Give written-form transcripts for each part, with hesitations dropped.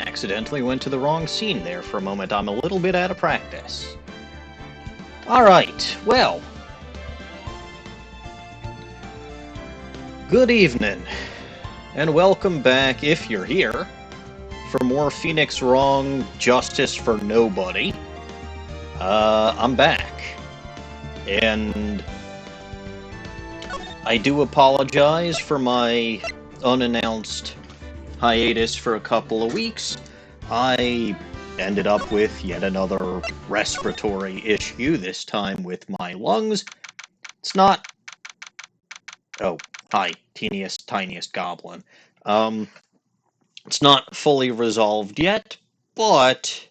Accidentally went to the wrong scene there for a moment. I'm a little bit out of practice. Alright, well. Good evening, and welcome back, if you're here, for more Phoenix Wrong Justice for Nobody. I'm back. And I do apologize for my unannounced hiatus for a couple of weeks. I ended up with yet another respiratory issue, this time with my lungs. It's not... Oh, hi, tiniest goblin. It's not fully resolved yet, but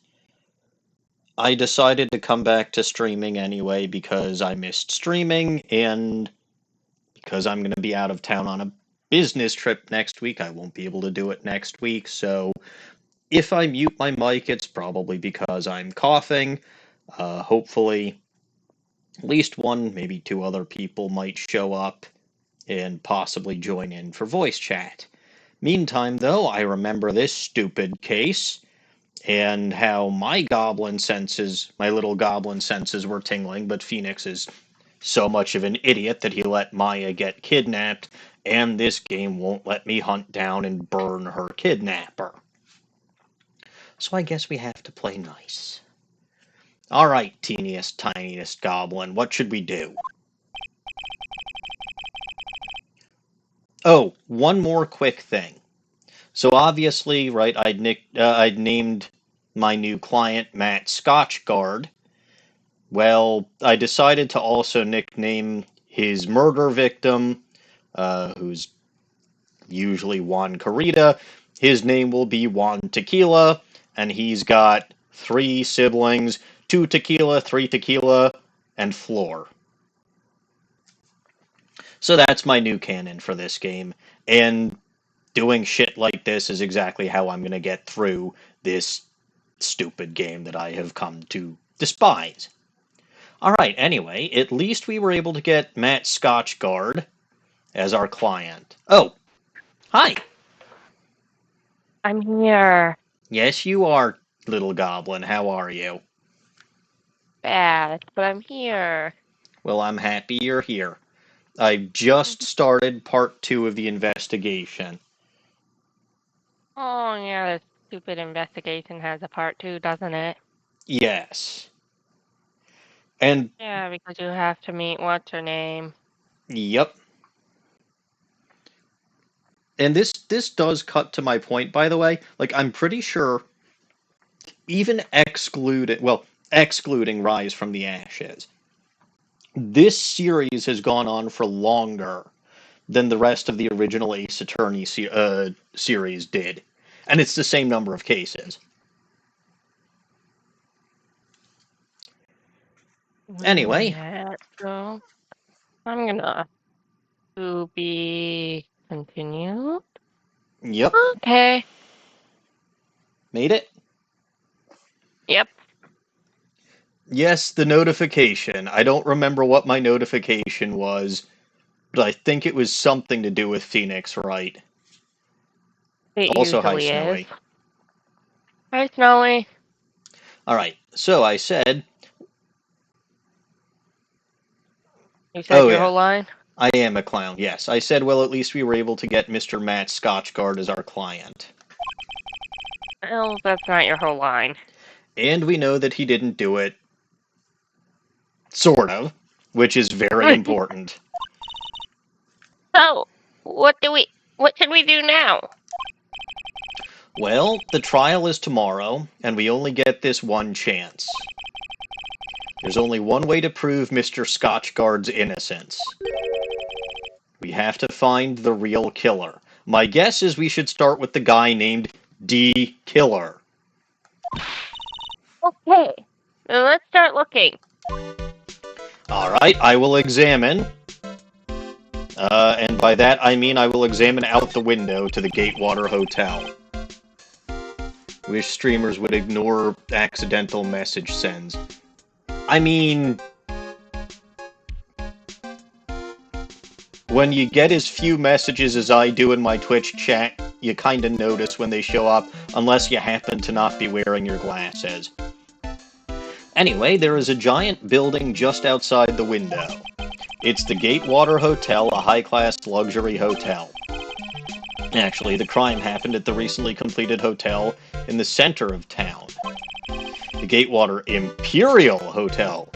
I decided to come back to streaming anyway because I missed streaming, and because I'm going to be out of town on a business trip next week, I won't be able to do it next week, so if I mute my mic, it's probably because I'm coughing. Hopefully, at least one, maybe two other people might show up and possibly join in for voice chat. Meantime, though, I remember this stupid case, and how my little goblin senses were tingling, but Phoenix is so much of an idiot that he let Maya get kidnapped, and this game won't let me hunt down and burn her kidnapper. So I guess we have to play nice. Alright, tiniest goblin, what should we do? Oh, one more quick thing. So obviously, right, I'd named my new client Matt Scotchgard. Well, I decided to also nickname his murder victim, who's usually Juan Carita. His name will be Juan Tequila, and he's got 3 siblings, 2 tequila, 3 tequila, and Floor. So that's my new canon for this game, and doing shit like this is exactly how I'm going to get through this stupid game that I have come to despise. Alright, anyway, at least we were able to get Matt Scotchgard as our client. Oh, hi! I'm here. Yes, you are, little goblin. How are you? Bad, but I'm here. Well, I'm happy you're here. I just started part 2 of the investigation. Oh, yeah, this stupid investigation has a part 2, doesn't it? Yes. And, Yeah, because you have to meet what's her name. yep. And this does cut to my point, by the way. Like, I'm pretty sure, even excluding Rise from the Ashes, this series has gone on for longer than the rest of the original Ace Attorney series did. And it's the same number of cases. Anyway. Yeah, so I'm gonna to be continued. Yep. Okay. Made it? Yep. Yes, the notification. I don't remember what my notification was, but I think it was something to do with Phoenix, right? It Also, hi, usually Snowy. is. Hi, Snowy. Alright, so I said... You said your yeah. whole line? I am a clown, yes. I said, well, at least we were able to get Mr. Matt Scotchgard as our client. Well, that's not your whole line. And we know that he didn't do it. Sort of. Which is very important. So, what should we do now? Well, the trial is tomorrow, and we only get this one chance. There's only one way to prove Mr. Scotchgard's innocence. We have to find the real killer. My guess is we should start with the guy named D. Killer. Okay, then let's start looking. Alright, I will examine. And by that I mean I will examine out the window to the Gatewater Hotel. Wish streamers would ignore accidental message sends. I mean... when you get as few messages as I do in my Twitch chat, you kind of notice when they show up, unless you happen to not be wearing your glasses. Anyway, there is a giant building just outside the window. It's the Gatewater Hotel, a high-class luxury hotel. Actually, the crime happened at the recently completed hotel in the center of town. The Gatewater Imperial Hotel.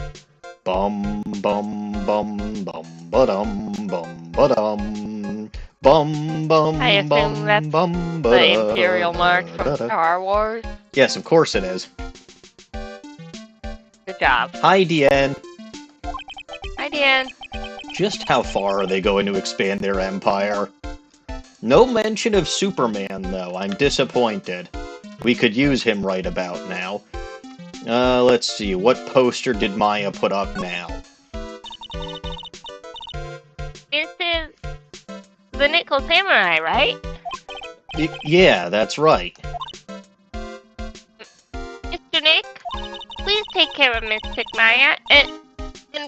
Bum, bum, bum, bum, ba-dum, bum, ba-dum. Bum, bum, I assume bum, that's bum, the Imperial March from ba-da. Star Wars. Yes, of course it is. Good job. Hi, Deanne. Hi, Dan. Just how far are they going to expand their empire? No mention of Superman, though. I'm disappointed. We could use him right about now. Let's see. What poster did Maya put up now? This is the Nickel Samurai, right? Yeah, that's right. Mr. Nick, please take care of Miss Maya and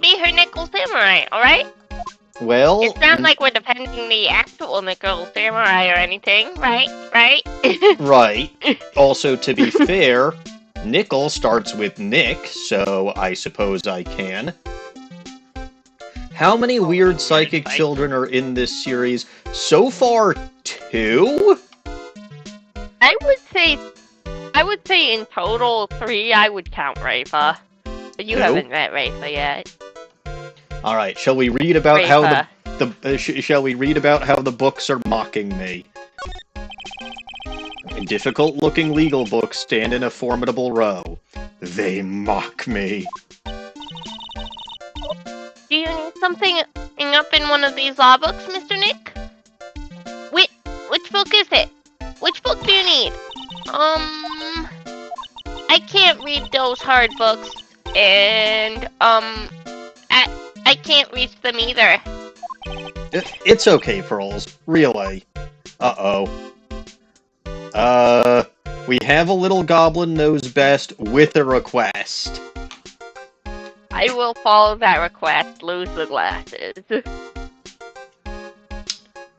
be her Nickel Samurai, alright? Well... It's not like we're defending the actual Nickel Samurai or anything, right? Right? Right. Also, to be fair, Nickel starts with Nick, so I suppose I can. How many weird psychic children are in this series? So far, 2? I would say in total 3. I would count Rafa. But you Who? haven't met Rafa yet. All right, shall we read about Rafa. how shall we read about how the books are mocking me? Difficult-looking legal books stand in a formidable row. They mock me. Do you need something up in one of these law books, Mr. Nick? Which book is it? Which book do you need? I can't read those hard books, and, I can't reach them either. It's okay, Pearls. Really. Uh-oh. We have a little goblin knows best with a request. I will follow that request, lose the glasses.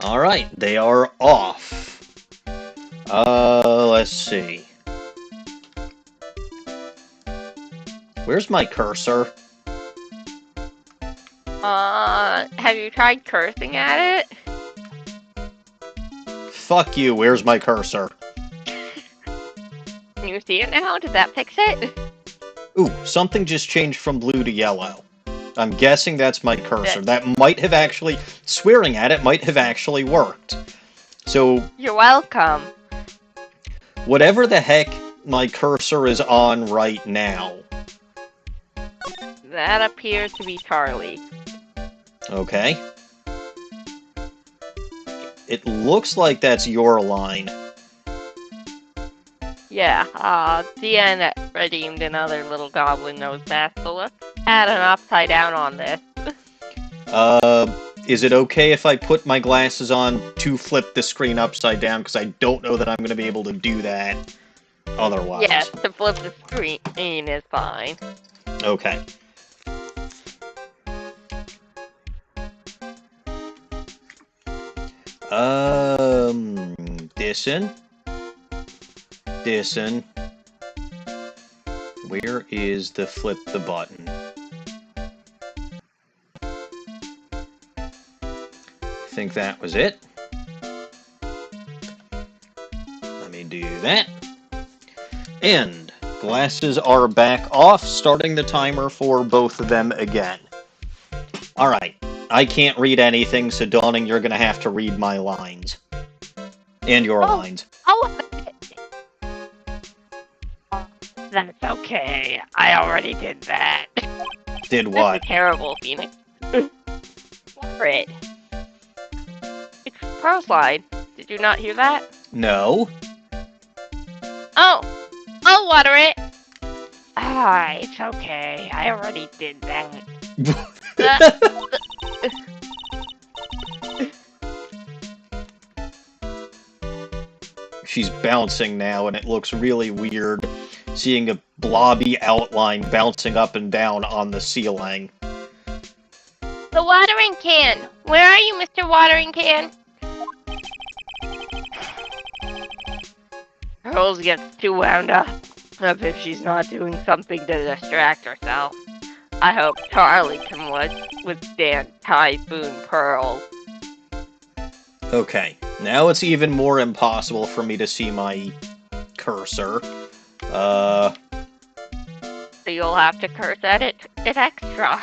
Alright, they are off. Let's see. Where's my cursor? Have you tried cursing at it? Fuck you, where's my cursor? Can you see it now? Did that fix it? Ooh, something just changed from blue to yellow. I'm guessing that's my cursor. That might have actually... Swearing at it might have actually worked. So... You're welcome. Whatever the heck my cursor is on right now. That appears to be Charlie. Okay. It looks like that's your line. Yeah, Deanna redeemed another little goblin nose mask, so let's add an upside down on this. Is it okay if I put my glasses on to flip the screen upside down? Because I don't know that I'm going to be able to do that otherwise. Yes, to flip the screen is fine. Okay. Dissen. Where is the flip the button? I think that was it. Let me do that. And glasses are back off, starting the timer for both of them again. Alright, I can't read anything, so Dawning, you're gonna have to read my lines. And your lines. Oh, that's okay. I already did that. Did what? This is terrible, Phoenix. For it. It's Pro Slide. Did you not hear that? No. Oh! I'll water it! Ah, it's okay. I already did that. She's bouncing now, and it looks really weird seeing a blobby outline bouncing up and down on the ceiling. The watering can! Where are you, Mr. Watering Can? Pearls gets too wound up if she's not doing something to distract herself. I hope Charlie can withstand Typhoon Pearl. Okay, now it's even more impossible for me to see my cursor. So you'll have to curse at it extra.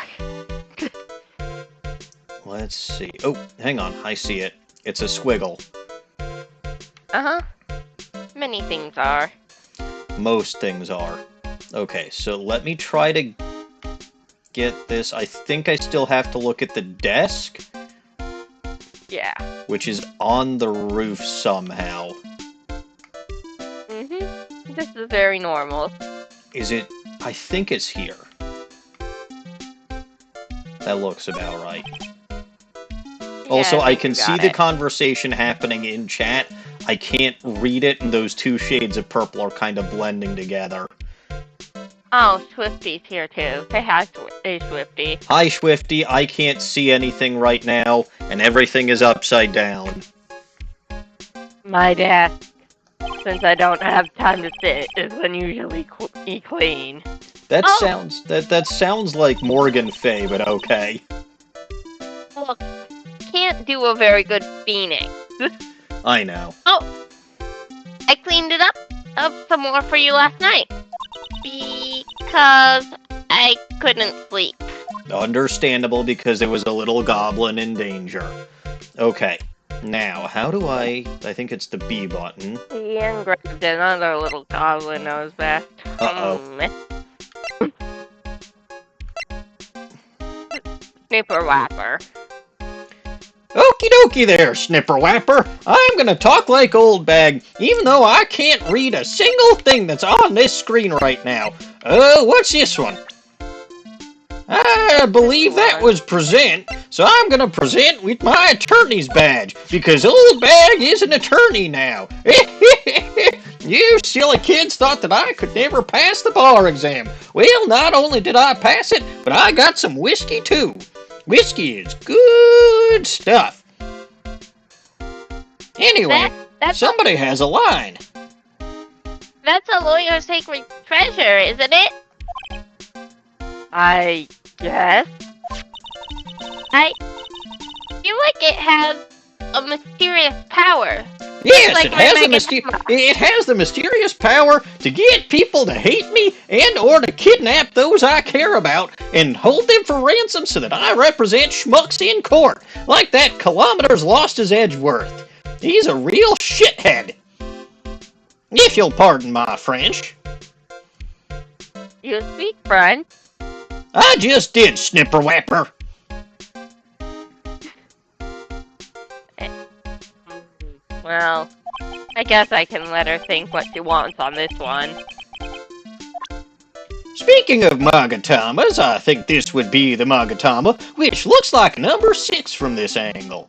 Let's see. Oh, hang on, I see it. It's a squiggle. Uh-huh. Many things are. Most things are. Okay, so let me try to get this. I think I still have to look at the desk. Yeah. Which is on the roof somehow. Mm-hmm. This is very normal. Is it? I think it's here. That looks about right. Yeah, Also, I can see the it. conversation happening in chat. I can't read it, and those two shades of purple are kind of blending together. Oh, Swifty's here too. Say hi, Swifty. Hi, Swifty. I can't see anything right now, and everything is upside down. My desk, since I don't have time to sit, is unusually clean. That sounds like Morgan Fay, but okay. Look, can't do a very good phoenix. I know. Oh, I cleaned it up some more for you last night. Because I couldn't sleep. Understandable, because there was a little goblin in danger. Okay, now, how do I think it's the B button. Ian grabbed another little goblin nose best. Snipper Whapper. Okie dokie there, Snipper Whapper. I'm gonna talk like Oldbag, even though I can't read a single thing that's on this screen right now. What's this one? I believe that was present, so I'm gonna present with my attorney's badge, because Oldbag is an attorney now. You silly kids thought that I could never pass the bar exam. Well, not only did I pass it, but I got some whiskey too. Whiskey is good stuff. Anyway, somebody has a line. That's a lawyer's sacred treasure, isn't it? I guess. I feel like it has a mysterious power. Yes, like it has the mysterious power to get people to hate me and or to kidnap those I care about and hold them for ransom so that I represent schmucks in court, like that Kilometers Lost-His-Edgeworth. He's a real shithead. If you'll pardon my French. You speak French? I just did, Snipper Whapper. Well, I guess I can let her think what she wants on this one. Speaking of Magatamas, I think this would be the Magatama, which looks like number 6 from this angle.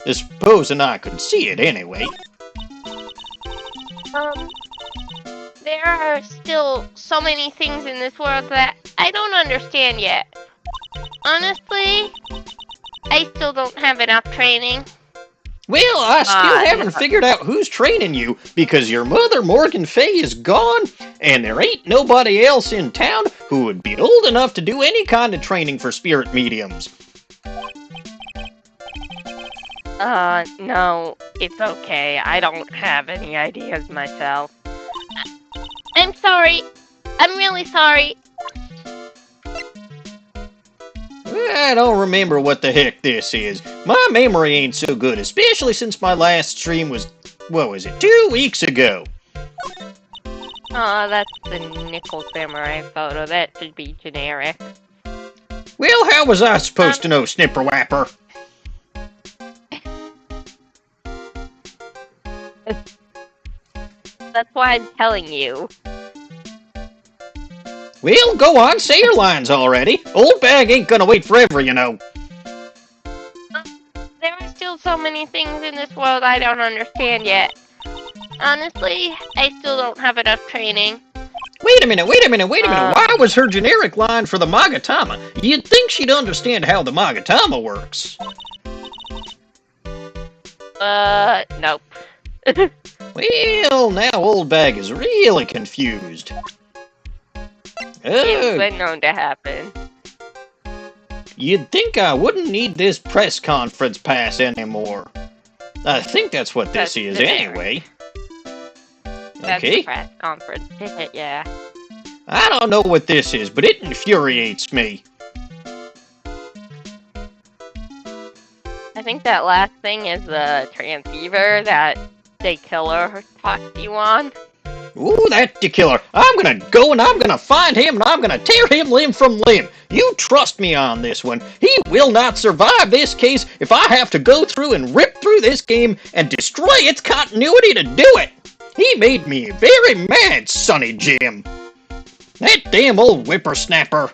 Supposing I could see it anyway. There are still so many things in this world that I don't understand yet. Honestly, I still don't have enough training. Well, I still haven't figured out who's training you, because your mother, Morgan Fay, is gone, and there ain't nobody else in town who would be old enough to do any kind of training for spirit mediums. No, it's okay. I don't have any ideas myself. I'm sorry. I'm really sorry. I don't remember what the heck this is. My memory ain't so good, especially since my last stream was, what was it, 2 weeks ago. That's the Nickel Samurai photo. That should be generic. Well, how was I supposed to know, Snipper Whapper? That's why I'm telling you. Well, go on, say your lines already. Oldbag ain't gonna wait forever, you know. There are still so many things in this world I don't understand yet. Honestly, I still don't have enough training. Wait a minute. Why was her generic line for the Magatama? You'd think she'd understand how the Magatama works. Nope. Well, now Oldbag is really confused. It's been known to happen. You'd think I wouldn't need this press conference pass anymore. I think that's what this is anyway. That's Okay. the press conference ticket, yeah. I don't know what this is, but it infuriates me. I think that last thing is the transceiver that the killer talked to you on. Ooh, that's the killer. I'm gonna go and I'm gonna find him and I'm gonna tear him limb from limb. You trust me on this one. He will not survive this case if I have to go through and rip through this game and destroy its continuity to do it. He made me very mad, Sonny Jim. That damn old whippersnapper.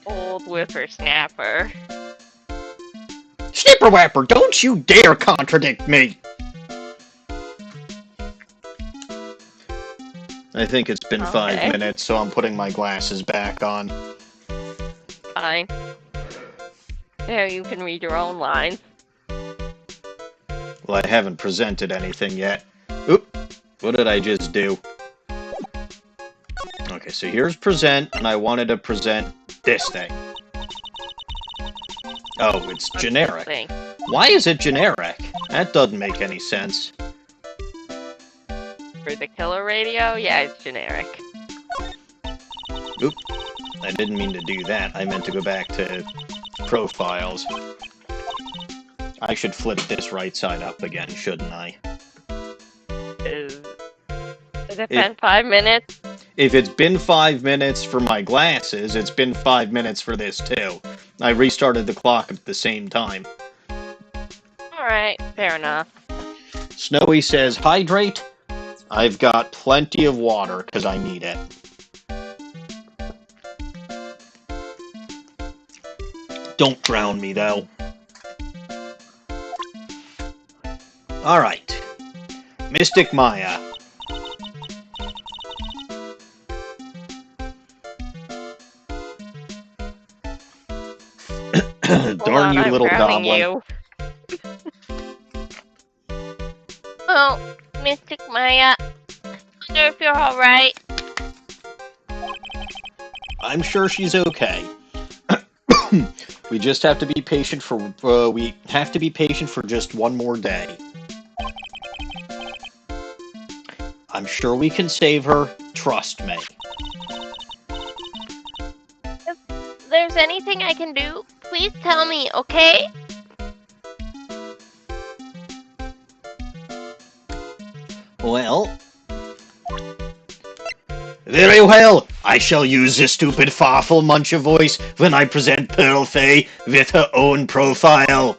Old whippersnapper. Snipperwapper, don't you dare contradict me. I think it's been 5 minutes, so I'm putting my glasses back on. Fine. There, you can read your own lines. Well, I haven't presented anything yet. Oop, what did I just do? Okay, so here's present, and I wanted to present this thing. Oh, it's generic. Why is it generic? That doesn't make any sense. For the killer radio? Yeah, it's generic. Oop, I didn't mean to do that. I meant to go back to profiles. I should flip this right side up again, shouldn't I? Has it been 5 minutes? If it's been 5 minutes for my glasses, it's been 5 minutes for this too. I restarted the clock at the same time. Alright, fair enough. Snowy says, hydrate. I've got plenty of water, because I need it. Don't drown me, though. Alright. Mystic Maya. Darn you, little goblin. Oh, Mystic Maya. Wonder if you're alright. I'm sure she's okay. We just have to be patient for just one more day. I'm sure we can save her. Trust me. If there's anything I can do, please tell me, okay? Well... Very well! I shall use the stupid Farfel Muncher voice when I present Pearl Fay with her own profile.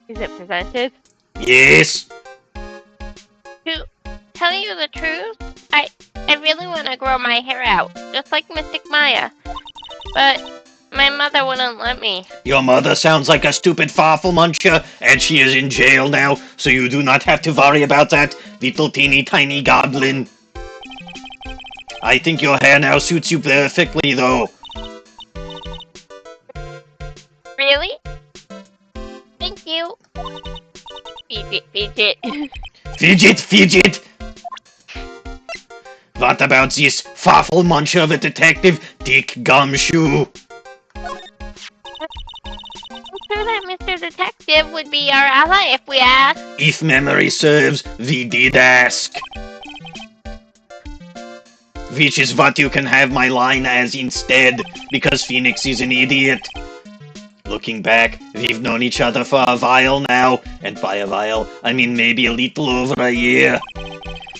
Is it presented? Yes! To tell you the truth, I really want to grow my hair out, just like Mystic Maya. But my mother wouldn't let me. Your mother sounds like a stupid Farfel Muncher, and she is in jail now, so you do not have to worry about that, little teeny tiny goblin. I think your hair now suits you perfectly, though. Really? Thank you. Fidget, fidget. Fidget, fidget! What about this Farfel Muncher, the detective, Dick Gumshoe? I'm sure that Mr. Detective would be our ally if we asked. If memory serves, we did ask. Which is what you can have my line as instead, because Phoenix is an idiot. Looking back, we've known each other for a while now, and by a while, I mean maybe a little over a year.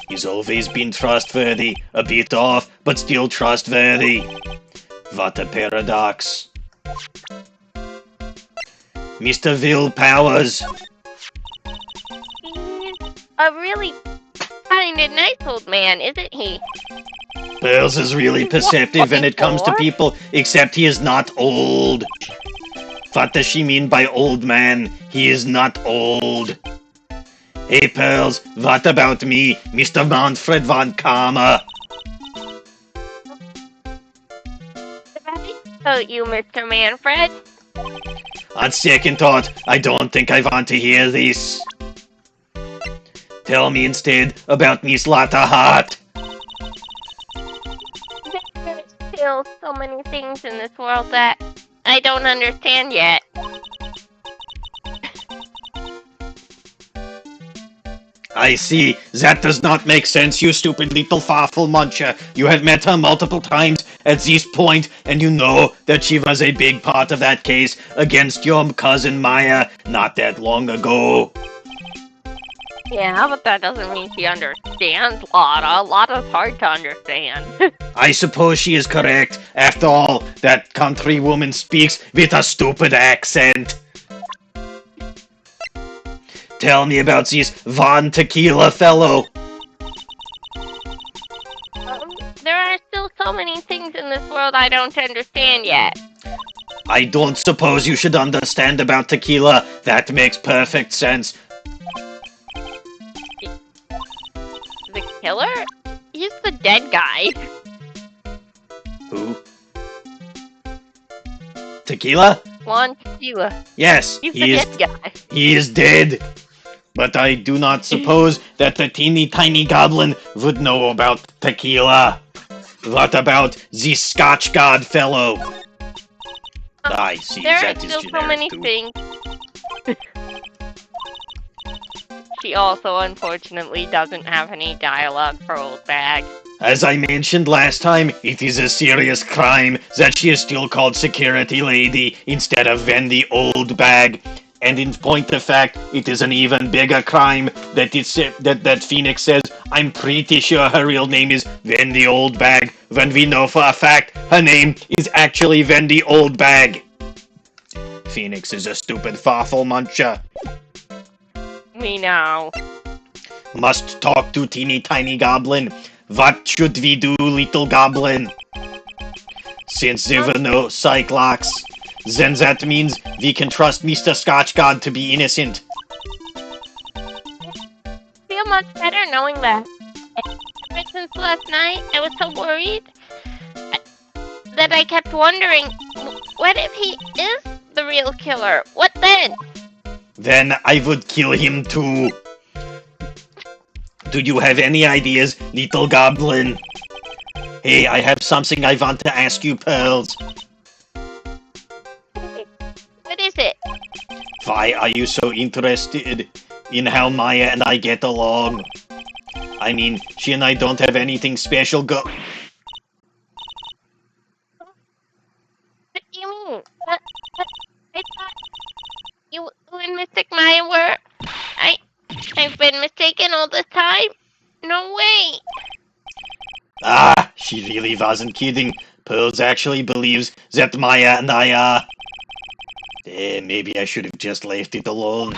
He's always been trustworthy, a bit off, but still trustworthy. What a paradox. Mr. Will Powers. He's a really kind and nice old man, isn't he? Pearls is really perceptive when it comes to people, except he is not old. What does she mean by old man? He is not old. Hey Pearls, what about me, Mr. Manfred von Karma? Oh, you, Mr. Manfred? On second thought, I don't think I want to hear this. Tell me instead about Miss Lotta Hart. There's still so many things in this world that I don't understand yet. I see. That does not make sense, you stupid little farfel muncher. You have met her multiple times at this point, and you know that she was a big part of that case against your cousin Maya not that long ago. Yeah, but that doesn't mean she understands Lotta. Lotta's hard to understand. I suppose she is correct. After all, that country woman speaks with a stupid accent. Tell me about this Juan Tequila fellow. There are still so many things in this world I don't understand yet. I don't suppose you should understand about tequila. That makes perfect sense. The killer? He's the dead guy. Who? Tequila? Juan Tequila. Yes, He's the dead guy. He is dead. But I do not suppose that the teeny tiny goblin would know about tequila. What about the Scotch god fellow? I see, There are that is still so generic many too. things. She also, unfortunately, doesn't have any dialogue for Oldbag. As I mentioned last time, it is a serious crime that she is still called Security Lady instead of Wendy Oldbag. And in point of fact, it is an even bigger crime that that Phoenix says, I'm pretty sure her real name is Wendy Oldbag, when we know for a fact her name is actually Wendy Oldbag. Phoenix is a stupid farfel muncher. We know. Must talk to teeny tiny goblin. What should we do, little goblin? Since there were no Cyclops, then that means we can trust Mr. Scotch God to be innocent. Feel much better knowing that. Ever since last night, I was so worried that I kept wondering, what if he is the real killer? What then? Then I would kill him too. Do you have any ideas, little goblin? Hey, I have something I want to ask you, Pearls. What is it? Why are you so interested in how Maya and I get along? I mean, she and I don't have anything special What do you mean? I thought you and Mystic Maya were... I've been mistaken all this time? No way! Ah, she really wasn't kidding. Pearls actually believes that Maya and I are... maybe I should have just left it alone.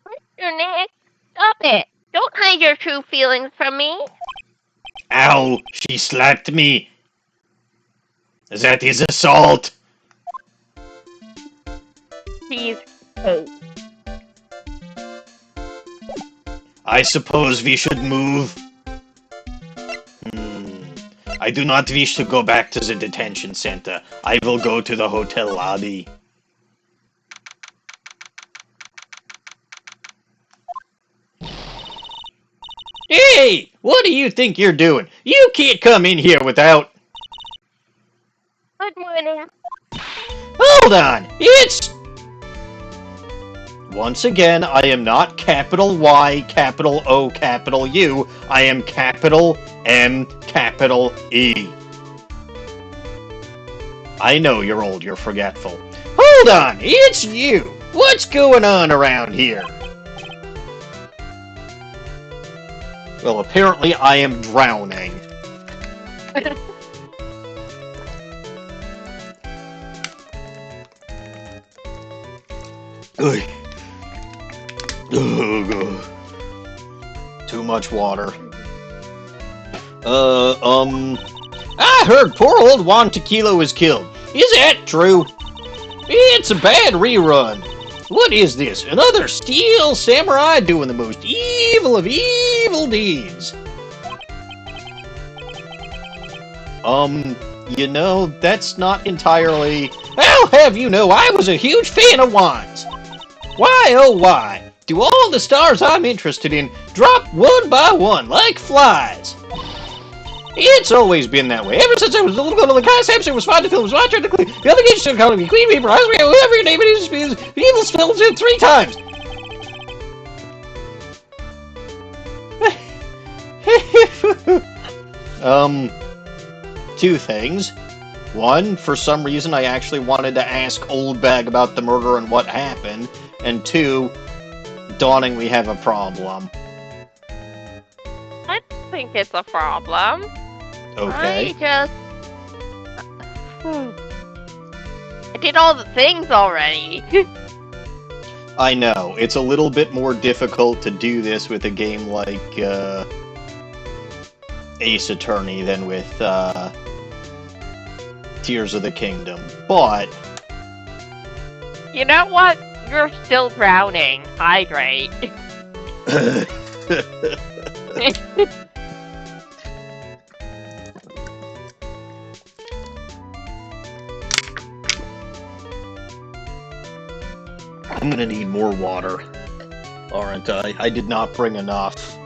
Mr. Nick, stop it! Don't hide your true feelings from me! Ow, she slapped me. That is assault. Please, hey. I suppose we should move. I do not wish to go back to the detention center. I will go to the hotel lobby. Hey! What do you think you're doing? You can't come in here without... Good morning. Hold on! It's... Once again, I am not capital Y, capital O, capital U. I am capital M, capital E. I know you're old, you're forgetful. Hold on! It's you! What's going on around here? Well, apparently I am drowning. Ugh. Ugh. Too much water. I heard poor old Juan Tequila was killed. Is that true? It's a bad rerun. What is this? Another steel samurai doing the most evil of evil deeds. you know, that's not entirely... I'll have you know I was a huge fan of Juan's. Why, oh why, do all the stars I'm interested in drop one by one like flies? It's always been that way. Ever since I was a little girl, the guy Samson was fine to film, was my turn to clean. The other kids should call me Queen Reaper, whoever your name it is, the evil spells it 3 times. Two things. One, for some reason I actually wanted to ask Oldbag about the murder and what happened. And 2, Dawning, we have a problem. I don't think it's a problem. Okay. I did all the things already. I know. It's a little bit more difficult to do this with a game like Ace Attorney than with Tears of the Kingdom. But... You know what? You're still drowning. Hydrate. I'm gonna need more water, aren't I? I did not bring enough.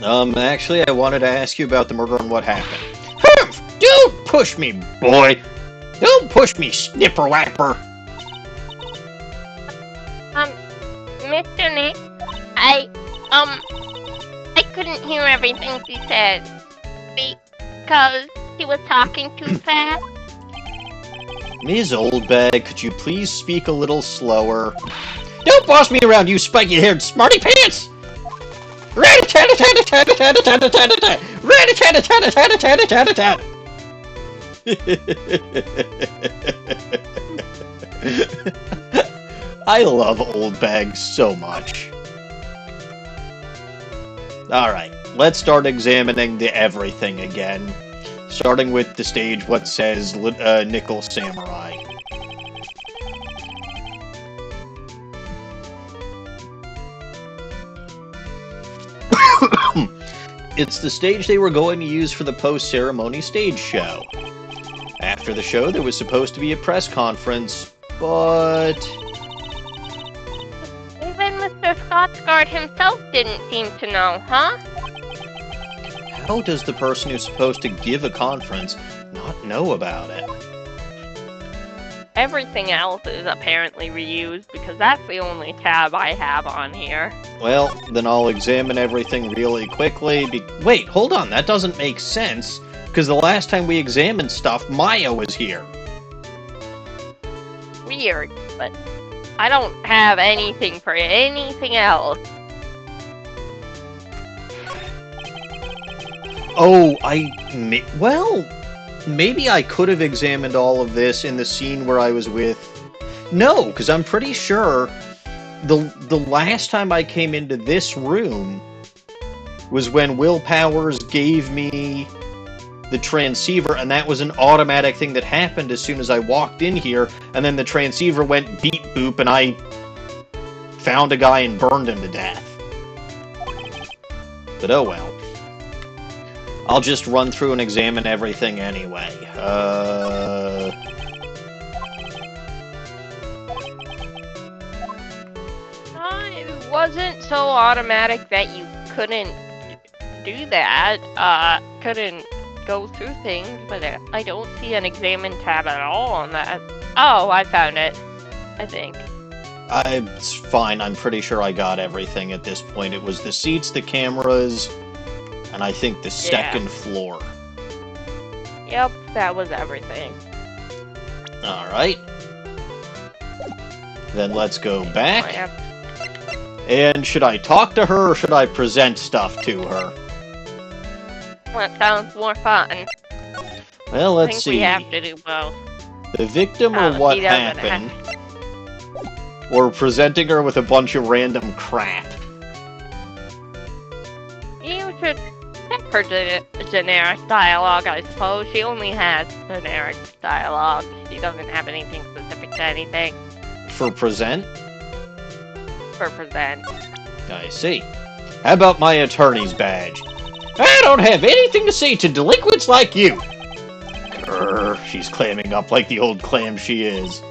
Actually, I wanted to ask you about the murder and what happened. Humph! Don't push me, boy! Don't push me, snipper-wapper! Mr. Nick, I couldn't hear everything she said because she was talking too fast. Ms. Oldbag, could you please speak a little slower? Don't boss me around, you spiky-haired smarty pants! Rat-a-tat-a-tat-a-tat-a-tat-a-tat-a-tat! Rat-a-tat-a-tat-a-tat-a-tat-a-tat! I love Oldbag so much. Alright, let's start examining the everything again. Starting with the stage what says Nickel Samurai. It's the stage they were going to use for the post-ceremony stage show. After the show, there was supposed to be a press conference, but... Even Mr. Scotsguard himself didn't seem to know, huh? How does the person who's supposed to give a conference not know about it? Everything else is apparently reused because that's the only tab I have on here. Well, then I'll examine everything really quickly. Wait, hold on, that doesn't make sense. Because the last time we examined stuff, Maya was here. Weird, but I don't have anything for anything else. Oh, well, maybe I could have examined all of this in the scene where I was with... No, because I'm pretty sure the last time I came into this room was when Will Powers gave me the transceiver, and that was an automatic thing that happened as soon as I walked in here, and then the transceiver went beep boop, and I found a guy and burned him to death. But oh well. I'll just run through and examine everything anyway. It wasn't so automatic that you couldn't do that. Couldn't go through things, but I don't see an examine tab at all on that. Oh, I found it. I think. It's fine. I'm pretty sure I got everything at this point. It was the seats, the cameras, and I think the second floor. Yep, that was everything. Alright. Then let's go back. And should I talk to her, or should I present stuff to her? What sounds more fun? Well, let's see. We have to do both. The victim or what happened? Or presenting her with a bunch of random crap? You should check her generic dialogue, I suppose. She only has generic dialogue. She doesn't have anything specific to anything. For present? For present. I see. How about my attorney's badge? I don't have anything to say to delinquents like you. Grr, she's clamming up like the old clam she is.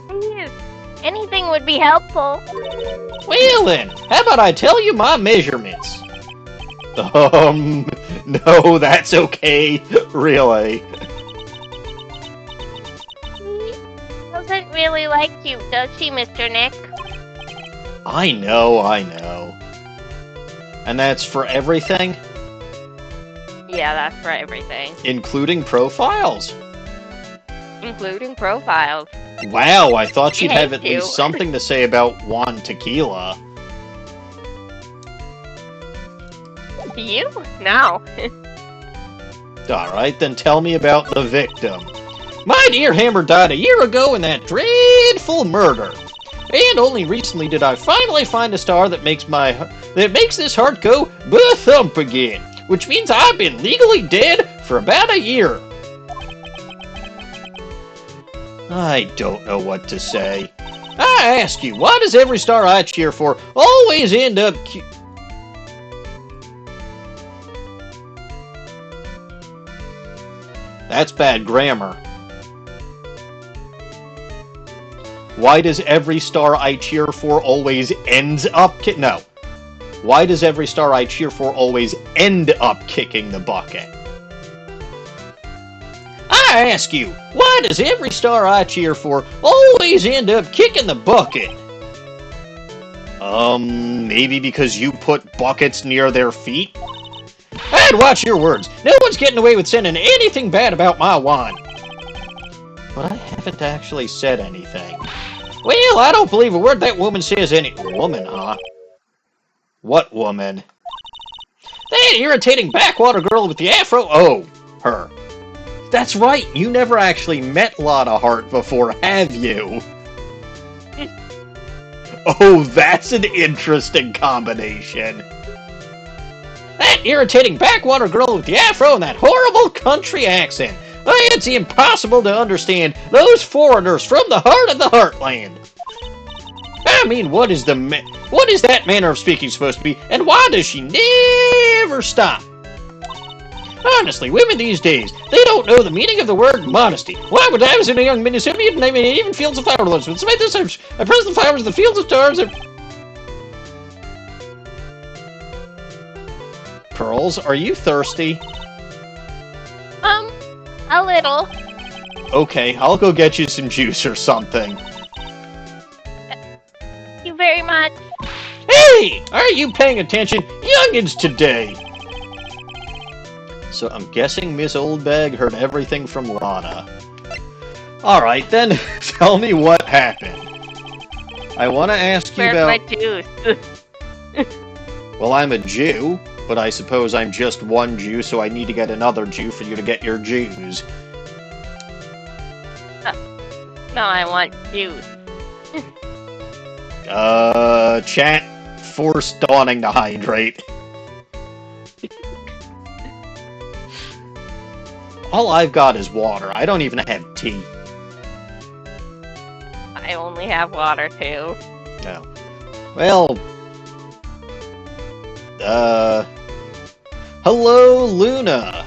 Please, anything would be helpful. Well then, how about I tell you my measurements? No, that's okay, really. She doesn't really like you, does she, Mr. Nick? I know. And that's for everything? Yeah, that's for everything. Including profiles? Including profiles. Wow, I thought she'd have at you. least something to say about Juan Tequila. You? No. Alright, then tell me about the victim. My dear Hammer died a year ago in that dreadful murder. And only recently did I finally find a star that makes this heart go ba-thump again. Which means I've been legally dead for about a year. I don't know what to say. I ask you, why does every star I cheer for always end up That's bad grammar. Why does every star I cheer for always ends up No. Why does every star I cheer for always end up kicking the bucket? I ask you, why does every star I cheer for always end up kicking the bucket? Maybe because you put buckets near their feet? I'd watch your words. No one's getting away with saying anything bad about my wine. But I haven't actually said anything. Well, I don't believe a word that woman says Woman, huh? What woman? That irritating backwater girl with the afro? Oh, her. That's right, you never actually met Lotta Hart before, have you? Oh, that's an interesting combination. That irritating backwater girl with the afro and that horrible country accent. It's impossible to understand those foreigners from the heart of the heartland. I mean, what is that manner of speaking supposed to be, and why does she never stop? Honestly, women these days, they don't know the meaning of the word modesty. Why, when I was in a young Minnesota, I mean, even fields of flowers. With this, I press the flowers in the fields of stars. Pearls, are you thirsty? A little. Okay, I'll go get you some juice or something. Thank you very much. Hey! Are you paying attention? Youngins today! So I'm guessing Miss Oldbag heard everything from Lotta. Alright then, tell me what happened. I want to ask you about... Where's my juice? Well, I'm a Jew, but I suppose I'm just one Jew, so I need to get another Jew for you to get your Jews. No, I want juice. Chat, force Dawning to hydrate. All I've got is water. I don't even have tea. I only have water, too. No. Well... Hello, Luna!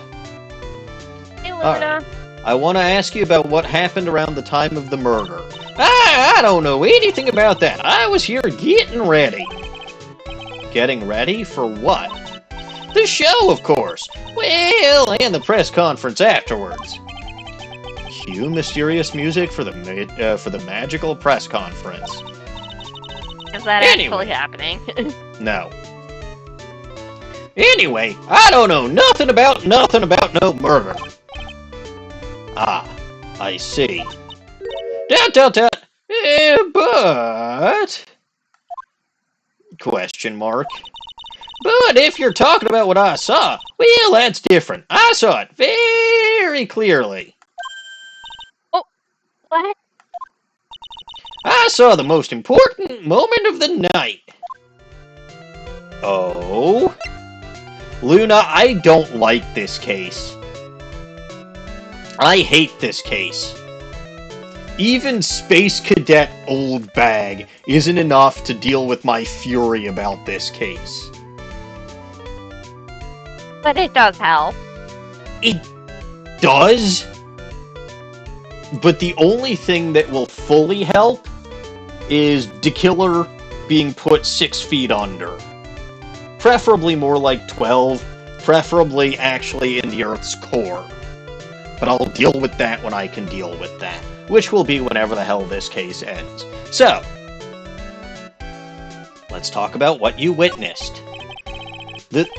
Hey, Luna. I want to ask you about what happened around the time of the murder. I don't know anything about that. I was here getting ready. Getting ready for what? The show, of course. Well, and the press conference afterwards. Cue mysterious music for the magical press conference. Is that actually happening? No. Anyway, I don't know nothing about no murder. Ah, I see. But... Question mark. But if you're talking about what I saw, well, that's different. I saw it very clearly. Oh, what? I saw the most important moment of the night. Oh? Luna, I don't like this case. I hate this case. Even Space Cadet Oldbag isn't enough to deal with my fury about this case. But it does help. It does, but the only thing that will fully help is Tequila being put 6 feet under. Preferably more like 12, preferably actually in the Earth's core. But I'll deal with that when I can deal with that, which will be whenever the hell this case ends. So, let's talk about what you witnessed.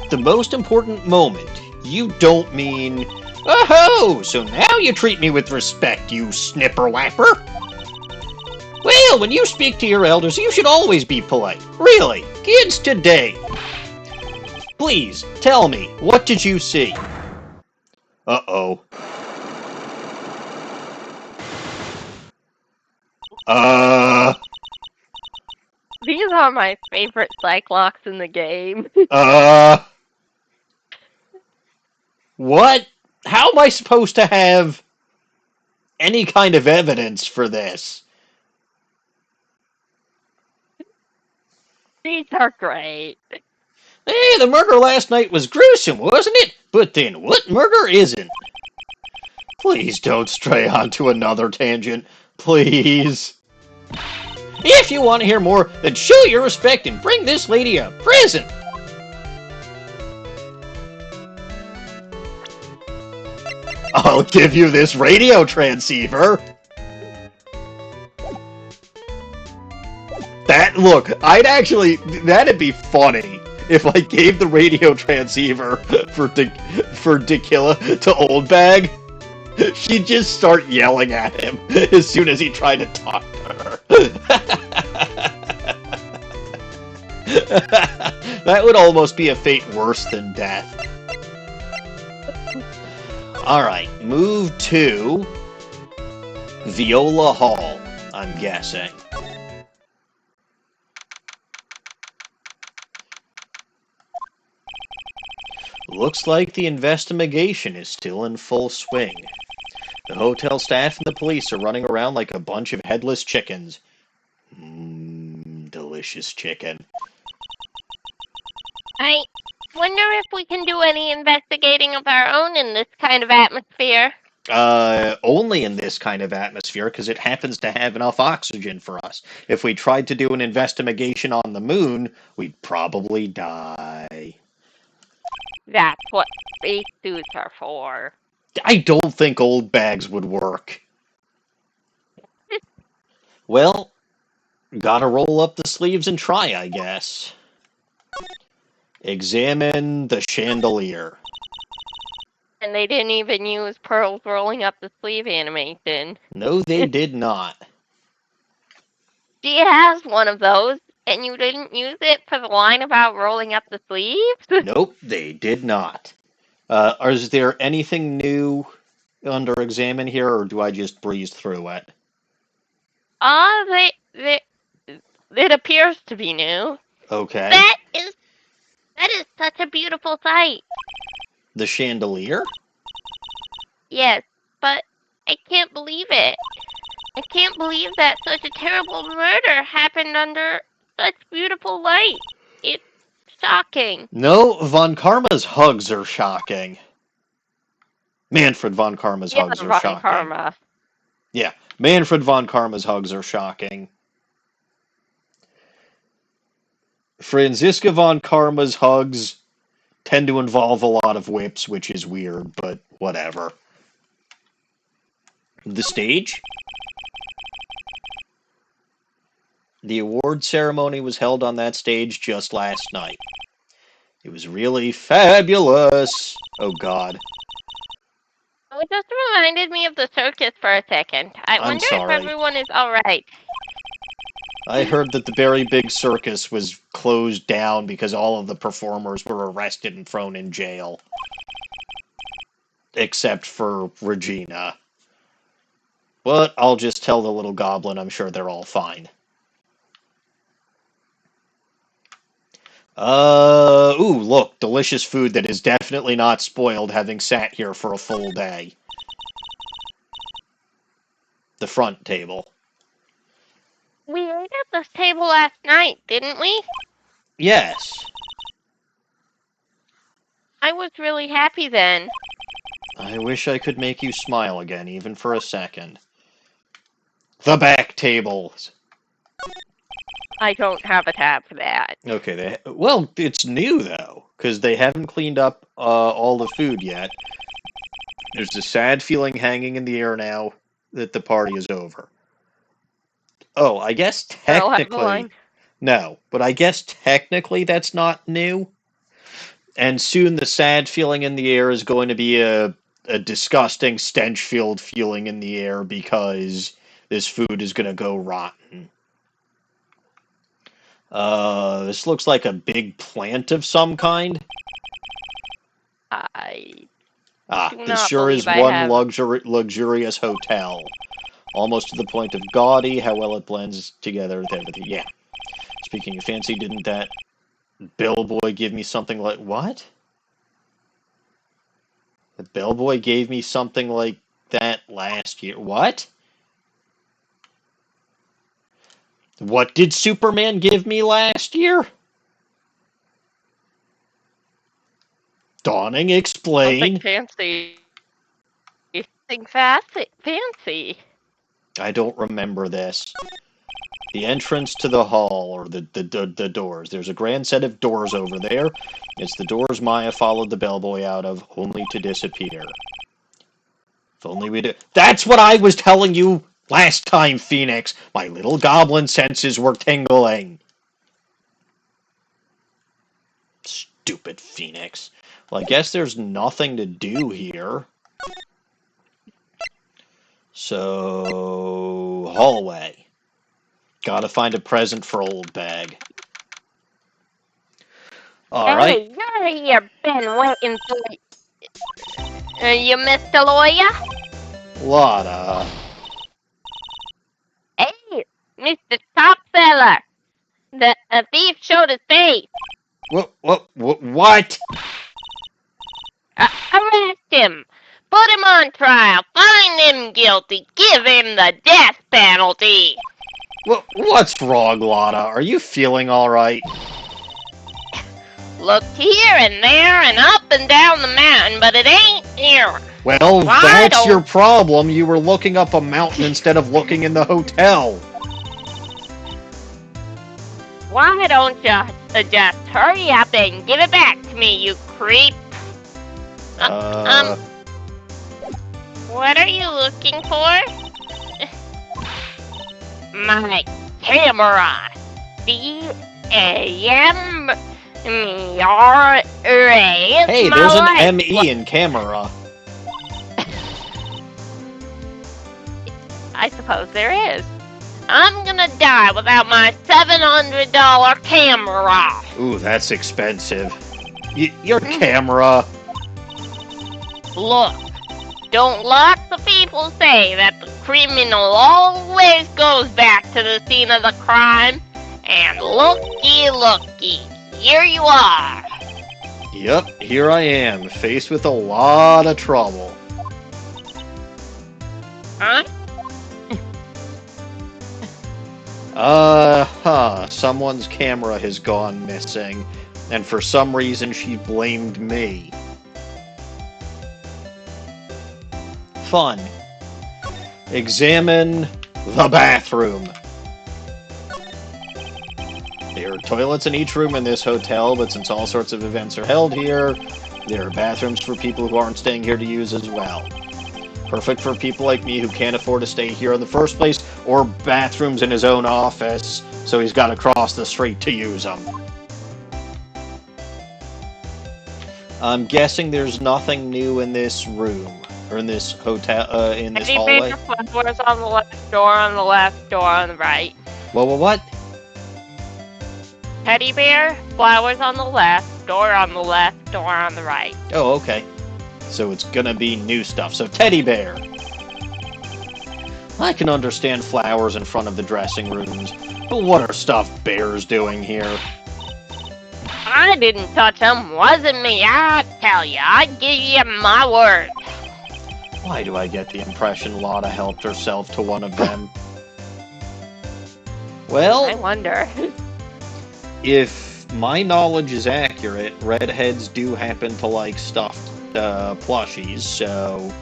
The most important moment, you don't mean, oh, so now you treat me with respect, you snipper-lapper? Well, when you speak to your elders, you should always be polite. Really, kids today. Please, tell me, what did you see? Uh-oh. These are my favorite Cyclops in the game. What? How am I supposed to have any kind of evidence for this? These are great. Hey, the murder last night was gruesome, wasn't it? But then what murder isn't? Please don't stray onto another tangent. Please. If you want to hear more, then show your respect and bring this lady a present. I'll give you this radio transceiver. Look, that'd be funny if I gave the radio transceiver for Tequila to Oldbag. She'd just start yelling at him as soon as he tried to talk to her. That would almost be a fate worse than death. Alright, move to Viola Hall, I'm guessing. Looks like the investigation is still in full swing. The hotel staff and the police are running around like a bunch of headless chickens. Delicious chicken. I wonder if we can do any investigating of our own in this kind of atmosphere. Only in this kind of atmosphere, because it happens to have enough oxygen for us. If we tried to do an investigation on the moon, we'd probably die. That's what space suits are for. I don't think old bags would work. Well, gotta roll up the sleeves and try, I guess. Examine the chandelier. And they didn't even use Pearl's rolling up the sleeve animation. No, they did not. She has one of those, and you didn't use it for the line about rolling up the sleeves? Nope, they did not. Is there anything new under examine here, or do I just breeze through it? It appears to be new. Okay. That is such a beautiful sight. The chandelier? Yes, but I can't believe it. I can't believe that such a terrible murder happened under such beautiful light. It's shocking. No, von Karma's hugs are shocking. Manfred von Karma's hugs are shocking. Karma. Yeah, Manfred von Karma's hugs are shocking. Franziska von Karma's hugs tend to involve a lot of whips, which is weird, but whatever. The stage? The award ceremony was held on that stage just last night. It was really fabulous. Oh, God. Oh, it just reminded me of the circus for a second. I wonder if everyone is alright. I heard that the very big circus was closed down because all of the performers were arrested and thrown in jail. Except for Regina. But I'll just tell the little goblin I'm sure they're all fine. Ooh, look, delicious food that is definitely not spoiled having sat here for a full day. The front table. We ate at this table last night, didn't we? Yes. I was really happy then. I wish I could make you smile again, even for a second. The back tables. I don't have a tab for that. Okay, well, it's new, though, because they haven't cleaned up all the food yet. There's a sad feeling hanging in the air now that the party is over. Oh, I guess I'll have the technically... line. No, but I guess technically that's not new. And soon the sad feeling in the air is going to be a disgusting stench-filled feeling in the air because this food is going to go rotten. This looks like a big plant of some kind. Do This not sure is believe I one have- luxurious hotel. Almost to the point of gaudy, how well it blends together with everything. Yeah. Speaking of fancy, didn't that bellboy give me something like... What? The bellboy gave me something like that last year. What? What did Superman give me last year? Dawning, explain. Something fancy. Something fancy. I don't remember this. The entrance to the hall, or the doors. There's a grand set of doors over there. It's the doors Maya followed the bellboy out of, only to disappear. If only we did... That's what I was telling you last time, Phoenix. My little goblin senses were tingling. Stupid Phoenix. Well, I guess there's nothing to do here. So... hallway. Gotta find a present for Oldbag. Alright. Hey, you've been waiting for... you Mr. Lawyer? Lotta. Hey, Mr. Topseller. The thief showed his face. What? Arrest him. Put him on trial. Find him guilty. Give him the death penalty. What's wrong, Lotta? Are you feeling alright? Looked here and there and up and down the mountain, but it ain't here. Well, Why that's don't- your problem. You were looking up a mountain instead of looking in the hotel. Why don't you just hurry up and give it back to me, you creep? What are you looking for? My camera. C-A-M-E-R-A. Hey, there's an M-E in camera. I suppose there is. I'm gonna die without my $700 camera. Ooh, that's expensive. Your camera. Look, don't lots of people say that the criminal always goes back to the scene of the crime? And looky, here you are. Yep, here I am, faced with a lot of trouble. Huh? Someone's camera has gone missing, and for some reason she blamed me. Fun. Examine the bathroom. There are toilets in each room in this hotel, but since all sorts of events are held here, there are bathrooms for people who aren't staying here to use as well. Perfect for people like me who can't afford to stay here in the first place, or bathrooms in his own office, so he's got to cross the street to use them. I'm guessing there's nothing new in this room, or in this hotel, in this hallway. Flowers on the left, door on the left, door on the right. What? Teddy bear, flowers on the left, door on the left, door on the right. Oh, okay. So it's gonna be new stuff. So teddy bear. I can understand flowers in front of the dressing rooms, but what are stuffed bears doing here? I didn't touch them, wasn't me, I tell you, I give you my word. Why do I get the impression Lotta helped herself to one of them? I Well, wonder. if if my knowledge is accurate, redheads do happen to like stuffed plushies, so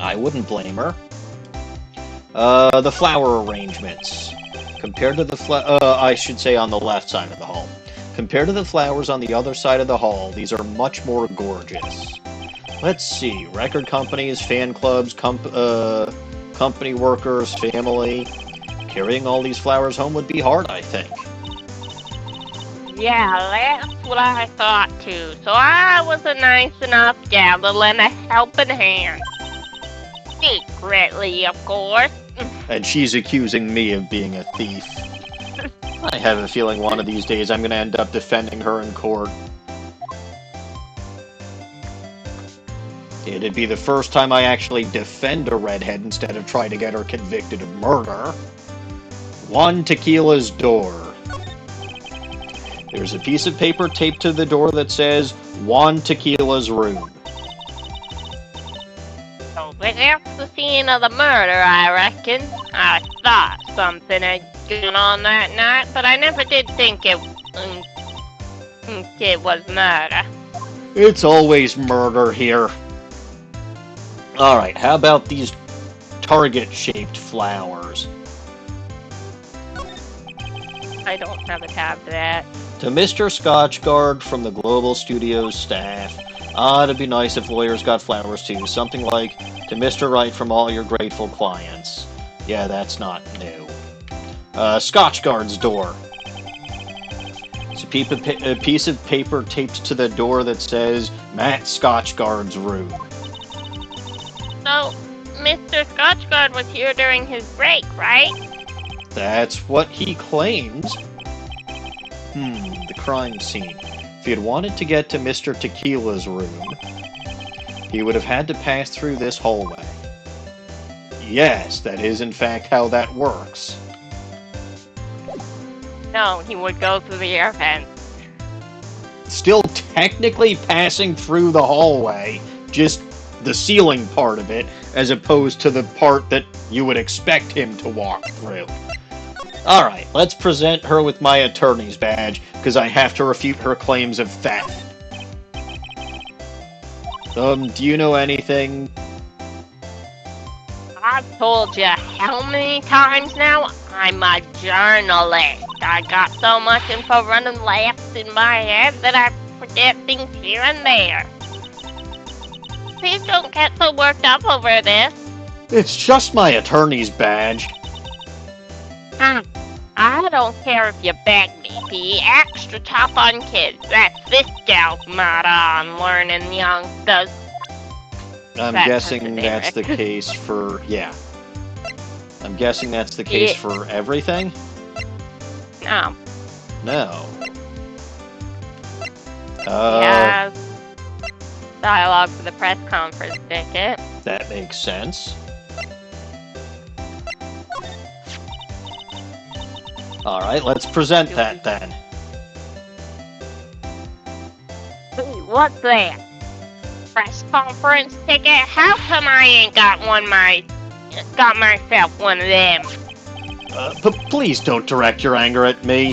I wouldn't blame her. The flower arrangements. Compared to the I should say on the left side of the hall. Compared to the flowers on the other side of the hall, these are much more gorgeous. Let's see. Record companies, fan clubs, company workers, family. Carrying all these flowers home would be hard, I think. Yeah, that's what I thought too. So I was a nice enough gal to lend a helping hand. Secretly, of course. And she's accusing me of being a thief. I have a feeling one of these days I'm going to end up defending her in court. It'd be the first time I actually defend a redhead instead of try to get her convicted of murder. Juan Tequila's door. There's a piece of paper taped to the door that says Juan Tequila's room. So that's the scene of the murder, I reckon. I thought something had gone on that night, but I never did think it was murder. It's always murder here. Alright, how about these target-shaped flowers? I don't have a tab to that. To Mr. Scotchgard from the Global Studios staff. It'd be nice if lawyers got flowers too. Something like, to Mr. Wright from all your grateful clients. Yeah, that's not new. Scotchgard's door. It's a piece of paper taped to the door that says, Matt Scotchgard's room. So, Mr. Scotchgard was here during his break, right? That's what he claims. The crime scene. If he had wanted to get to Mr. Tequila's room, he would have had to pass through this hallway. Yes, that is in fact how that works. No, he would go through the air vent. Still technically passing through the hallway, just the ceiling part of it, as opposed to the part that you would expect him to walk through. Alright, let's present her with my attorney's badge, because I have to refute her claims of theft. Do you know anything? I've told you how many times now? I'm a journalist. I got so much info running laps in my head that I forget things here and there. Please don't get so worked up over this. It's just my attorney's badge. I don't care if you beg me. Be extra tough on kids. That's this gal's motto on learning youngsters. I'm guessing that's the case for... yeah. I'm guessing that's the case for everything? No. No. Yeah. Dialogue for the press conference ticket. That makes sense. Alright, let's present that then. Hey, what's that? Press conference ticket? How come I ain't got myself one of them? Please don't direct your anger at me.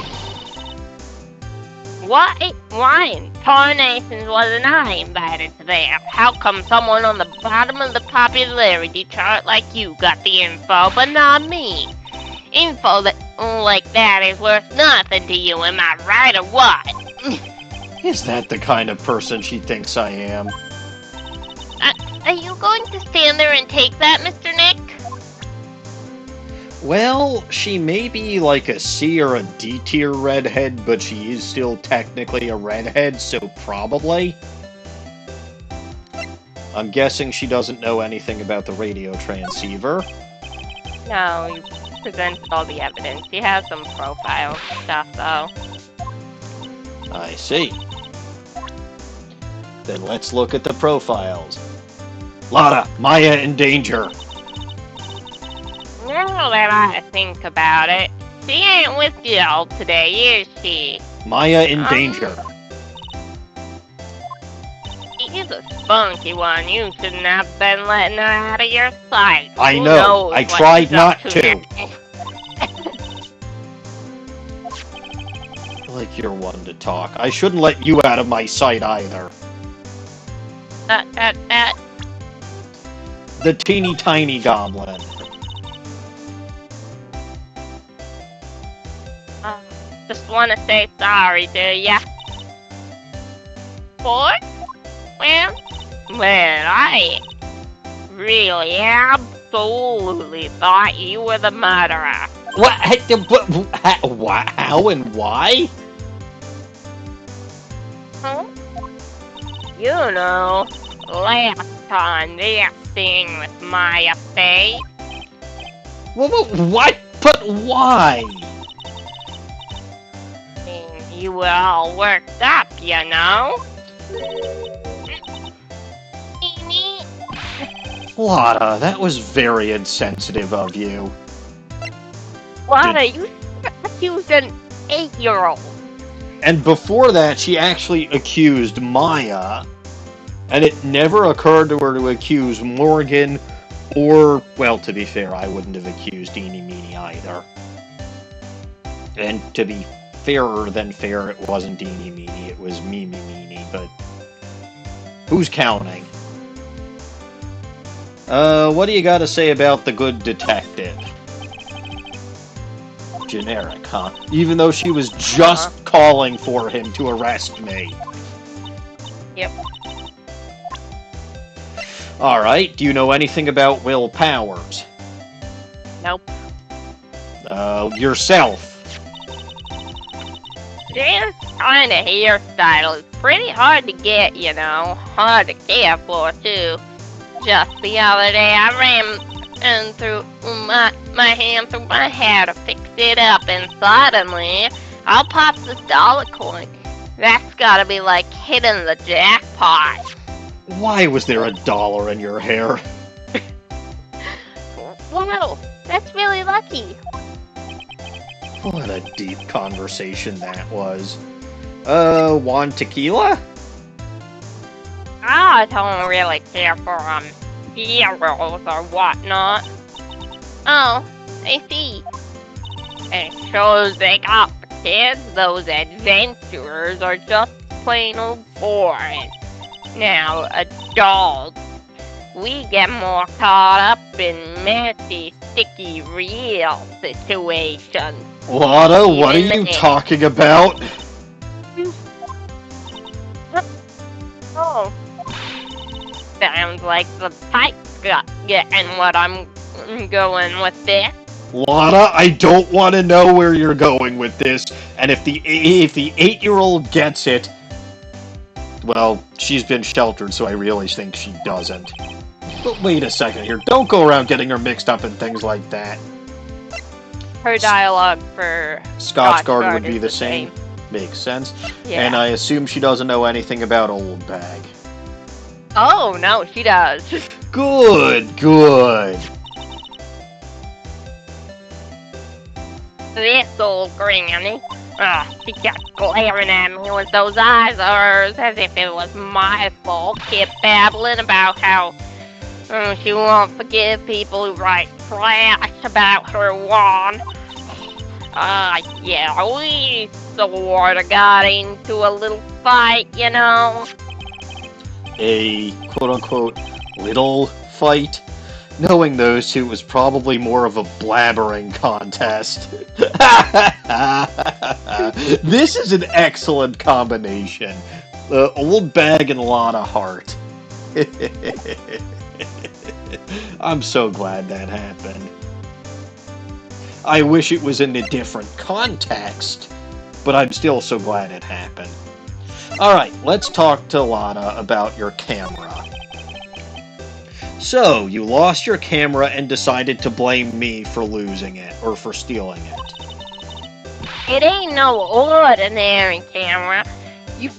What? Why in tarnations wasn't I invited to that? How come someone on the bottom of the popularity chart like you got the info, but not me? Info that like that is worth nothing to you, am I right or what? Is that the kind of person she thinks I am? Are you going to stand there and take that, Mr. Nick? Well, she may be like a C or a D tier redhead, but she is still technically a redhead, so probably. I'm guessing she doesn't know anything about the radio transceiver. No, you presented all the evidence. You have some profile stuff, though. I see. Then let's look at the profiles. Lotta, Maya in danger. Now that I think about it, she ain't with you all today, is she? Maya in danger. She's a spunky one. You shouldn't have been letting her out of your sight. I know. I tried not to. like you're one to talk. I shouldn't let you out of my sight either. The teeny tiny goblin. Just want to say sorry, do ya? What? Well, I really absolutely thought you were the murderer. What? How and why? Huh? You know, last time that thing with my face. What? But why? You were all worked up, you know? Lotta, that was very insensitive of you. Lotta, you accused an 8-year-old. And before that, she actually accused Maya, and it never occurred to her to accuse Morgan, or, well, to be fair, I wouldn't have accused Eeny Meeny either. And to be fairer than fair, it wasn't Eeny Meeny, it was Mimi Meeny, but who's counting? What do you got to say about the good detective? Generic, huh? Even though she was just calling for him to arrest me. Yep. Alright, do you know anything about Will Powers? Nope. Yourself? This kind of hairstyle is pretty hard to get, you know. Hard to care for, too. Just the other day, I ran through my hand through my hair to fix it up, and suddenly, I'll pop this dollar coin. That's gotta be like hitting the jackpot. Why was there $1 in your hair? Wow, that's really lucky. What a deep conversation that was. Juan Tequila? I don't really care for heroes or whatnot. Oh, I see. It shows they got the kids. Those adventurers are just plain old boring. Now, adults, we get more caught up in messy, sticky, real situations. Lotta, what are you talking about? Oh. Sounds like the pipe's getting what I'm going with this. Lotta, I don't want to know where you're going with this, and if the 8-year-old gets it, well, she's been sheltered, so I really think she doesn't. But wait a second here, don't go around getting her mixed up in things like that. Her dialogue for Scotchgard would be the same. Makes sense. Yeah. And I assume she doesn't know anything about Oldbag. Oh, no, she does. Good, good. This old granny. She kept glaring at me with those eyes of hers as if it was my fault. Kept babbling about how she won't forgive people who write trash about her wand. Yeah, we sort of got into a little fight, you know. A quote-unquote little fight? Knowing those two was probably more of a blabbering contest. This is an excellent combination. Oldbag and Lotta Hart. I'm so glad that happened. I wish it was in a different context, but I'm still so glad it happened. Alright, let's talk to Lotta about your camera. So, you lost your camera and decided to blame me for losing it, or for stealing it. It ain't no ordinary camera. You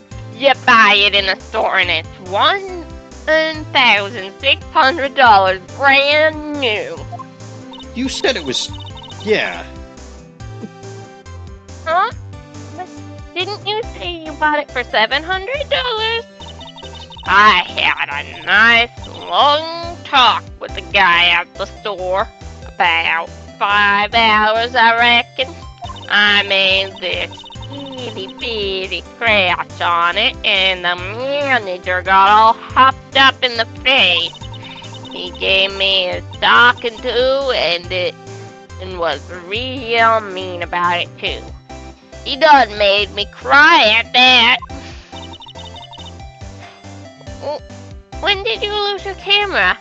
buy it in a store and it's $1,600 brand new. You said it was... yeah. Huh? But didn't you say you bought it for $700? I had a nice long talk with the guy at the store. About 5 hours, I reckon. I made this itty bitty scratch on it, and the manager got all hopped up in the face. He gave me a talking to and was real mean about it too. He done made me cry at that. When did you lose your camera?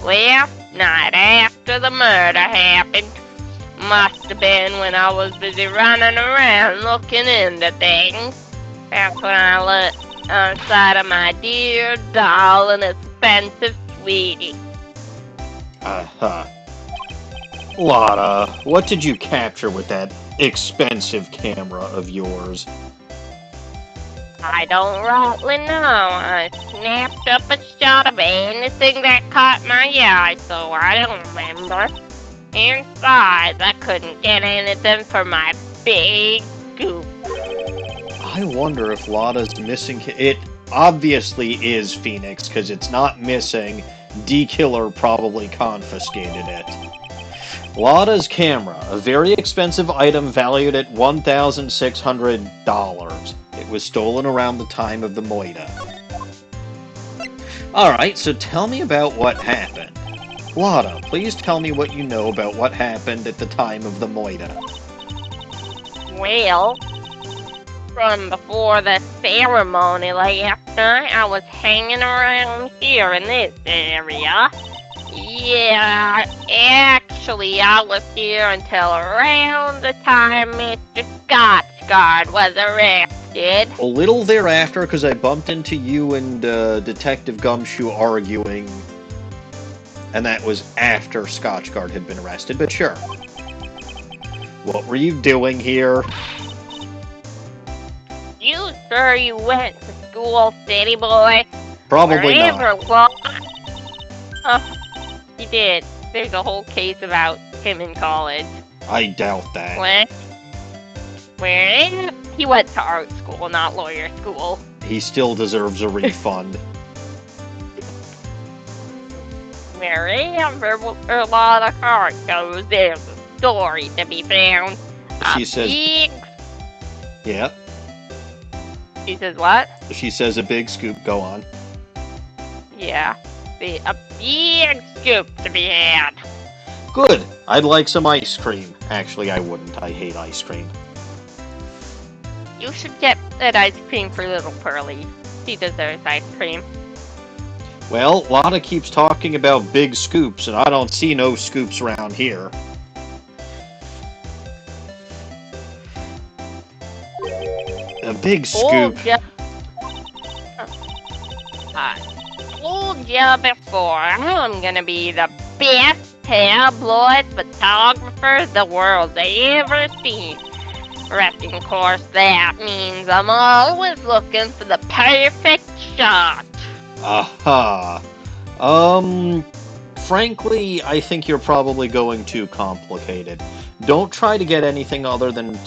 Last night after the murder happened. Must have been when I was busy running around looking into things. That's when I looked outside of my dear, darling, expensive sweetie. Lotta, what did you capture with that expensive camera of yours? I don't rightly know. I snapped up a shot of anything that caught my eye, so I don't remember. And besides, I couldn't get anything for my big scoop. I wonder if Lotta's missing... It obviously is Phoenix, because it's not missing. D-Killer probably confiscated it. Lotta's camera, a very expensive item valued at $1,600. It was stolen around the time of the Moida. Alright, so tell me about what happened. Lotta, please tell me what you know about what happened at the time of the Moida. Well, from before the ceremony last night, I was hanging around here in this area. Yeah, actually, I was here until around the time Mr. Scotchguard was arrested. A little thereafter, because I bumped into you and Detective Gumshoe arguing, and that was after Scotchguard had been arrested, but sure. What were you doing here? You sure you went to school, city boy? Probably not. He did. There's a whole case about him in college. I doubt that. Where? He went to art school, not lawyer school. He still deserves a refund. Wherever a lot of heart goes, there's a story to be found. She says... Yeah? She says what? She says a big scoop. Go on. Yeah. A big scoop to be had. Good. I'd like some ice cream. Actually, I wouldn't. I hate ice cream. You should get that ice cream for little Pearly. She deserves ice cream. Well, Lotta keeps talking about big scoops, and I don't see no scoops around here. A big scoop. I told ya before, I'm gonna be the best tabloid photographer the world's ever seen. Reckon, of course, that means I'm always looking for the perfect shot. Aha. Frankly, I think you're probably going too complicated. Don't try to get anything other than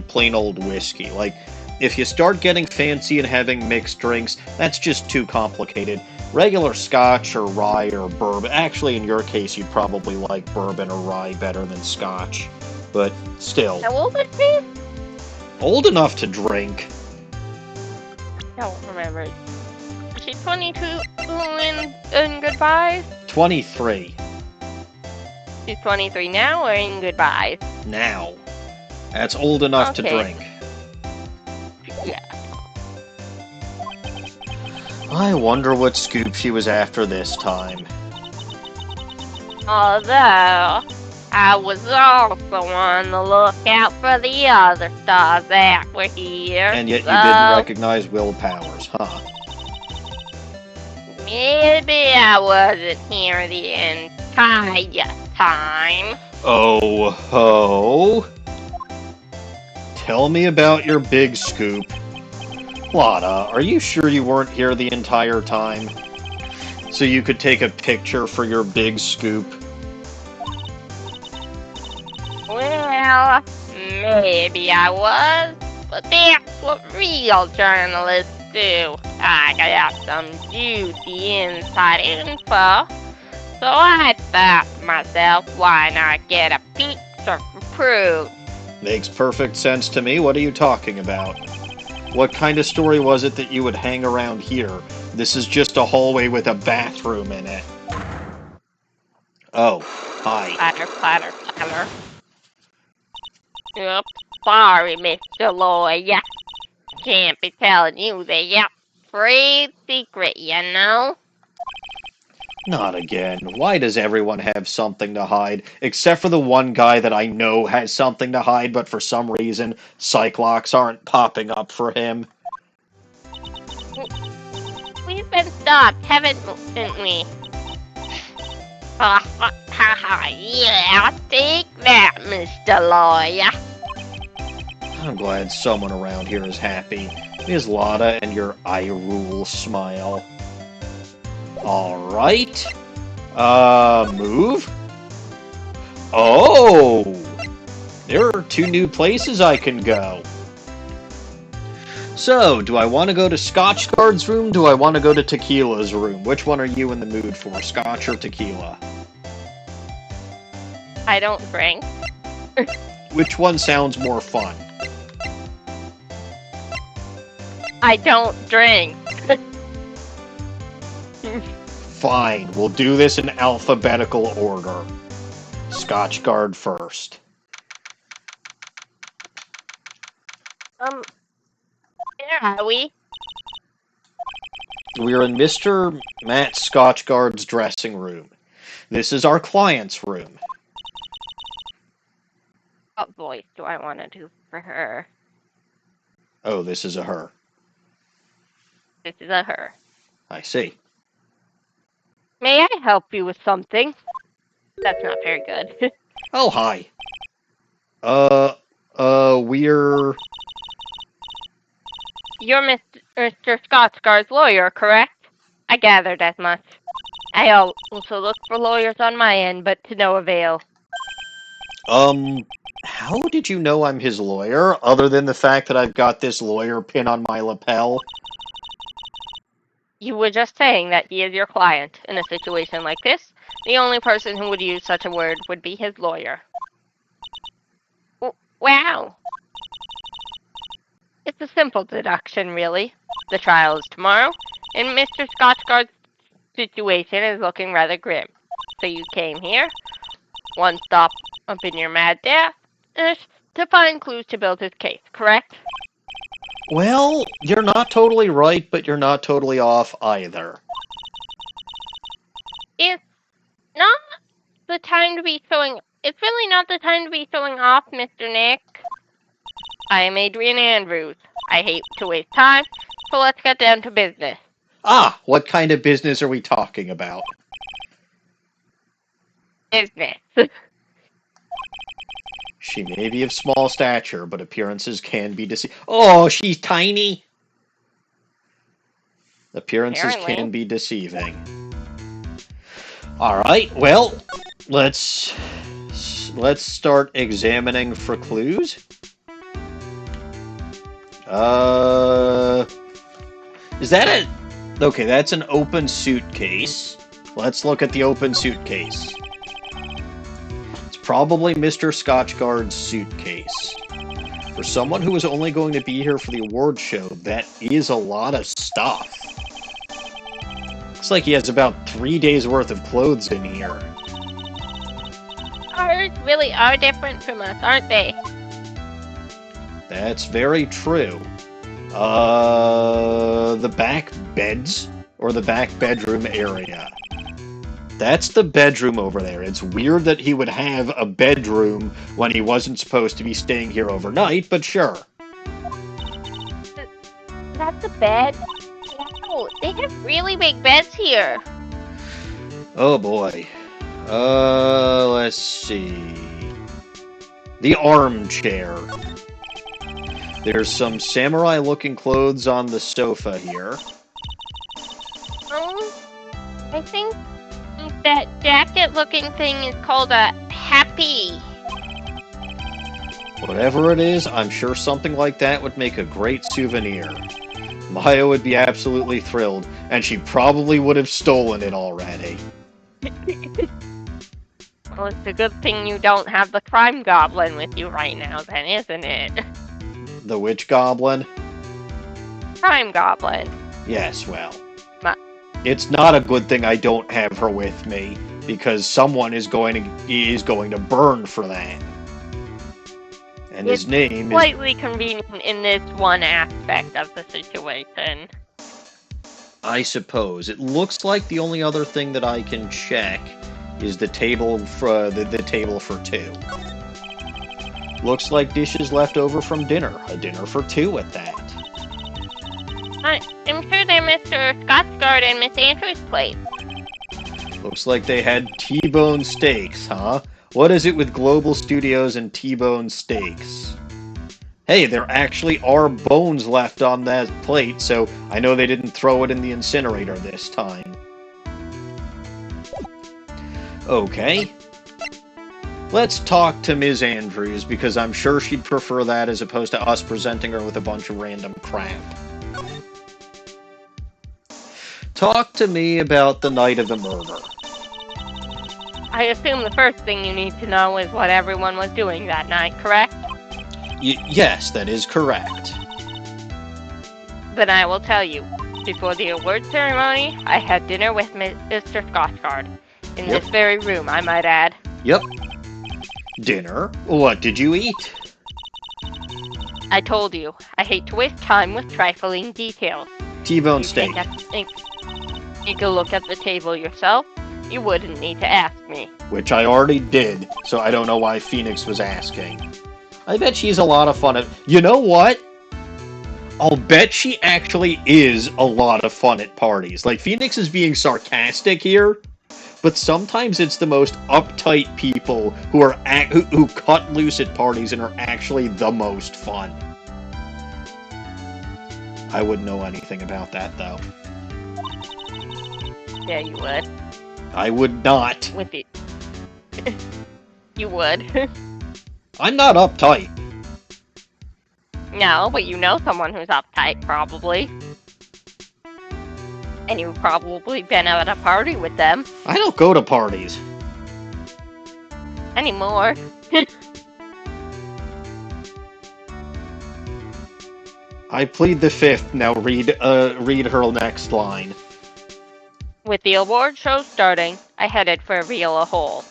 plain old whiskey. Like, if you start getting fancy and having mixed drinks, that's just too complicated. Regular scotch or rye or bourbon. Actually, in your case, you'd probably like bourbon or rye better than scotch. But still. How old is she? Old enough to drink. I don't remember. Is she 22 in goodbyes? 23. She's 23 now or in goodbyes? Now. That's old enough to drink. Yeah. I wonder what scoop she was after this time. Although, I was also on the lookout for the other stars that were here. And yet you didn't recognize Will Powers, huh? Maybe I wasn't here the entire time. Oh ho! Tell me about your big scoop. Lotta, are you sure you weren't here the entire time? So you could take a picture for your big scoop? Well, maybe I was, but that's what real journalists do. I got some juicy inside info, so I thought to myself, why not get a peek stuff for proof. Makes perfect sense to me. What are you talking about? What kind of story was it that you would hang around here? This is just a hallway with a bathroom in it. Oh, hi. Clatter, clatter, clatter. Yep, sorry, Mr. Lawyer. Can't be telling you the trade secret, you know? Not again. Why does everyone have something to hide? Except for the one guy that I know has something to hide, but for some reason, Cyclops aren't popping up for him. We've been stopped, haven't we? Yeah, take that, Mr. Lawyer. I'm glad someone around here is happy. Ms. Lotta and your I rule smile. Alright. Move? Oh! There are 2 new places I can go. So, do I want to go to Scotchguard's room? Do I want to go to Tequila's room? Which one are you in the mood for, Scotch or Tequila? I don't drink. Which one sounds more fun? I don't drink. Fine, we'll do this in alphabetical order. Scotchguard first. Where are we? We're in Mr. Matt Scotchguard's dressing room. This is our client's room. What voice do I want to do for her? Oh, this is a her. This is a her. I see. May I help you with something? That's not very good. Oh, hi. We're... You're Mr. Scotsguard's lawyer, correct? I gathered as much. I also look for lawyers on my end, but to no avail. How did you know I'm his lawyer, other than the fact that I've got this lawyer pin on my lapel? You were just saying that he is your client. In a situation like this, the only person who would use such a word would be his lawyer. Wow. It's a simple deduction, really. The trial is tomorrow, and Mr. Scotchguard's situation is looking rather grim. So you came here, one stop up in your mad dash, to find clues to build his case, correct? Well, you're not totally right, but you're not totally off either. It's not the time to be showing... It's really not the time to be showing off, Mr. Nick. I am Adrian Andrews. I hate to waste time, so let's get down to business. Ah, what kind of business are we talking about? Business. She may be of small stature, but appearances can be deceiving. Oh, she's tiny! Appearances Apparently. can be deceiving. Alright, well, let's start examining for clues. Is that a... Okay, that's an open suitcase. Let's look at the open suitcase. It's probably Mr. Scotchguard's suitcase. For someone who is only going to be here for the award show, that is a lot of stuff. Looks like he has about 3 days worth of clothes in here. Ours really are different from us, aren't they? That's very true. The back beds, or the back bedroom area. That's the bedroom over there. It's weird that he would have a bedroom when he wasn't supposed to be staying here overnight, but sure. That's a bed? Wow, they have really big beds here. Oh boy. Let's see. The armchair. There's some samurai-looking clothes on the sofa here. I think that jacket-looking thing is called a happy. Whatever it is, I'm sure something like that would make a great souvenir. Maya would be absolutely thrilled, and she probably would have stolen it already. Well, it's a good thing you don't have the crime goblin with you right now, then, isn't it? The witch goblin? Crime goblin. Yes, well. Ma- It's not a good thing I don't have her with me, because someone is going to burn for that. And his name is... Slightly convenient in this one aspect of the situation. I suppose. It looks like the only other thing that I can check is the table for the table for two. Looks like dishes left over from dinner. A dinner for two at that. I'm sure they're Mr. Scotsguard and Miss Andrews' place. Looks like they had T-bone steaks, huh? What is it with Global Studios and T-bone steaks? Hey, there actually are bones left on that plate, so I know they didn't throw it in the incinerator this time. Okay. Let's talk to Ms. Andrews, because I'm sure she'd prefer that as opposed to us presenting her with a bunch of random crap. Talk to me about the night of the murder. I assume the first thing you need to know is what everyone was doing that night, correct? Yes, that is correct. Then I will tell you. Before the award ceremony, I had dinner with Mr. Scotsguard. In this very room, I might add. Yep. Dinner? What did you eat? I told you, I hate to waste time with trifling details. T-bone steak. Take a look at the table yourself. You wouldn't need to ask me. Which I already did, so I don't know why Phoenix was asking. I bet she's a lot of fun at... You know what? I'll bet she actually is a lot of fun at parties. Like, Phoenix is being sarcastic here, but sometimes it's the most uptight people who are who cut loose at parties and are actually the most fun. I wouldn't know anything about that, though. Yeah, you would. I would not. With the... You would. I'm not uptight. No, but you know someone who's uptight, probably. And you've probably been at a party with them. I don't go to parties. Anymore. I plead the fifth. Now read her next line. With the award show starting, I headed for a reel a hole.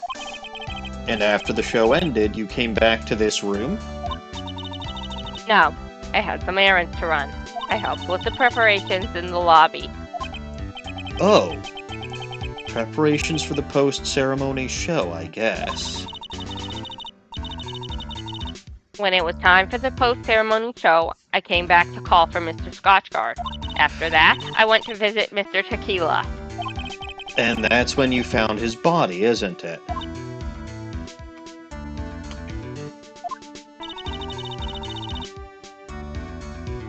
And after the show ended, you came back to this room? No, I had some errands to run. I helped with the preparations in the lobby. Oh. Preparations for the post-ceremony show, I guess. When it was time for the post-ceremony show, I came back to call for Mr. Scotchguard. After that, I went to visit Mr. Tequila. And that's when you found his body, isn't it?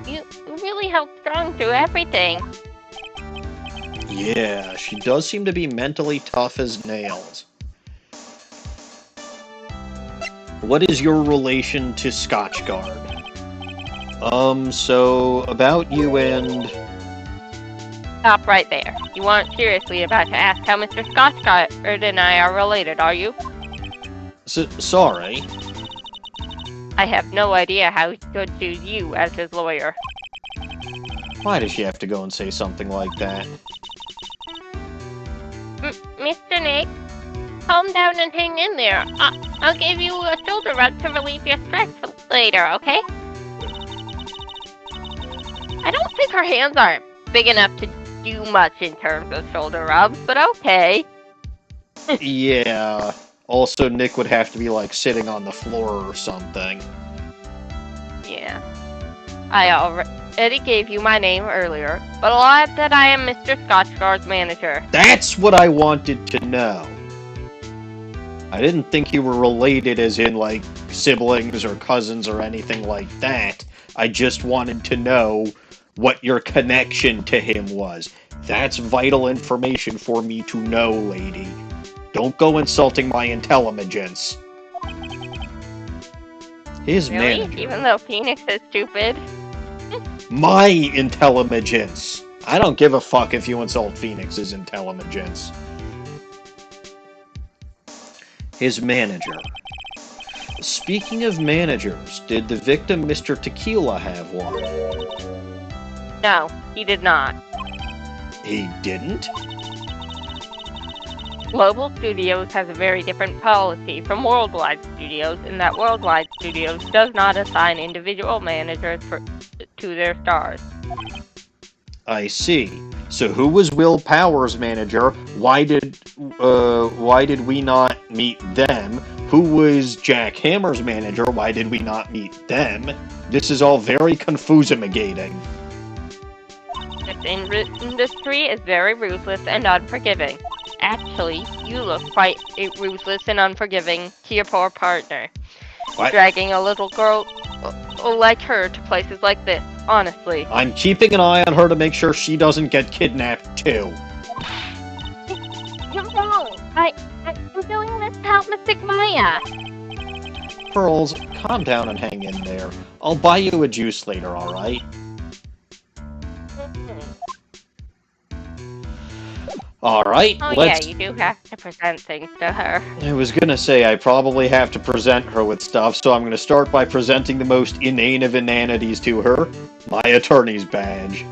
You really held strong through everything. Yeah, she does seem to be mentally tough as nails. What is your relation to Scotchguard? So, about you and... Stop right there. You aren't seriously about to ask how Mr. Scotchguard and I are related, are you? Sorry. I have no idea how he could choose you as his lawyer. Why does she have to go and say something like that? Mr. Nick, calm down and hang in there. I'll give you a shoulder rub to relieve your stress later, okay? I don't think her hands are big enough to do much in terms of shoulder rubs, but okay. Yeah. Also, Nick would have to be, like, sitting on the floor or something. Yeah. I already gave you my name earlier, but I'll add that I am Mr. Scotchguard's manager. That's what I wanted to know. I didn't think you were related as in, like, siblings or cousins or anything like that. I just wanted to know what your connection to him was. That's vital information for me to know, lady. Don't go insulting my intelligence. His Really? manager. Even though Phoenix is stupid? My intelligence. I don't give a fuck if you insult Phoenix's intelligence. His manager. Speaking of managers, did the victim, Mr. Tequila, have one? No, he did not. He didn't? Global Studios has a very different policy from Worldwide Studios in that Worldwide Studios does not assign individual managers to their stars. I see. So who was Will Power's manager? Why did we not meet them? Who was Jack Hammer's manager? Why did we not meet them? This is all very confusimating. This industry is very ruthless and unforgiving. Actually, you look quite ruthless and unforgiving to your poor partner. What? Dragging a little girl like her to places like this, honestly. I'm keeping an eye on her to make sure she doesn't get kidnapped too. You're wrong. I'm doing this to help Mystic Maya. Pearls, calm down and hang in there. I'll buy you a juice later, alright? Alright, yeah, you do have to present things to her. I was gonna say, I probably have to present her with stuff, so I'm gonna start by presenting the most inane of inanities to her. My attorney's badge.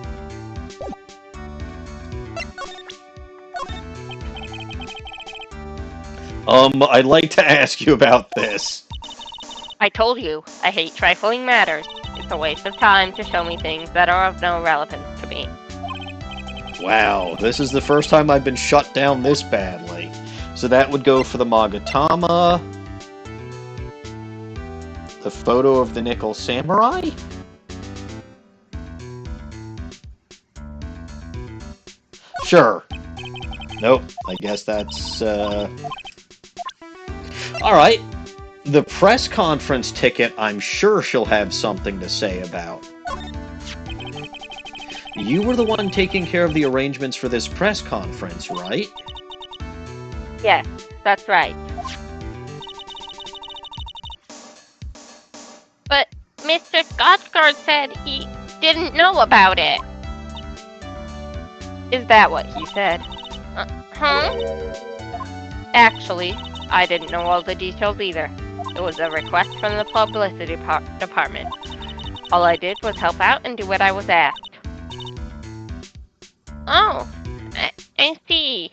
I'd like to ask you about this. I told you, I hate trifling matters. It's a waste of time to show me things that are of no relevance to me. Wow, this is the first time I've been shut down this badly. So that would go for the Magatama. The photo of the Nickel Samurai? Sure. Nope, I guess that's, Alright. The press conference ticket, I'm sure she'll have something to say about. You were the one taking care of the arrangements for this press conference, right? Yes, that's right. But Mr. Scotchgard said he didn't know about it. Is that what he said? Huh? Actually, I didn't know all the details either. It was a request from the publicity department. All I did was help out and do what I was asked. Oh, I see.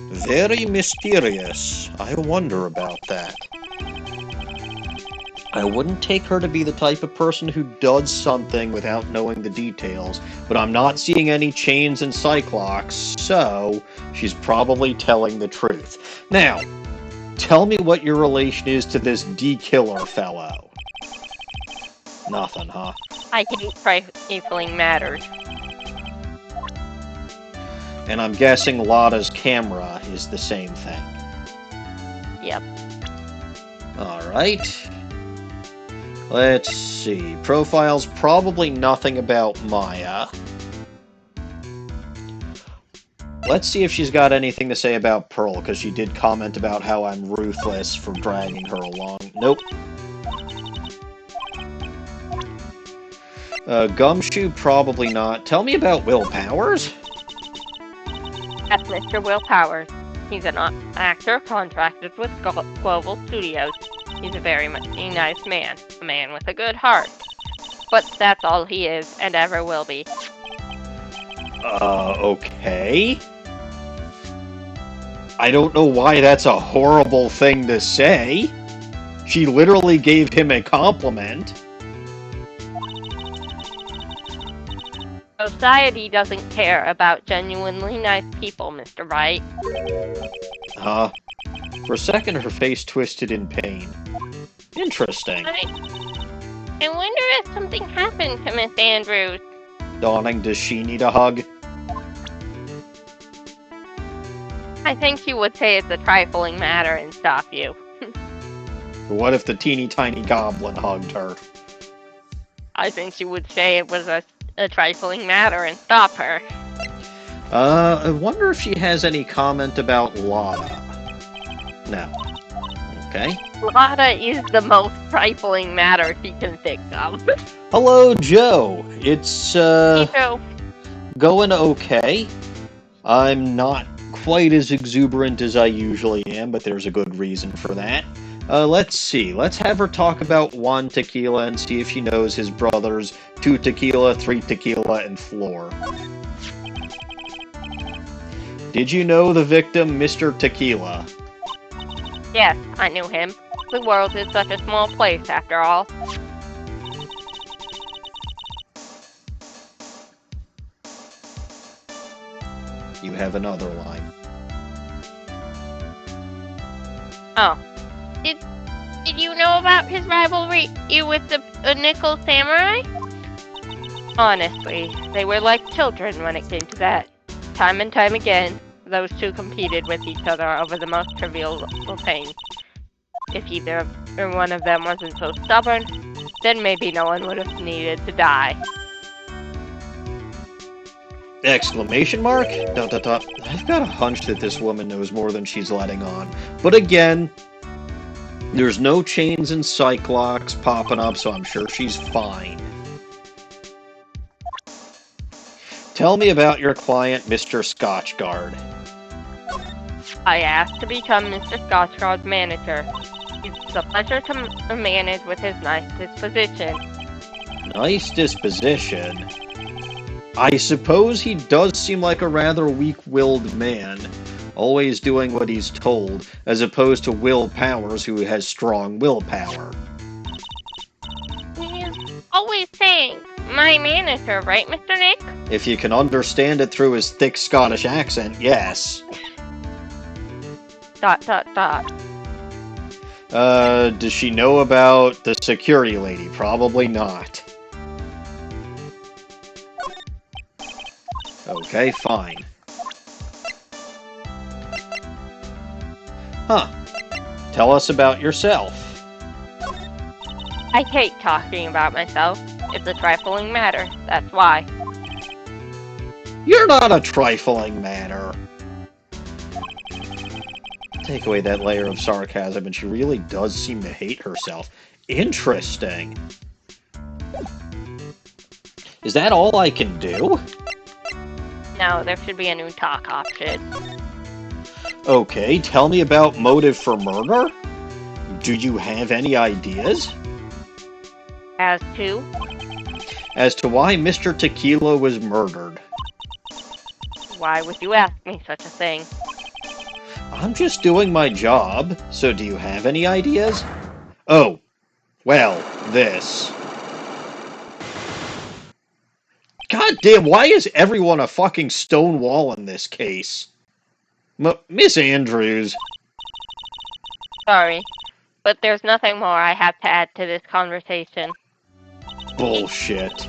Very mysterious. I wonder about that. I wouldn't take her to be the type of person who does something without knowing the details, but I'm not seeing any chains and cyclocks, so she's probably telling the truth. Now, tell me what your relation is to this D-Killer fellow. Nothing, huh? I hate trifling matters. And I'm guessing Lotta's camera is the same thing. Yep. Alright. Let's see. Profile's probably nothing about Maya. Let's see if she's got anything to say about Pearl, because she did comment about how I'm ruthless for dragging her along. Nope. Gumshoe, probably not. Tell me about Will Powers? That's Mr. Will Powers. He's an actor contracted with Global Studios. He's a very nice man. A man with a good heart. But that's all he is, and ever will be. Okay. I don't know why that's a horrible thing to say. She literally gave him a compliment. Society doesn't care about genuinely nice people, Mr. Wright. For a second, her face twisted in pain. Interesting. I wonder if something happened to Miss Andrews. Dawning, does she need a hug? I think you would say it's a trifling matter and stop you. What if the teeny tiny goblin hugged her? I think you would say it was a trifling matter and stop her. I wonder if she has any comment about Lotta. No. Okay. Lotta is the most trifling matter she can think of. Hello, Joe. It's, Hey, Joe. going okay. I'm not quite as exuberant as I usually am, but there's a good reason for that. Let's see. Let's have her talk about Juan Tequila and see if she knows his brothers, 2 Tequila, 3 Tequila, and Floor. Did you know the victim, Mr. Tequila? Yes, I knew him. The world is such a small place, after all. You have another line. Oh. Did you know about his rivalry with the Nickel Samurai? Honestly, they were like children when it came to that. Time and time again, those two competed with each other over the most trivial things. If either or one of them wasn't so stubborn, then maybe no one would have needed to die. Exclamation mark? Dot dot dot. I've got a hunch that this woman knows more than she's letting on. But again, there's no chains and cyclocks popping up, so I'm sure she's fine. Tell me about your client, Mr. Scotchgard. I asked to become Mr. Scotchgard's manager. It's a pleasure to manage with his nice disposition. Nice disposition? I suppose he does seem like a rather weak-willed man, always doing what he's told, as opposed to Will Powers, who has strong willpower. He's always saying, my manager, right, Mr. Nick? If you can understand it through his thick Scottish accent, yes. ... Does she know about the security lady? Probably not. Okay, fine. Huh. Tell us about yourself. I hate talking about myself. It's a trifling matter, that's why. You're not a trifling matter. Take away that layer of sarcasm, and she really does seem to hate herself. Interesting. Is that all I can do? No, there should be a new talk option. Okay, tell me about motive for murder? Do you have any ideas? As to? As to why Mr. Tequila was murdered. Why would you ask me such a thing? I'm just doing my job, so do you have any ideas? Oh, well, this. God damn, why is everyone a fucking stone wall in this case? Miss Andrews. Sorry, but there's nothing more I have to add to this conversation. Bullshit.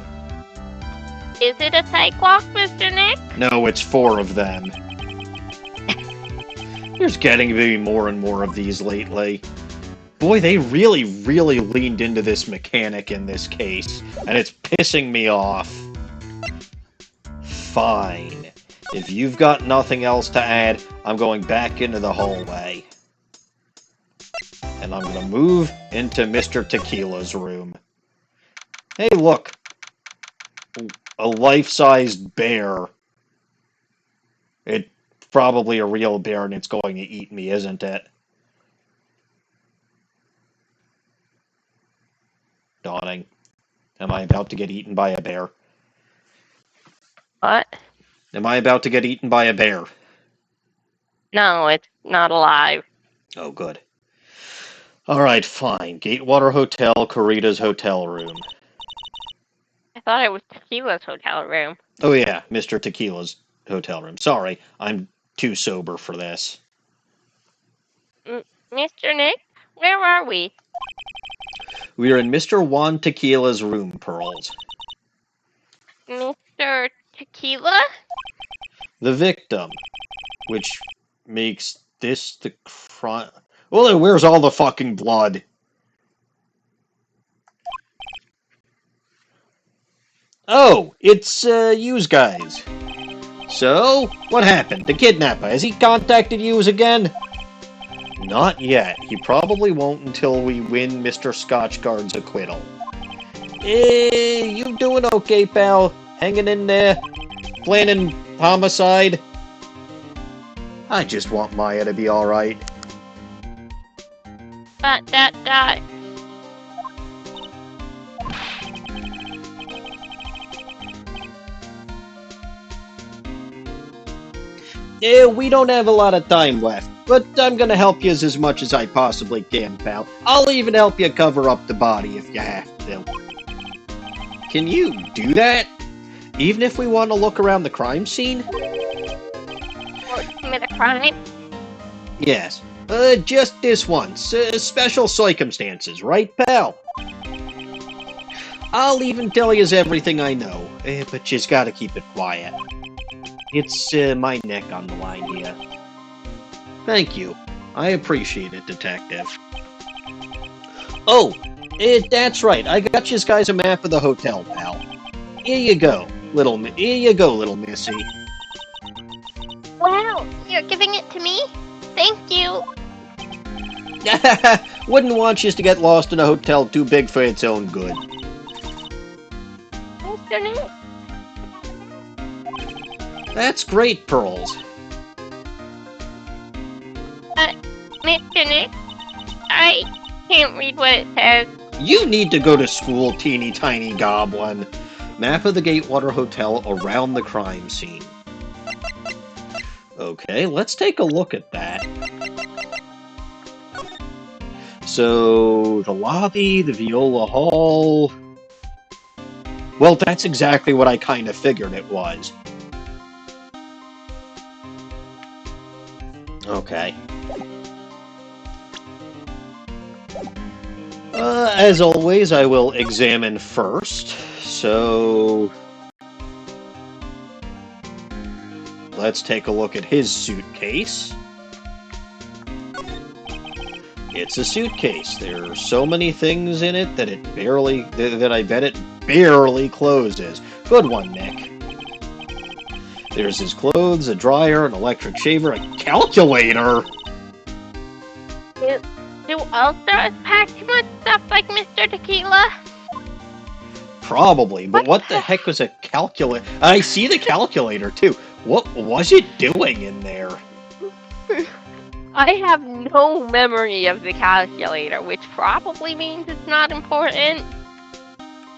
Is it a sidewalk, Mr. Nick? No, it's 4 of them. There's getting to be more and more of these lately. Boy, they really leaned into this mechanic in this case, and it's pissing me off. Fine. If you've got nothing else to add, I'm going back into the hallway. And I'm going to move into Mr. Tequila's room. Hey, look. A life-sized bear. It's probably a real bear and it's going to eat me, isn't it? Dawning. Am I about to get eaten by a bear? What? Am I about to get eaten by a bear? No, it's not alive. Oh, good. Alright, fine. Gatewater Hotel, Corita's hotel room. I thought it was Tequila's hotel room. Oh yeah, Mr. Tequila's hotel room. Sorry, I'm too sober for this. Mr. Nick, where are we? We are in Mr. Juan Tequila's room, Pearls. Mr. Tequila? The victim, which makes this the crime. Well, then where's all the fucking blood? Oh, it's, yous guys. So, what happened? The kidnapper, has he contacted yous again? Not yet. He probably won't until we win Mr. Scotchgard's acquittal. Hey, you doing okay, pal? Hanging in there? Planning homicide? I just want Maya to be alright. Dot. We don't have a lot of time left, but I'm gonna help you as much as I possibly can, pal. I'll even help you cover up the body if you have to. Can you do that? Even if we want to look around the crime scene? Or commit a crime? Yes. Just this once. Special circumstances, right, pal? I'll even tell you everything I know, but just gotta keep it quiet. It's my neck on the line here. Thank you. I appreciate it, Detective. Oh, that's right. I got you guys a map of the hotel, pal. Here you go, little missy. Wow, you're giving it to me? Thank you. Wouldn't want you to get lost in a hotel too big for its own good. Mr. Nick. That's great, Pearls. Mr. Nick, I can't read what it says. You need to go to school, teeny tiny goblin. Map of the Gatewater Hotel around the crime scene. Okay, let's take a look at that. So, the lobby, the Viola Hall... Well, that's exactly what I kind of figured it was. Okay. As always, I will examine first. So... let's take a look at his suitcase. It's a suitcase. There are so many things in it that I bet it barely closes. Good one, Nick. There's his clothes, a dryer, an electric shaver, a calculator! Do All-Stars pack too much stuff like Mr. Tequila? Probably, but what the heck was a calculator? I see the calculator, too. What was it doing in there? I have no memory of the calculator, which probably means it's not important.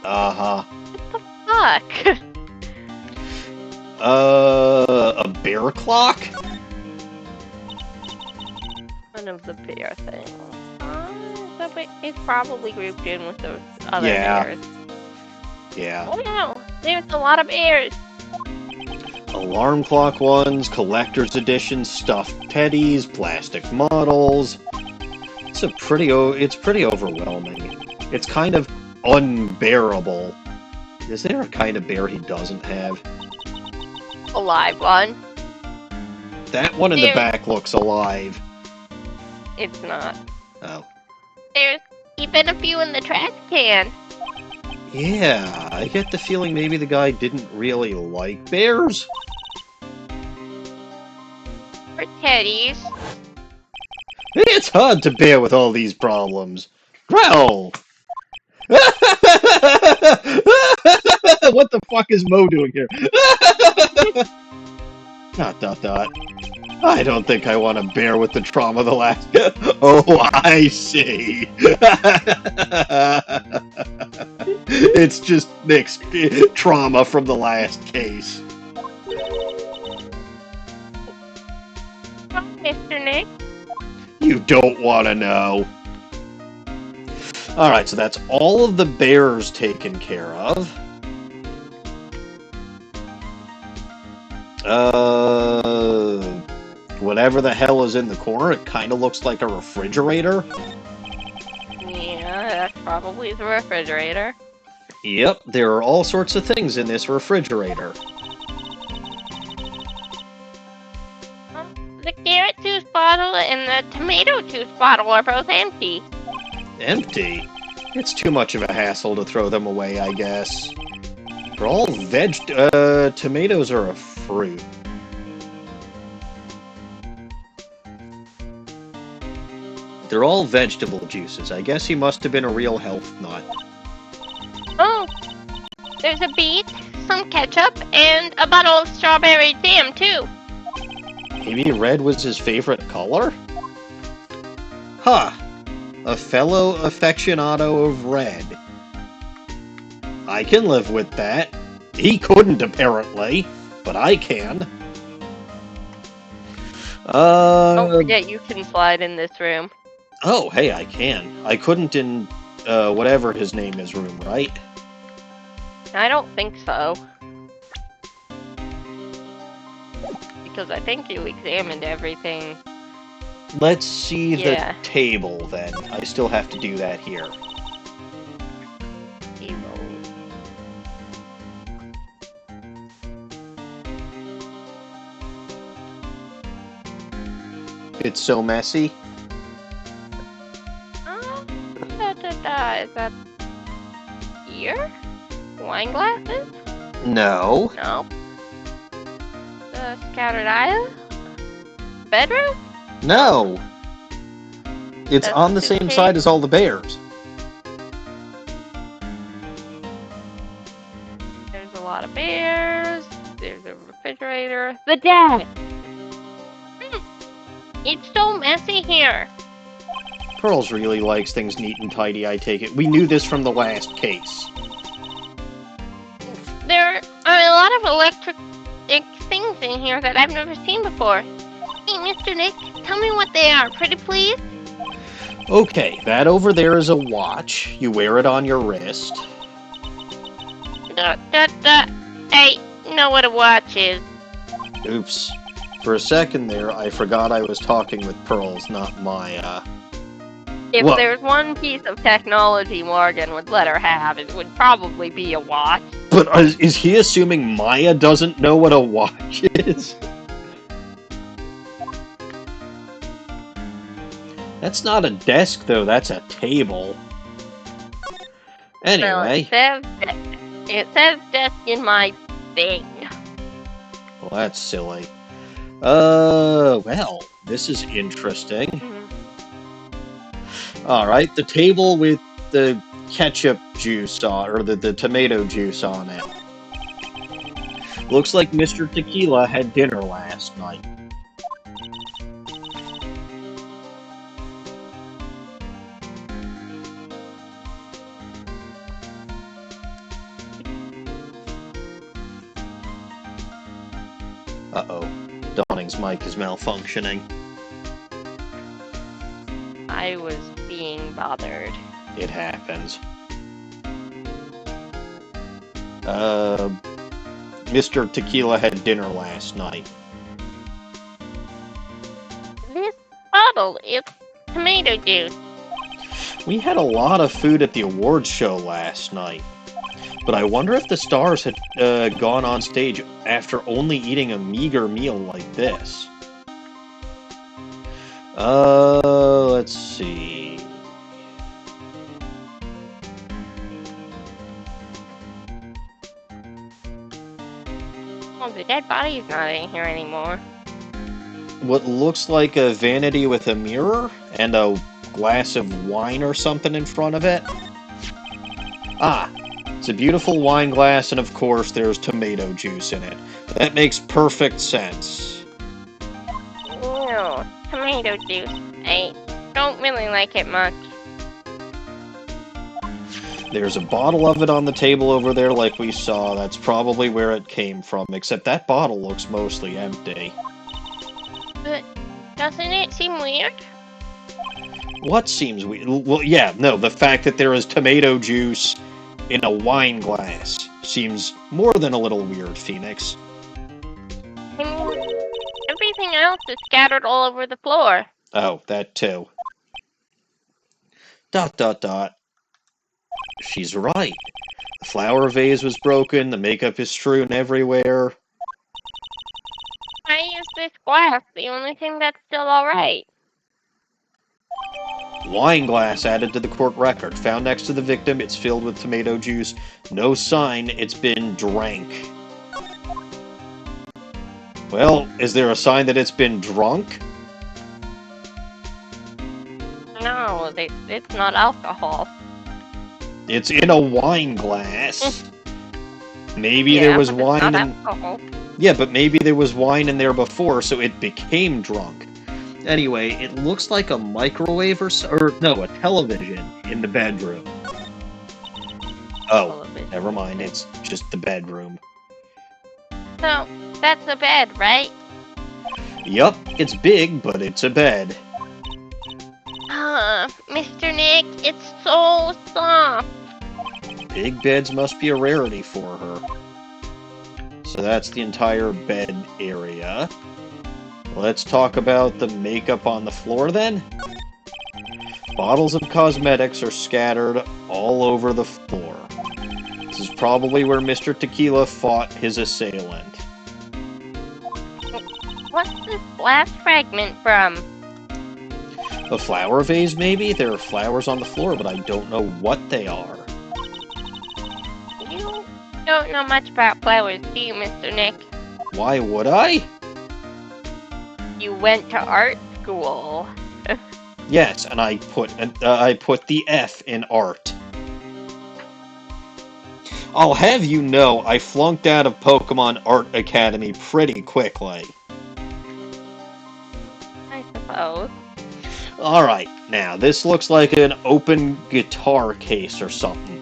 Uh-huh. What the fuck? A bear clock? One of the bear things. It's probably grouped in with those other bears. Yeah. Oh no, there's a lot of bears. Alarm clock ones, collector's edition, stuffed teddies, plastic models. It's pretty overwhelming. It's kind of unbearable. Is there a kind of bear he doesn't have? A live one. That one in the back looks alive. It's not. Oh. There's even a few in the trash can. Yeah, I get the feeling maybe the guy didn't really like bears. Or teddies. It's hard to bear with all these problems. Growl! What the fuck is Mo doing here? ... I don't think I want to bear with the trauma of the last... Oh, I see. It's just Nick's trauma from the last case. Mr. Nick? You don't want to know. Alright, so that's all of the bears taken care of. Whatever the hell is in the corner, it kind of looks like a refrigerator. Yeah, that's probably the refrigerator. Yep, there are all sorts of things in this refrigerator. The carrot juice bottle and the tomato juice bottle are both empty. Empty? It's too much of a hassle to throw them away, I guess. They're all tomatoes are a fruit. They're all vegetable juices. I guess he must have been a real health nut. Oh, there's a beet, some ketchup, and a bottle of strawberry jam, too. Maybe red was his favorite color? Huh. A fellow aficionado of red. I can live with that. He couldn't, apparently, but I can. Don't forget you can slide in this room. Oh, hey, I can. I couldn't in, whatever his name is room, right? I don't think so. Because I think you examined everything. Let's see Yeah. the table, then. I still have to do that here. It's so messy. Is that here? Wine glasses? No. No. The scattered aisle? Bedroom? No. It's That's on the the same case. side as all the bears. There's a lot of bears. There's a refrigerator. The desk! It's so messy here. Pearls really likes things neat and tidy, I take it. We knew this from the last case. There are a lot of electric things in here that I've never seen before. Hey, Mr. Nick, tell me what they are, pretty please. Okay, that over there is a watch. You wear it on your wrist. I know what a watch is. Oops. For a second there, I forgot I was talking with Pearls, not Maya. If What? there's one piece of technology Morgan would let her have, it would probably be a watch. But is he assuming Maya doesn't know what a watch is? That's not a desk, though. That's a table. Anyway. Well, it says desk in my thing. Well, that's silly. Well, this is interesting. Alright, the table with the ketchup juice on, or the tomato juice on it. Looks like Mr. Tequila had dinner last night. Uh-oh. Dawning's mic is malfunctioning. I was being bothered. It happens. Mr. Tequila had dinner last night. This bottle is tomato juice. We had a lot of food at the awards show last night. But I wonder if the stars had gone on stage after only eating a meager meal like this. Let's see. Oh, the dead body's not in here anymore. What looks like a vanity with a mirror and a glass of wine or something in front of it. Ah, it's a beautiful wine glass, and of course there's tomato juice in it. That makes perfect sense. Ew, tomato juice. I don't really like it much. There's a bottle of it on the table over there like we saw. That's probably where it came from, except that bottle looks mostly empty. But doesn't it seem weird? What seems weird? Well, yeah, no, the fact that there is tomato juice in a wine glass seems more than a little weird, Phoenix. I mean, everything else is scattered all over the floor. Oh, that too. ... She's right. The flower vase was broken, the makeup is strewn everywhere. Why is this glass the only thing that's still alright? Wine glass added to the court record. Found next to the victim, it's filled with tomato juice. No sign it's been drank. Well, is there a sign that it's been drunk? No, it's not alcohol. It's in a wine glass. Maybe there was but it's wine not and... alcohol. Yeah, but maybe there was wine in there before, so it became drunk. Anyway, it looks like a microwave or no, a television in the bedroom. Oh, never mind, it's just the bedroom. So, that's a bed, right? Yup, it's big, but it's a bed. Mr. Nick, it's so soft. Big beds must be a rarity for her. So that's the entire bed area. Let's talk about the makeup on the floor then. Bottles of cosmetics are scattered all over the floor. This is probably where Mr. Tequila fought his assailant. What's this glass fragment from? A flower vase, maybe? There are flowers on the floor, but I don't know what they are. You don't know much about flowers, do you, Mr. Nick? Why would I? You went to art school. Yes, and I put the F in art. I'll have you know, I flunked out of Pokemon Art Academy pretty quickly. I suppose. Alright, now, this looks like an open guitar case or something.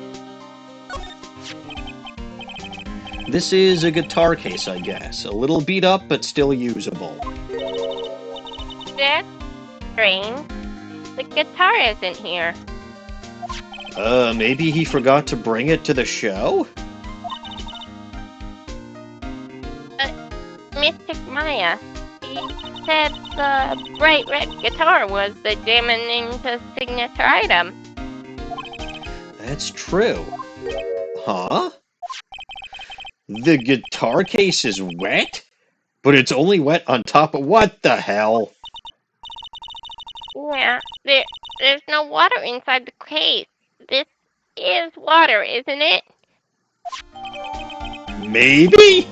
This is a guitar case, I guess. A little beat up, but still usable. That's strange. The guitar isn't here. Maybe he forgot to bring it to the show? Mystic Maya, he said the bright red guitar was the Jamming signature item. That's true. Huh? The guitar case is wet? But it's only wet on top of... What the hell? Yeah, there's no water inside the case. This is water, isn't it? Maybe?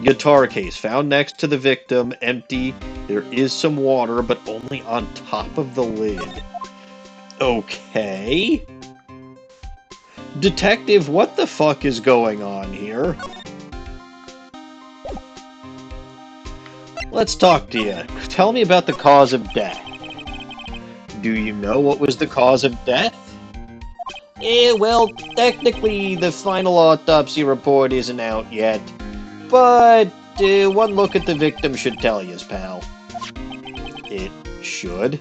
Guitar case found next to the victim, empty. There is some water, but only on top of the lid. Okay. Detective, what the fuck is going on here? Let's talk to you. Tell me about the cause of death. Do you know what was the cause of death? Well, technically, the final autopsy report isn't out yet. But one look at the victim should tell you, pal. It should.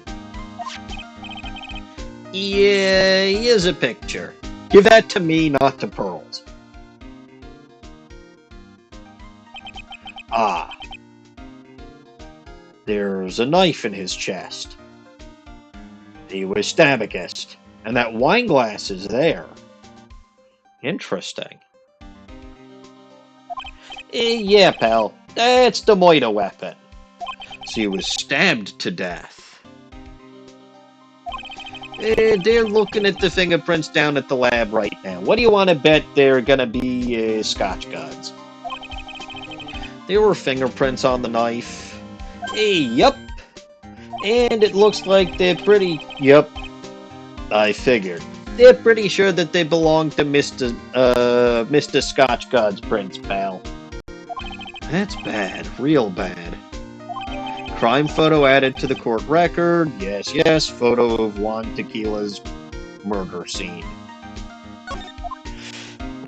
Yeah, here's a picture. Give that to me, not to Pearls. Ah. There's a knife in his chest. He was stabicist. And that wine glass is there. Interesting. Yeah, pal. That's the Moida weapon. So he was stabbed to death. They're looking at the fingerprints down at the lab right now. What do you want to bet they're gonna be Scotch guards? There were fingerprints on the knife. Yup. And it looks like they're pretty... Yup. I figured. They're pretty sure that they belong to Mr. Scotch God's prints, pal. That's bad. Real bad. Crime photo added to the court record. Yes, yes. Photo of Juan Tequila's murder scene.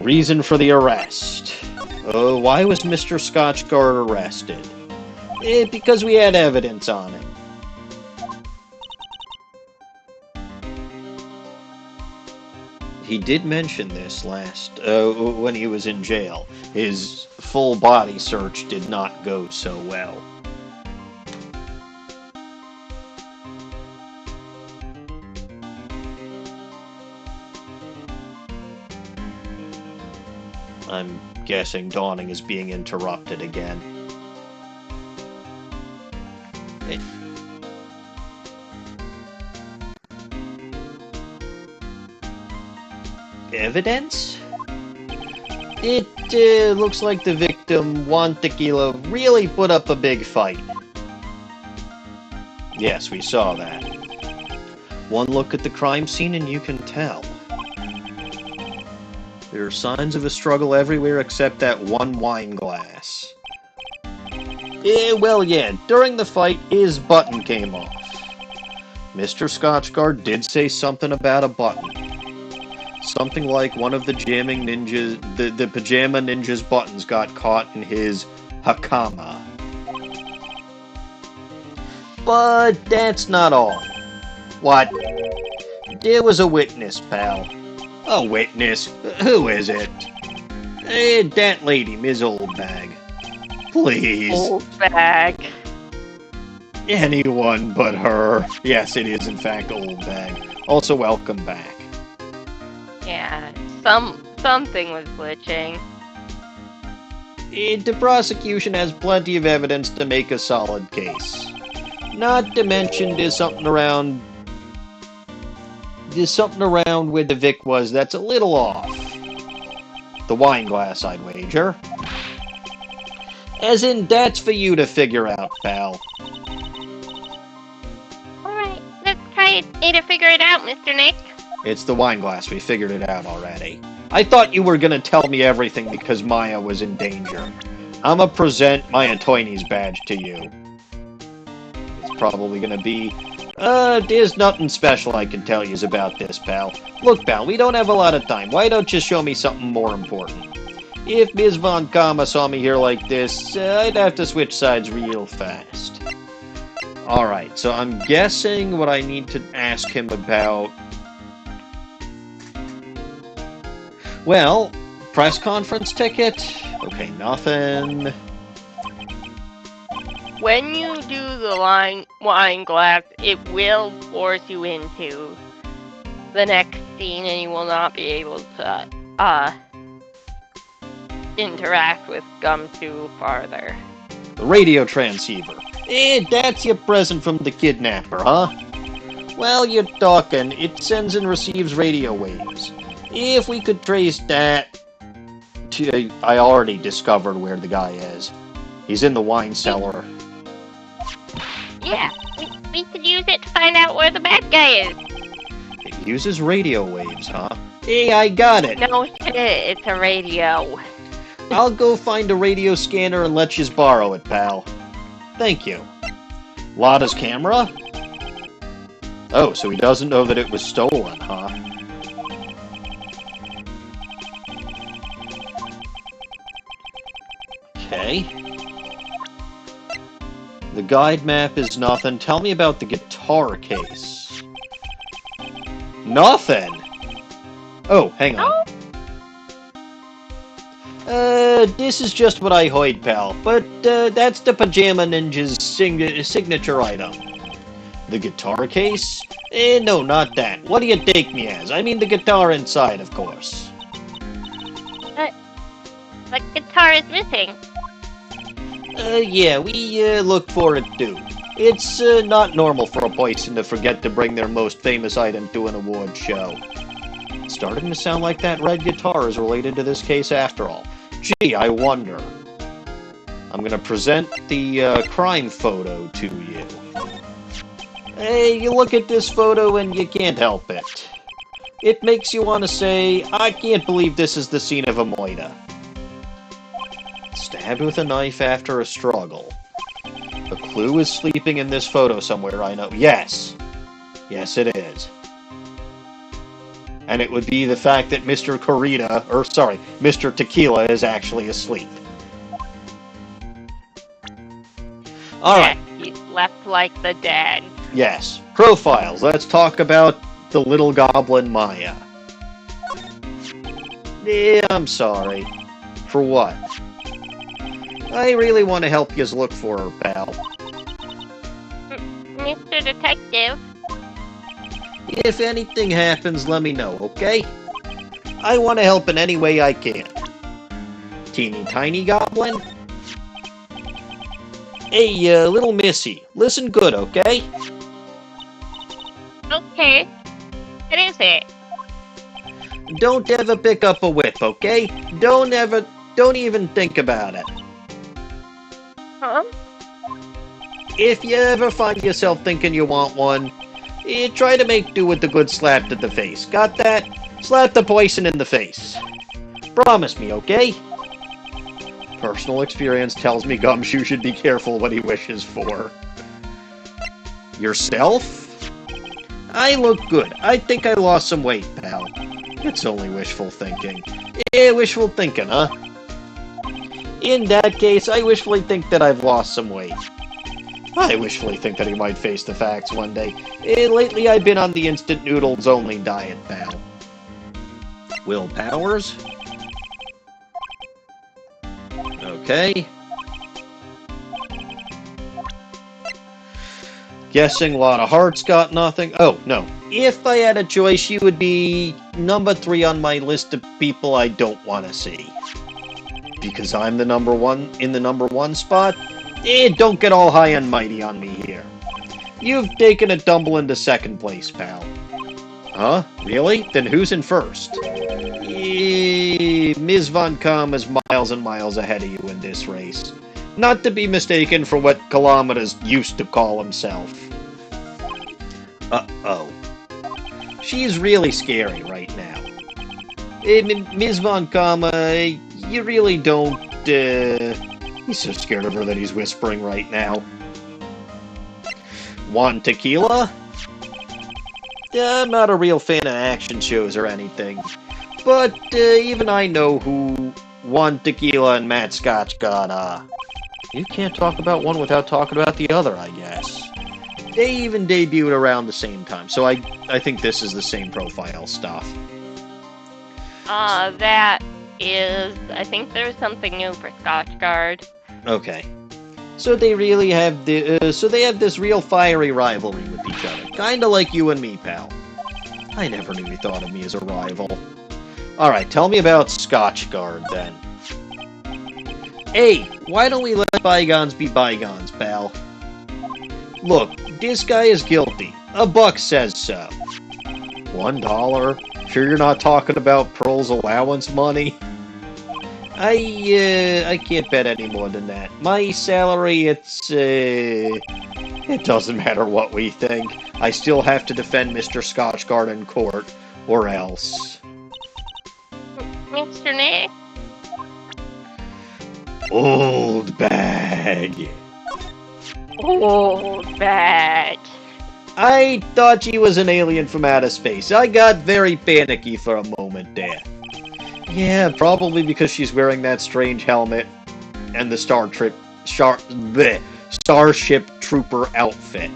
Reason for the arrest. Why was Mr. Scotchgard arrested? Because we had evidence on him. He did mention this last, when he was in jail. His full body search did not go so well. I'm guessing Dawning is being interrupted again. Evidence? It looks like the victim, Juan Tequila, really put up a big fight. Yes, we saw that. One look at the crime scene and you can tell. There are signs of a struggle everywhere except that one wine glass. Well, yeah, during the fight, his button came off. Mr. Scotchguard did say something about a button. Something like one of the jamming ninjas, the pajama ninja's buttons got caught in his hakama. But that's not all. What? There was a witness, pal. A witness? Who is it? That lady, Ms. Oldbag. Please. Oldbag. Anyone but her. Yes, it is in fact Oldbag. Also, welcome back. Yeah, something was glitching. The prosecution has plenty of evidence to make a solid case. Not to mention there's something around where the Vic was that's a little off. The wine glass, I'd wager. As in, that's for you to figure out, pal. Alright, let's try to figure it out, Mr. Nick. It's the wine glass. We figured it out already. I thought you were gonna tell me everything because Maya was in danger. I'ma present Maya Toyney's badge to you. It's probably gonna be... there's nothing special I can tell you about this, pal. Look, pal, we don't have a lot of time. Why don't you show me something more important? If Ms. von Karma saw me here like this, I'd have to switch sides real fast. Alright, so I'm guessing what I need to ask him about... Well, press conference ticket? Okay, nothing. When you do the wine glass, it will force you into the next scene and you will not be able to, interact with Gumshoe farther. The radio transceiver. That's your present from the kidnapper, huh? Well, you're talking. It sends and receives radio waves. If we could trace that to... I already discovered where the guy is. He's in the wine cellar. Yeah, we could use it to find out where the bad guy is. It uses radio waves, huh? Hey, I got it! No shit, it's a radio. I'll go find a radio scanner and let you borrow it, pal. Thank you. Lotta's camera? Oh, so he doesn't know that it was stolen, huh? Okay. The guide map is nothing. Tell me about the guitar case. Nothing! Oh, hang on. This is just what I heard, pal. But, that's the Pajama Ninja's signature item. The guitar case? No, not that. What do you take me as? I mean the guitar inside, of course. The guitar is missing. Yeah, we, looked for it too. It's, not normal for a person to forget to bring their most famous item to an award show. It's starting to sound like that red guitar is related to this case after all. Gee, I wonder. I'm gonna present the, crime photo to you. Hey, you look at this photo and you can't help it. It makes you want to say, I can't believe this is the scene of a murder. Stabbed with a knife after a struggle. A clue is sleeping in this photo somewhere, I know. Yes. Yes, it is. And it would be the fact that Mr. Mr. Tequila is actually asleep. Alright. Yeah, he's left like the dead. Yes. Profiles. Let's talk about the little goblin Maya. Yeah, I'm sorry. For what? I really want to help you look for her, pal. Mr. Detective? If anything happens, let me know, okay? I want to help in any way I can. Teeny tiny goblin? Hey, little missy, listen good, okay? Okay. What is it? Don't ever pick up a whip, okay? Don't even think about it. Huh? If you ever find yourself thinking you want one, try to make do with the good slap to the face. Got that? Slap the poison in the face. Promise me, okay? Personal experience tells me Gumshoe should be careful what he wishes for. Yourself? I look good. I think I lost some weight, pal. It's only wishful thinking. Wishful thinking, huh? In that case, I wishfully think that I've lost some weight. I wishfully think that he might face the facts one day. Lately, I've been on the instant noodles only diet, pal. Willpowers? Okay. Guessing Lotta Heart's got nothing. Oh, no. If I had a choice, she would be number 3 on my list of people I don't want to see. Because I'm the number 1 in the number 1 spot? Don't get all high and mighty on me here. You've taken a tumble into 2nd place, pal. Huh? Really? Then who's in 1st? Ms. von Karma is miles and miles ahead of you in this race. Not to be mistaken for what Kilometers used to call himself. Uh-oh. She's really scary right now. Ms. von Karma, you really don't, He's so scared of her that he's whispering right now. Juan Tequila? I'm not a real fan of action shows or anything. But even I know who Juan Tequila and Matt Scotchgod are. You can't talk about one without talking about the other, I guess. They even debuted around the same time, so I think this is the same profile stuff. That is... I think there's something new for Scotchgard. Okay. So they really have they have this real fiery rivalry with each other. Kinda like you and me, pal. I never knew you thought of me as a rival. Alright, tell me about Scotchgard, then. Hey, why don't we let bygones be bygones, pal? Look, this guy is guilty. A buck says so. $1? Sure you're not talking about Pearl's allowance money? I can't bet any more than that. My salary, it doesn't matter what we think. I still have to defend Mr. Scotchgard in court, or else. Mr. Nick? Oldbag. Oldbag. I thought she was an alien from outer space. I got very panicky for a moment there. Yeah, probably because she's wearing that strange helmet and the Starship Trooper outfit.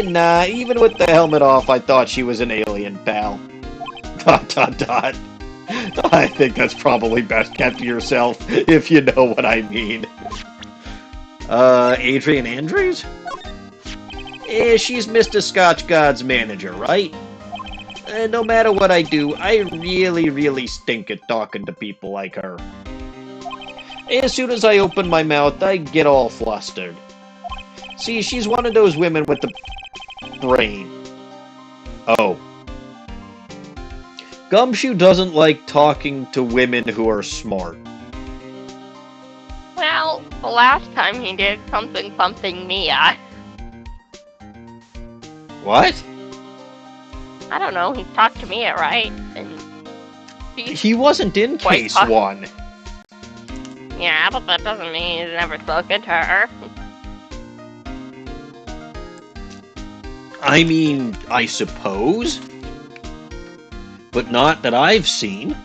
Nah, even with the helmet off, I thought she was an alien, pal. ... I think that's probably best kept to yourself, if you know what I mean. Adrian Andrews? She's Mr. Scotchgod's manager, right? No matter what I do, I really stink at talking to people like her. As soon as I open my mouth, I get all flustered. See, she's one of those women with the brain. Oh. Gumshoe doesn't like talking to women who are smart. Well, the last time he did something Mia. What? I don't know, he talked to Mia, right? And he wasn't in case 1. Yeah, but that doesn't mean he's never spoken to her. I mean, I suppose. But not that I've seen.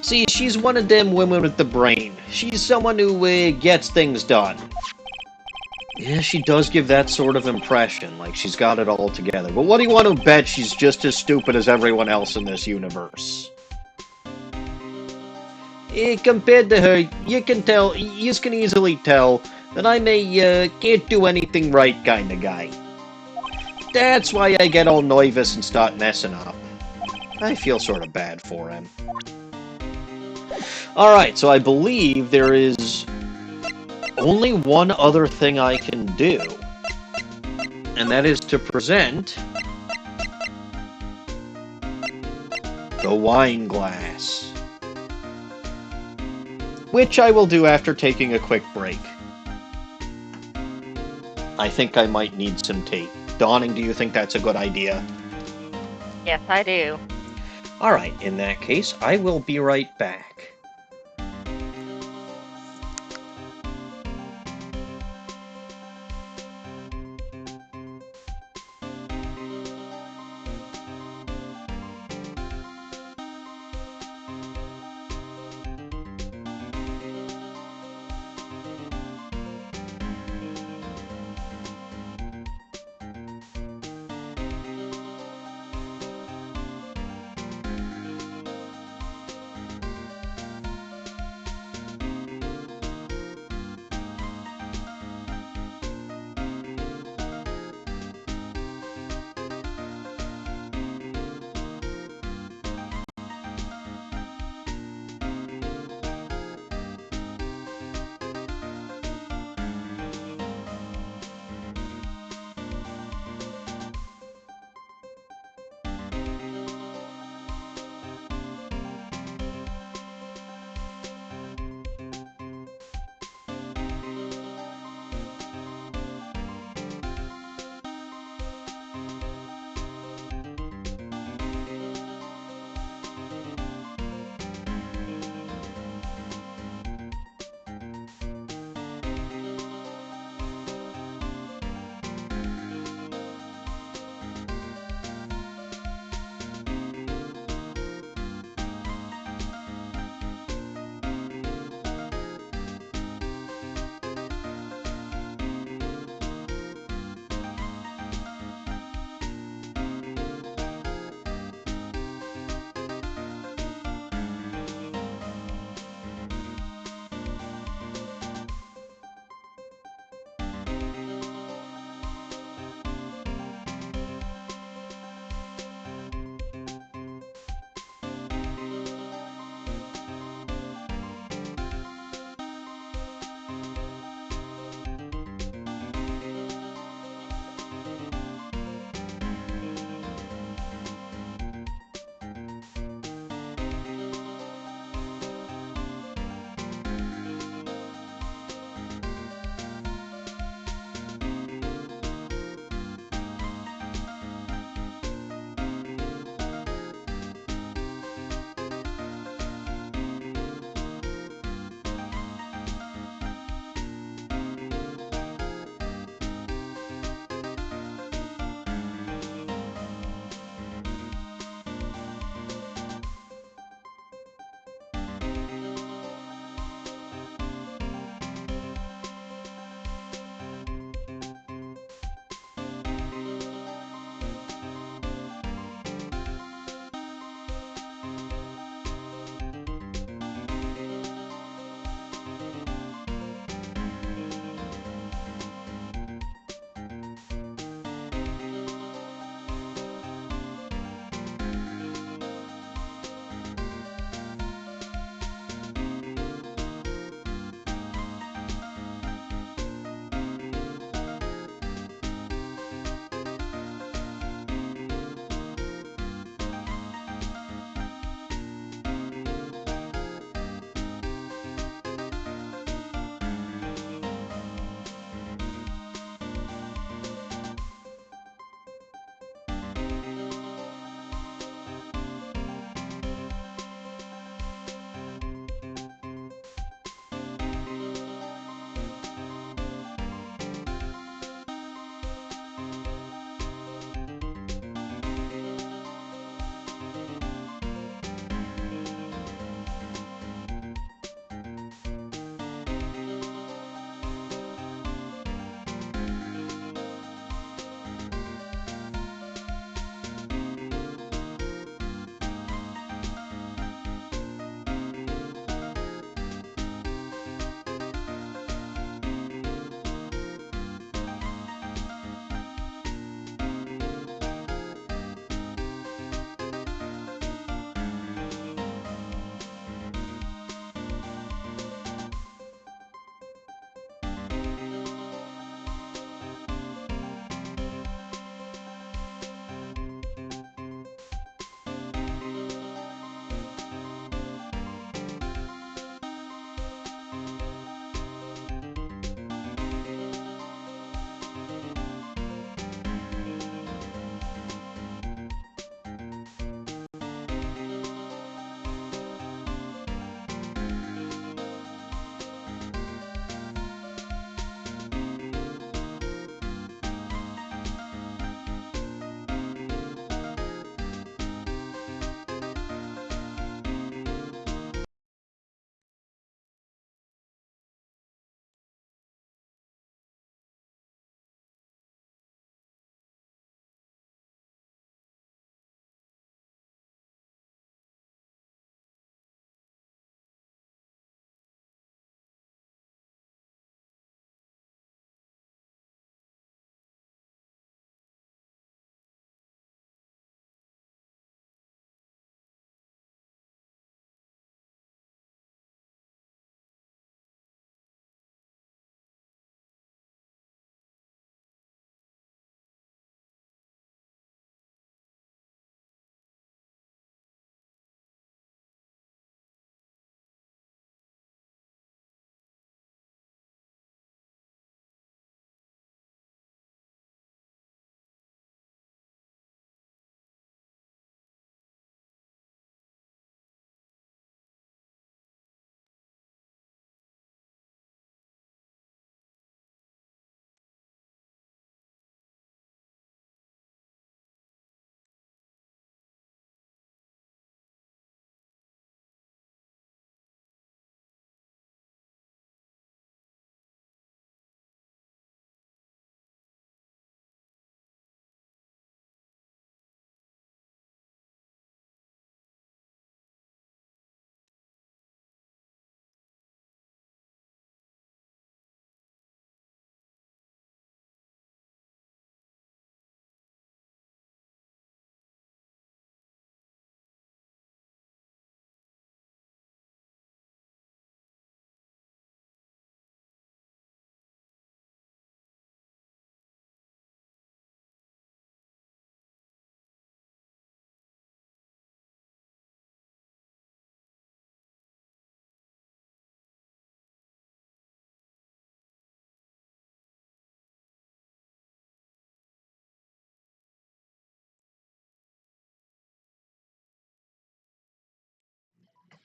See, she's one of them women with the brain. She's someone who gets things done. Yeah, she does give that sort of impression, like she's got it all together. But what do you want to bet she's just as stupid as everyone else in this universe? Compared to her, you can easily tell that I'm a can't do anything right kind of guy. That's why I get all nervous and start messing up. I feel sort of bad for him. Alright, so I believe there is only one other thing I can do. And that is to present the wine glass. Which I will do after taking a quick break. I think I might need some tape. Dawning, do you think that's a good idea? Yes, I do. Alright, in that case, I will be right back.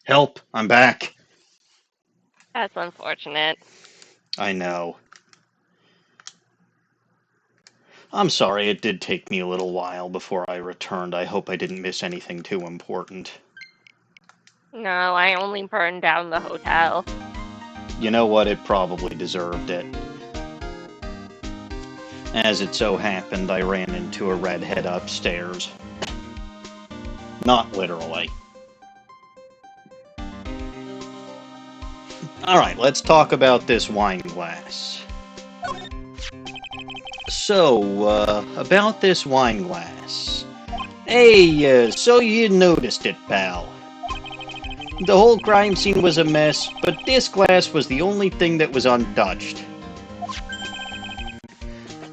Help, I'm back. That's unfortunate. I know. I'm sorry, it did take me a little while before I returned. I hope I didn't miss anything too important. No, I only burned down the hotel. You know what? It probably deserved it. As it so happened, I ran into a redhead upstairs. Not literally. Alright, let's talk about this wine glass. So, about this wine glass. Hey, so you noticed it, pal. The whole crime scene was a mess, but this glass was the only thing that was untouched.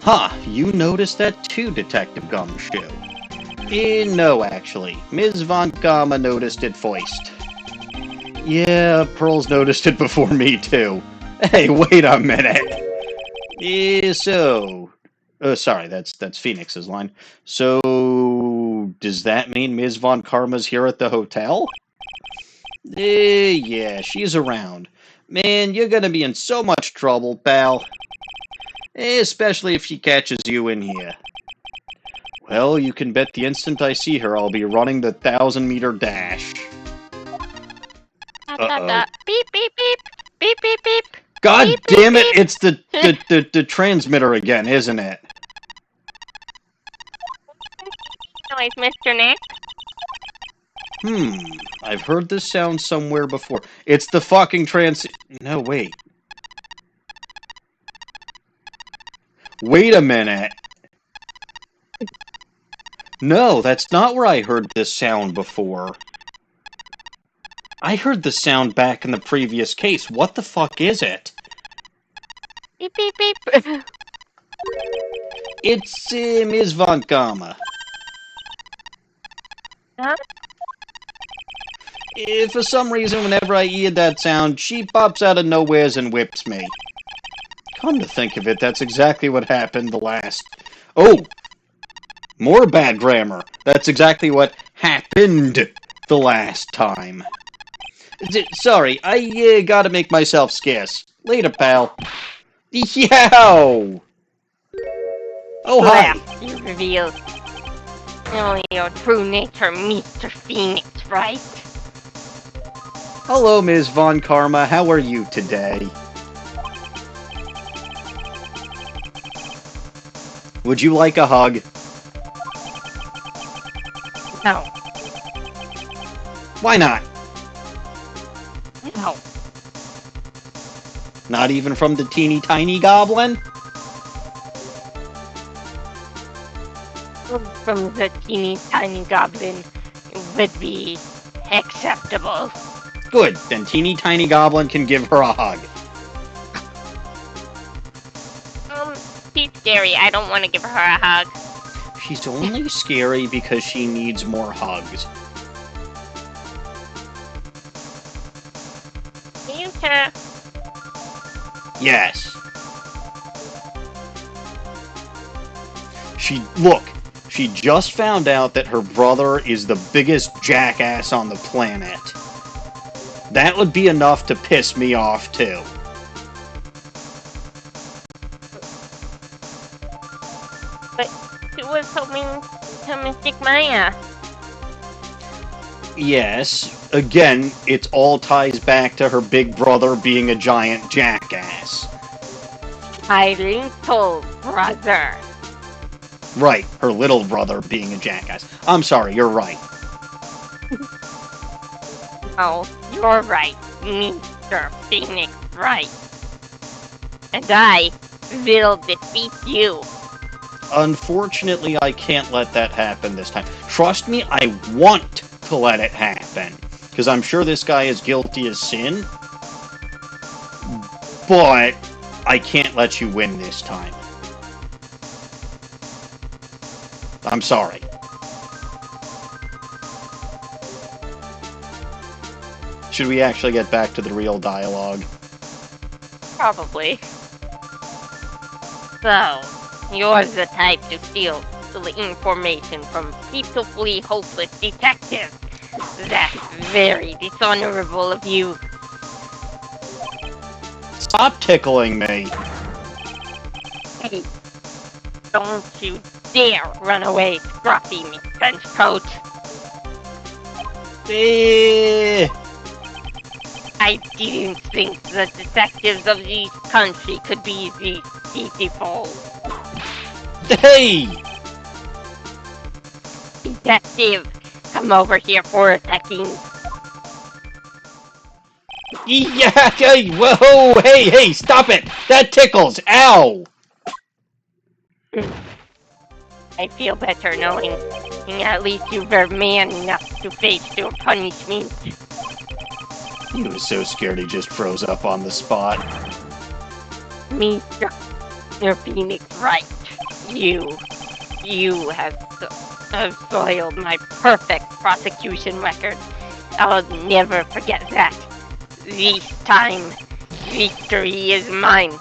Huh, you noticed that too, Detective Gumshoe. No, actually. Ms. von Karma noticed it first. Yeah, Pearl's noticed it before me, too. Hey, wait a minute. Sorry, that's Phoenix's line. So, does that mean Ms. von Karma's here at the hotel? Yeah, she's around. Man, you're gonna be in so much trouble, pal. Especially if she catches you in here. Well, you can bet the instant I see her, I'll be running the 1,000-meter dash. Uh-oh. Beep, beep, beep. Beep, beep, beep. God Beep, damn beep, it! beep. It's the transmitter again, isn't it? Noise, Mr. Nick. I've heard this sound somewhere before. It's the fucking No, wait. Wait a minute. No, that's not where I heard this sound before. I heard the sound back in the previous case. What the fuck is it? Beep, beep, beep. It's Ms. von Karma. Huh? For some reason, whenever I hear that sound, she pops out of nowheres and whips me. Come to think of it, that's exactly what happened the last... Oh! More bad grammar. That's exactly what happened the last time. Sorry, I gotta make myself scarce. Later, pal. Yow! Oh, hi! You revealed only your true nature, Mr. Phoenix, right? Hello, Ms. von Karma. How are you today? Would you like a hug? No. Why not? No. Not even from the teeny tiny goblin? From the teeny tiny goblin would be acceptable. Good, then teeny tiny goblin can give her a hug. She's scary. I don't want to give her a hug. She's only scary because she needs more hugs. You too. Yes. She just found out that her brother is the biggest jackass on the planet. That would be enough to piss me off, too. But she was hoping to mistake Maya. Yes, again, it all ties back to her big brother being a giant jackass. My little brother. Right, her little brother being a jackass. I'm sorry, you're right. No, you're right, Mr. Phoenix, right. And I will defeat you. Unfortunately, I can't let that happen this time. Trust me, I want to let it happen. Because I'm sure this guy is guilty as sin. But I can't let you win this time. I'm sorry. Should we actually get back to the real dialogue? Probably. So, you're the type to steal the information from peacefully hopeless detectives. That's very dishonorable of you. Stop tickling me. Hey, don't you dare run away, scruffy me trench coat. Eh. I didn't think the detectives of this country could be this beautiful. Hey! Detective, come over here for a second. Yeah, hey, whoa, hey, stop it! That tickles! Ow! I feel better knowing at least you were man enough to face your punishment. He was so scared he just froze up on the spot. Mr. Phoenix right. You have soiled my perfect prosecution record. I'll never forget that. This time, victory is mine.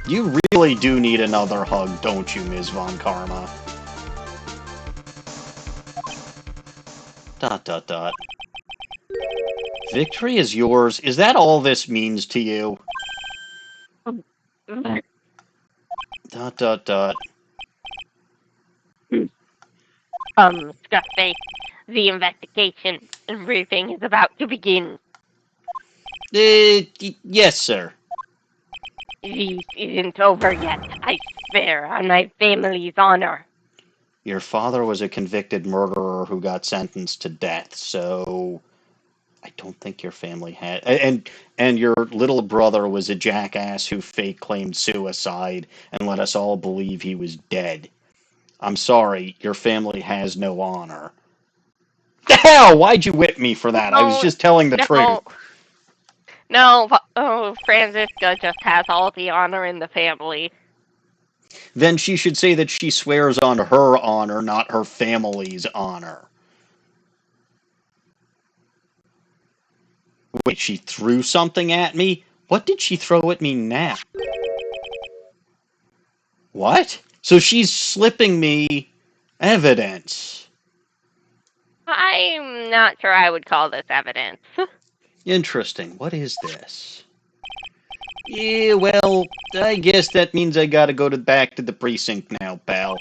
You really do need another hug, don't you, Ms. Von Karma? ... Victory is yours. Is that all this means to you? ... Scarface, the investigation and briefing is about to begin. Yes, sir. This isn't over yet, I swear on my family's honor. Your father was a convicted murderer who got sentenced to death, so I don't think your family had... And your little brother was a jackass who fake claimed suicide and let us all believe he was dead. I'm sorry, your family has no honor. The hell? Why'd you whip me for that? I was just telling the truth. No, Franziska just has all the honor in the family. Then she should say that she swears on her honor, not her family's honor. Wait, she threw something at me? What did she throw at me now? What? So she's slipping me evidence. I'm not sure I would call this evidence. Interesting. What is this? Yeah, well, I guess that means I gotta go back to the precinct now, pal.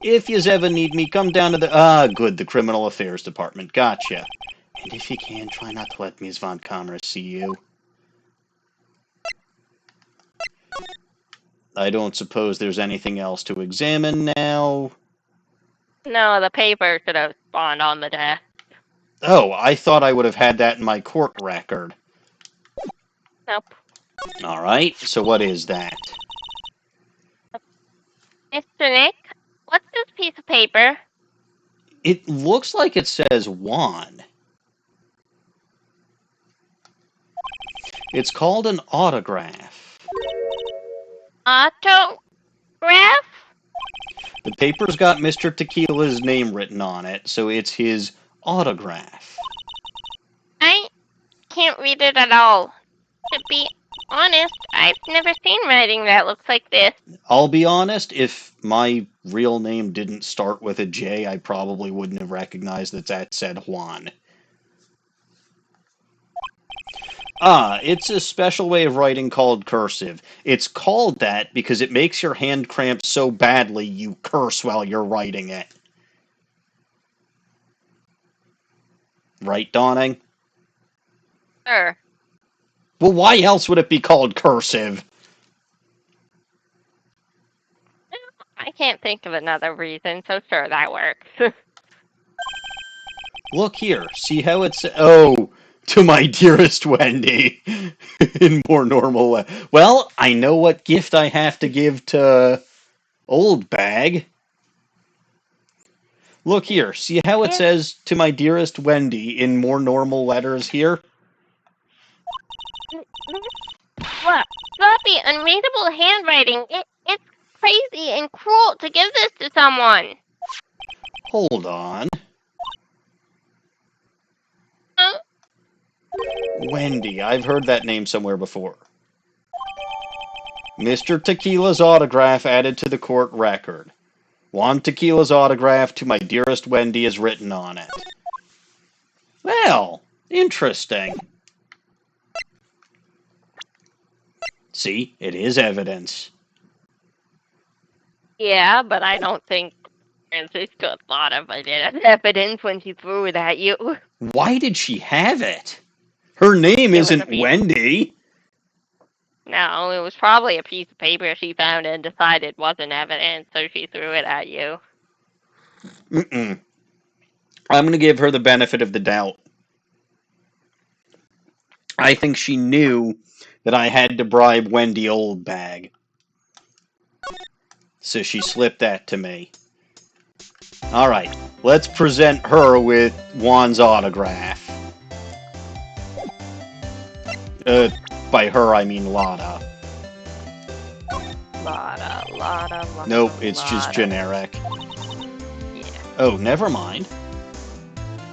If yous ever need me, come down to the Criminal Affairs Department. Gotcha. And if you can, try not to let Ms. Von Karma see you. I don't suppose there's anything else to examine now. No, the paper should have spawned on the desk. Oh, I thought I would have had that in my court record. Nope. Alright, so what is that? Mr. Nick, what's this piece of paper? It looks like it says Juan. It's called an autograph. Autograph? The paper's got Mr. Tequila's name written on it, so it's his autograph. I can't read it at all. To be honest, I've never seen writing that looks like this. I'll be honest, if my real name didn't start with a J, I probably wouldn't have recognized that said Juan. It's a special way of writing called cursive. It's called that because it makes your hand cramp so badly you curse while you're writing it. Right, Dawning? Sure. Well, why else would it be called cursive? I can't think of another reason, so sure, that works. Look here, see how it's... Oh, to my dearest Wendy. In more normal... Well, I know what gift I have to give to Oldbag. Look here, see how it says, to my dearest Wendy, in more normal letters here? What? Sloppy, unreadable handwriting. It's crazy and cruel to give this to someone. Hold on. Huh? Wendy, I've heard that name somewhere before. Mr. Tequila's autograph added to the court record. Juan Tequila's autograph to my dearest Wendy is written on it. Interesting. See, it is evidence. Yeah, but I don't think Franziska thought of it as evidence when she threw it at you. Why did she have it? Her name It was a isn't piece. Wendy. No, it was probably a piece of paper she found and decided wasn't evidence, so she threw it at you. Mm-mm. I'm going to give her the benefit of the doubt. I think she knew that I had to bribe Wendy Oldbag. So she slipped that to me. Alright, let's present her with Juan's autograph. By her, I mean Lotta. Lotta. Nope, it's just generic. Yeah. Oh, never mind.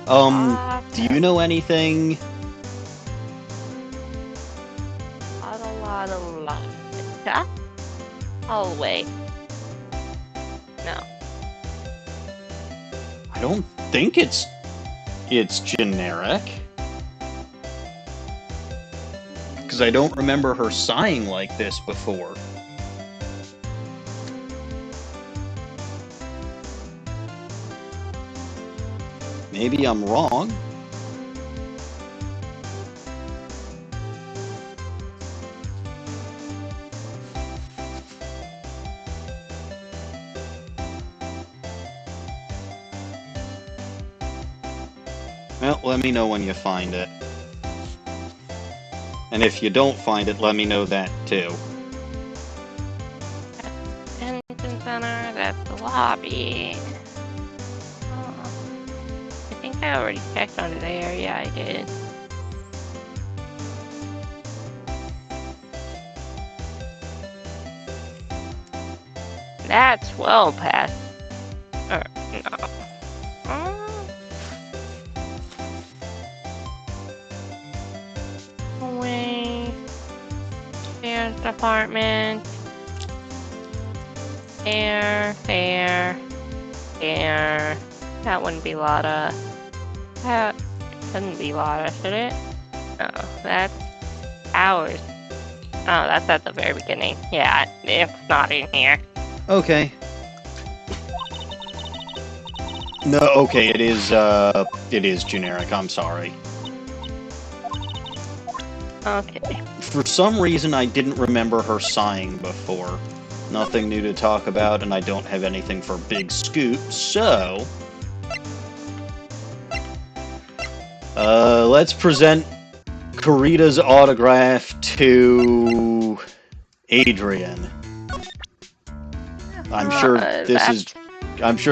Do you know anything? Lotta. Oh, wait. No. I don't think it's generic. Because I don't remember her sighing like this before. Maybe I'm wrong. Well, let me know when you find it. And if you don't find it, let me know that too. Detention center, that's the lobby. I think I already checked under there. Yeah, I did. That's well past. No. Away. Stairs department. Air. That wouldn't be Lotta. That couldn't be Lotta, should it? No, that's ours. Oh, that's at the very beginning. Yeah, it's not in here. Okay. No, okay, it is generic, I'm sorry. Okay. For some reason, I didn't remember her sighing before. Nothing new to talk about, and I don't have anything for Big Scoop, so... let's present Karita's autograph to Adrian. I'm sure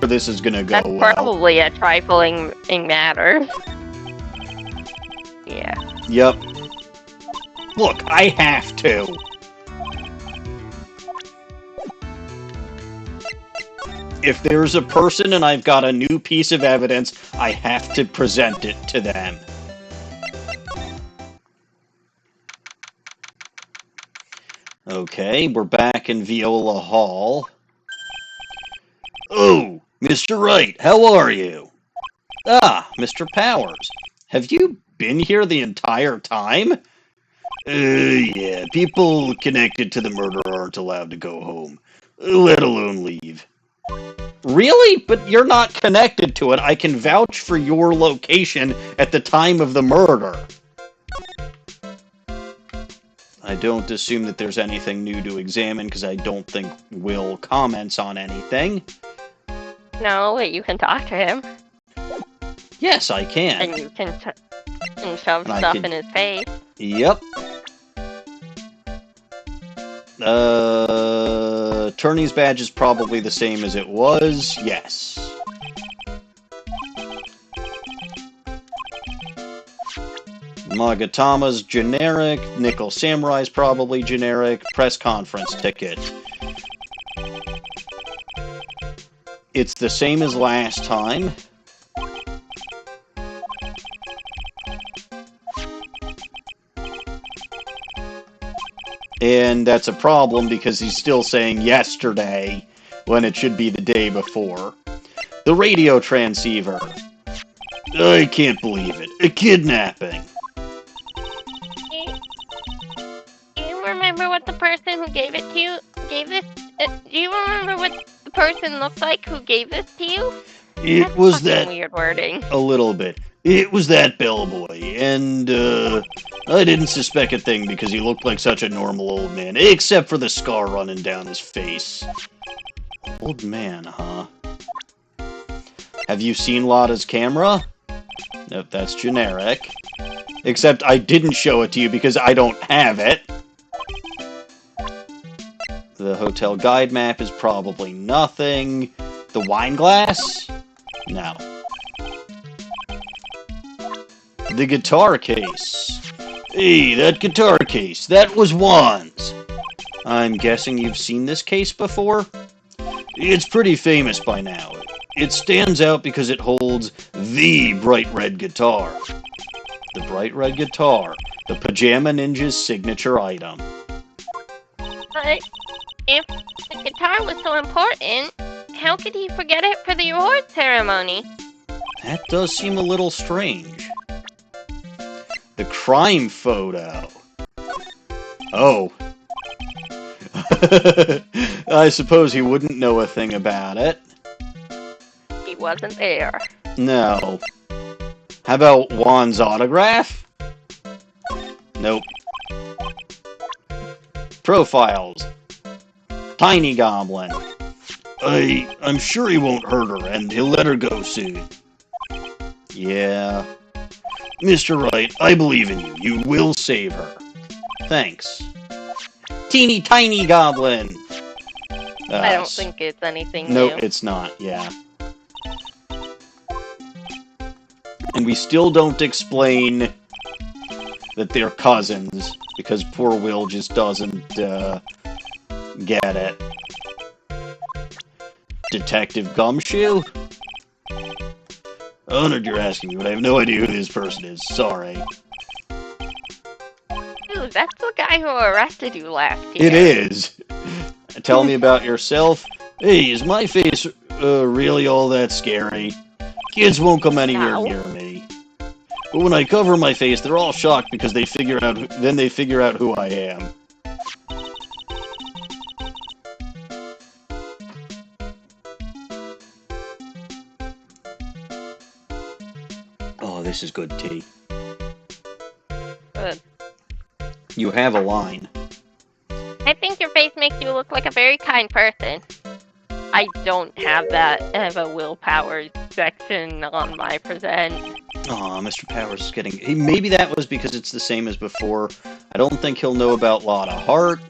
this is gonna go well. That's probably a trifling matter. Yeah. Yep. Look, I have to. If there's a person and I've got a new piece of evidence, I have to present it to them. Okay, we're back in Viola Hall. Oh, Mr. Wright, how are you? Ah, Mr. Powers. Have you been here the entire time? Yeah, people connected to the murder aren't allowed to go home, let alone leave. Really? But you're not connected to it. I can vouch for your location at the time of the murder. I don't assume that there's anything new to examine, because I don't think Will comments on anything. No, wait, you can talk to him. Yes, I can. And you can shove stuff in his face. Yep. Attorney's badge is probably the same as it was. Yes. Magatama's generic. Nickel Samurai's probably generic. Press conference ticket. It's the same as last time. And that's a problem because he's still saying yesterday when it should be the day before. The radio transceiver. I can't believe it. A kidnapping. Do you remember what the person who gave it to you gave this? Do you remember what the person looked like who gave this to you? It That's was fucking that... weird wording. A little bit. It was that bellboy, and, I didn't suspect a thing because he looked like such a normal old man, except for the scar running down his face. Old man, huh? Have you seen Lotta's camera? Nope, that's generic. Except I didn't show it to you because I don't have it. The hotel guide map is probably nothing. The wine glass? No. The guitar case. Hey, that guitar case. That was Juan's. I'm guessing you've seen this case before? It's pretty famous by now. It stands out because it holds the bright red guitar. The bright red guitar. The Pajama Ninja's signature item. But if the guitar was so important, how could he forget it for the award ceremony? That does seem a little strange. The crime photo. Oh. I suppose he wouldn't know a thing about it. He wasn't there. No. How about Juan's autograph? Nope. Profiles. Tiny Goblin. I'm sure he won't hurt her, and he'll let her go soon. Yeah. Mr. Wright, I believe in you. You will save her. Thanks. Teeny Tiny Goblin! I don't think it's anything No, new. it's not, yeah. And we still don't explain that they're cousins, because poor Will just doesn't, get it. Detective Gumshoe? Honored you're asking me, but I have no idea who this person is. Sorry. Dude, that's the guy who arrested you last year. It is. Tell me about yourself. Hey, is my face really all that scary? Kids won't come anywhere near me. But when I cover my face, they're all shocked because they figure out who I am. Oh, this is good tea. Good. You have a line. I think your face makes you look like a very kind person. I don't have that. I have a willpower section on my present. Aw, Mr. Powers is getting... Maybe that was because it's the same as before. I don't think he'll know about Lotta. Heart?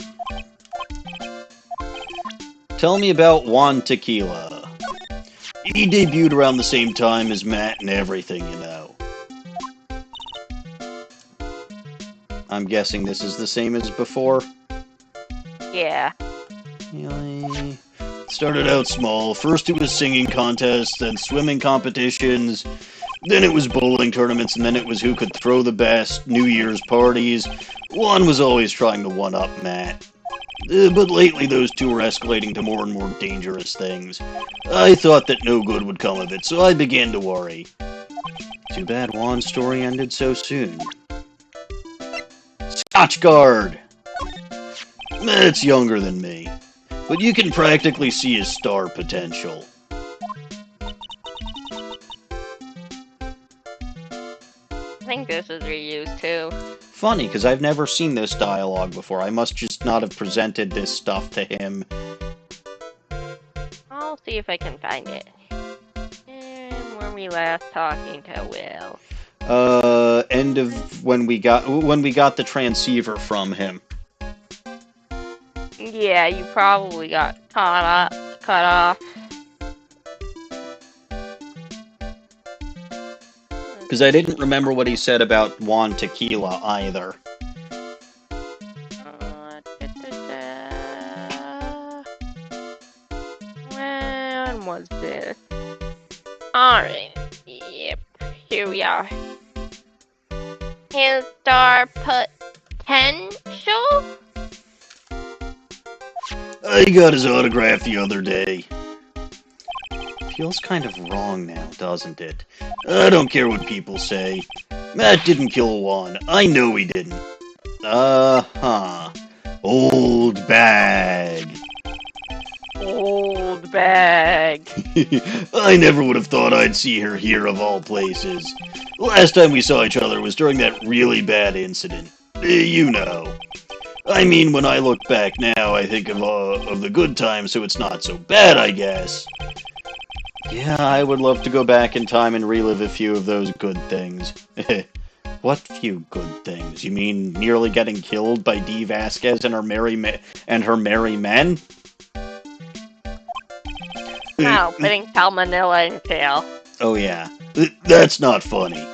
Tell me about Juan Tequila. He debuted around the same time as Matt and everything, you know. I'm guessing this is the same as before? Yeah. Really? Started out small. First it was singing contests, then swimming competitions, then it was bowling tournaments, and then it was who could throw the best, New Year's parties. One was always trying to one-up Matt. But lately those two were escalating to more and more dangerous things. I thought that no good would come of it, so I began to worry. Too bad Juan's story ended so soon. Scotchguard! Matt's younger than me, but you can practically see his star potential. I think this is reused too. Funny, because I've never seen this dialogue before. I must just not have presented this stuff to him. I'll see if I can find it. And were we last talking to Will? End of when we got the transceiver from him. Yeah, you probably got cut off. Because I didn't remember what he said about Juan Tequila either. When was this? Alright, yep, here we are. His star potential? I got his autograph the other day. Feels kind of wrong now, doesn't it? I don't care what people say. Matt didn't kill Juan. I know he didn't. Uh-huh. Oldbag. Oldbag. I never would have thought I'd see her here of all places. The last time we saw each other was during that really bad incident. You know. I mean, when I look back now, I think of the good times, so it's not so bad, I guess. Yeah, I would love to go back in time and relive a few of those good things. What few good things? You mean nearly getting killed by Dee Vasquez and her merry men? No, putting salmonella in jail. Oh yeah, that's not funny.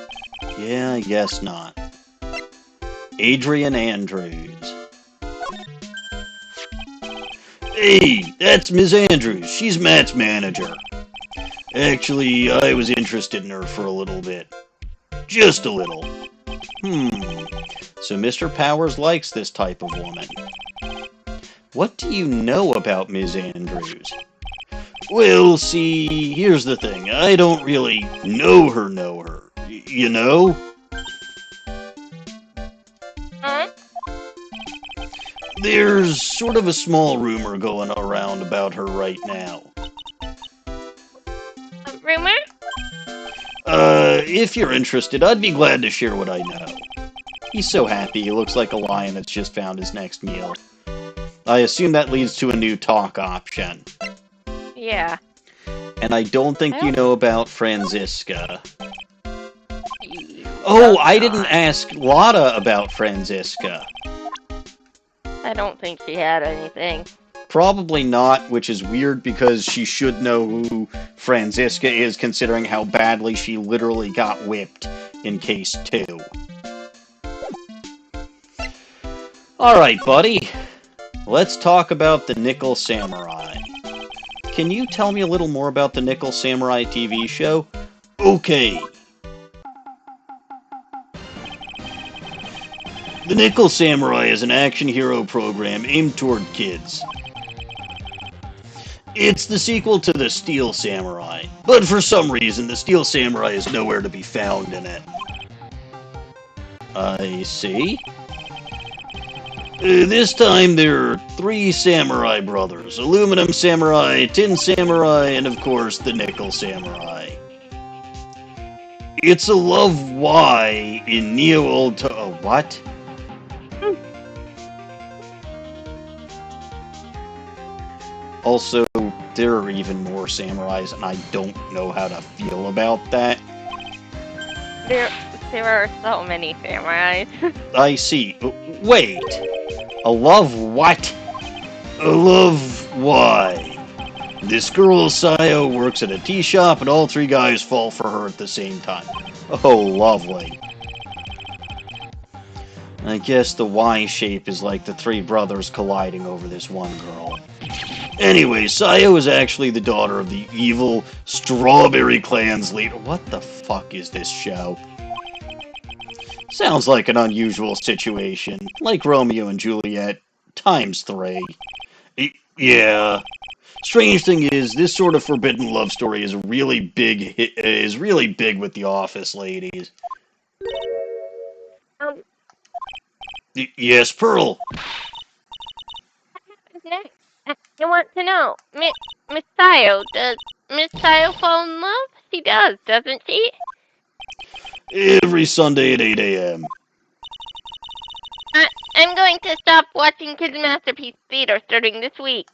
Yeah, I guess not. Adrian Andrews. Hey, that's Miss Andrews. She's Matt's manager. Actually, I was interested in her for a little bit. Just a little. So Mr. Powers likes this type of woman. What do you know about Ms. Andrews? Well, see, here's the thing. I don't really know her. You know? Huh? There's sort of a small rumor going around about her right now. Rumor? If you're interested, I'd be glad to share what I know. He's so happy, he looks like a lion that's just found his next meal. I assume that leads to a new talk option. Yeah. And I don't think you know about Franziska. Oh, I didn't ask Lotta about Franziska. I don't think she had anything. Probably not, which is weird because she should know who Franziska is, considering how badly she literally got whipped in Case 2. Alright, buddy. Let's talk about the Nickel Samurai. Can you tell me a little more about the Nickel Samurai TV show? Okay. The Nickel Samurai is an action hero program aimed toward kids. It's the sequel to the Steel Samurai, but for some reason the Steel Samurai is nowhere to be found in it. I see. This time there are 3 samurai brothers: Aluminum Samurai, Tin Samurai, and of course the Nickel Samurai. It's a love why in neo-old what? Also, there are even more samurais, and I don't know how to feel about that. There are so many samurais. I see. Wait. A love what? A love why? This girl, Sayo, works at a tea shop, and all 3 guys fall for her at the same time. Oh, lovely. I guess the Y shape is like the 3 brothers colliding over this one girl. Anyway, Sayo is actually the daughter of the evil Strawberry Clan's leader. What the fuck is this show? Sounds like an unusual situation, like Romeo and Juliet times 3. Yeah. Strange thing is, this sort of forbidden love story is really big with the office ladies. Yes, Pearl. Next, I want to know, Miss Sayo, does Miss Sayo fall in love? She does, doesn't she? Every Sunday at 8 a.m. I'm going to stop watching Kids Masterpiece Theater starting this week.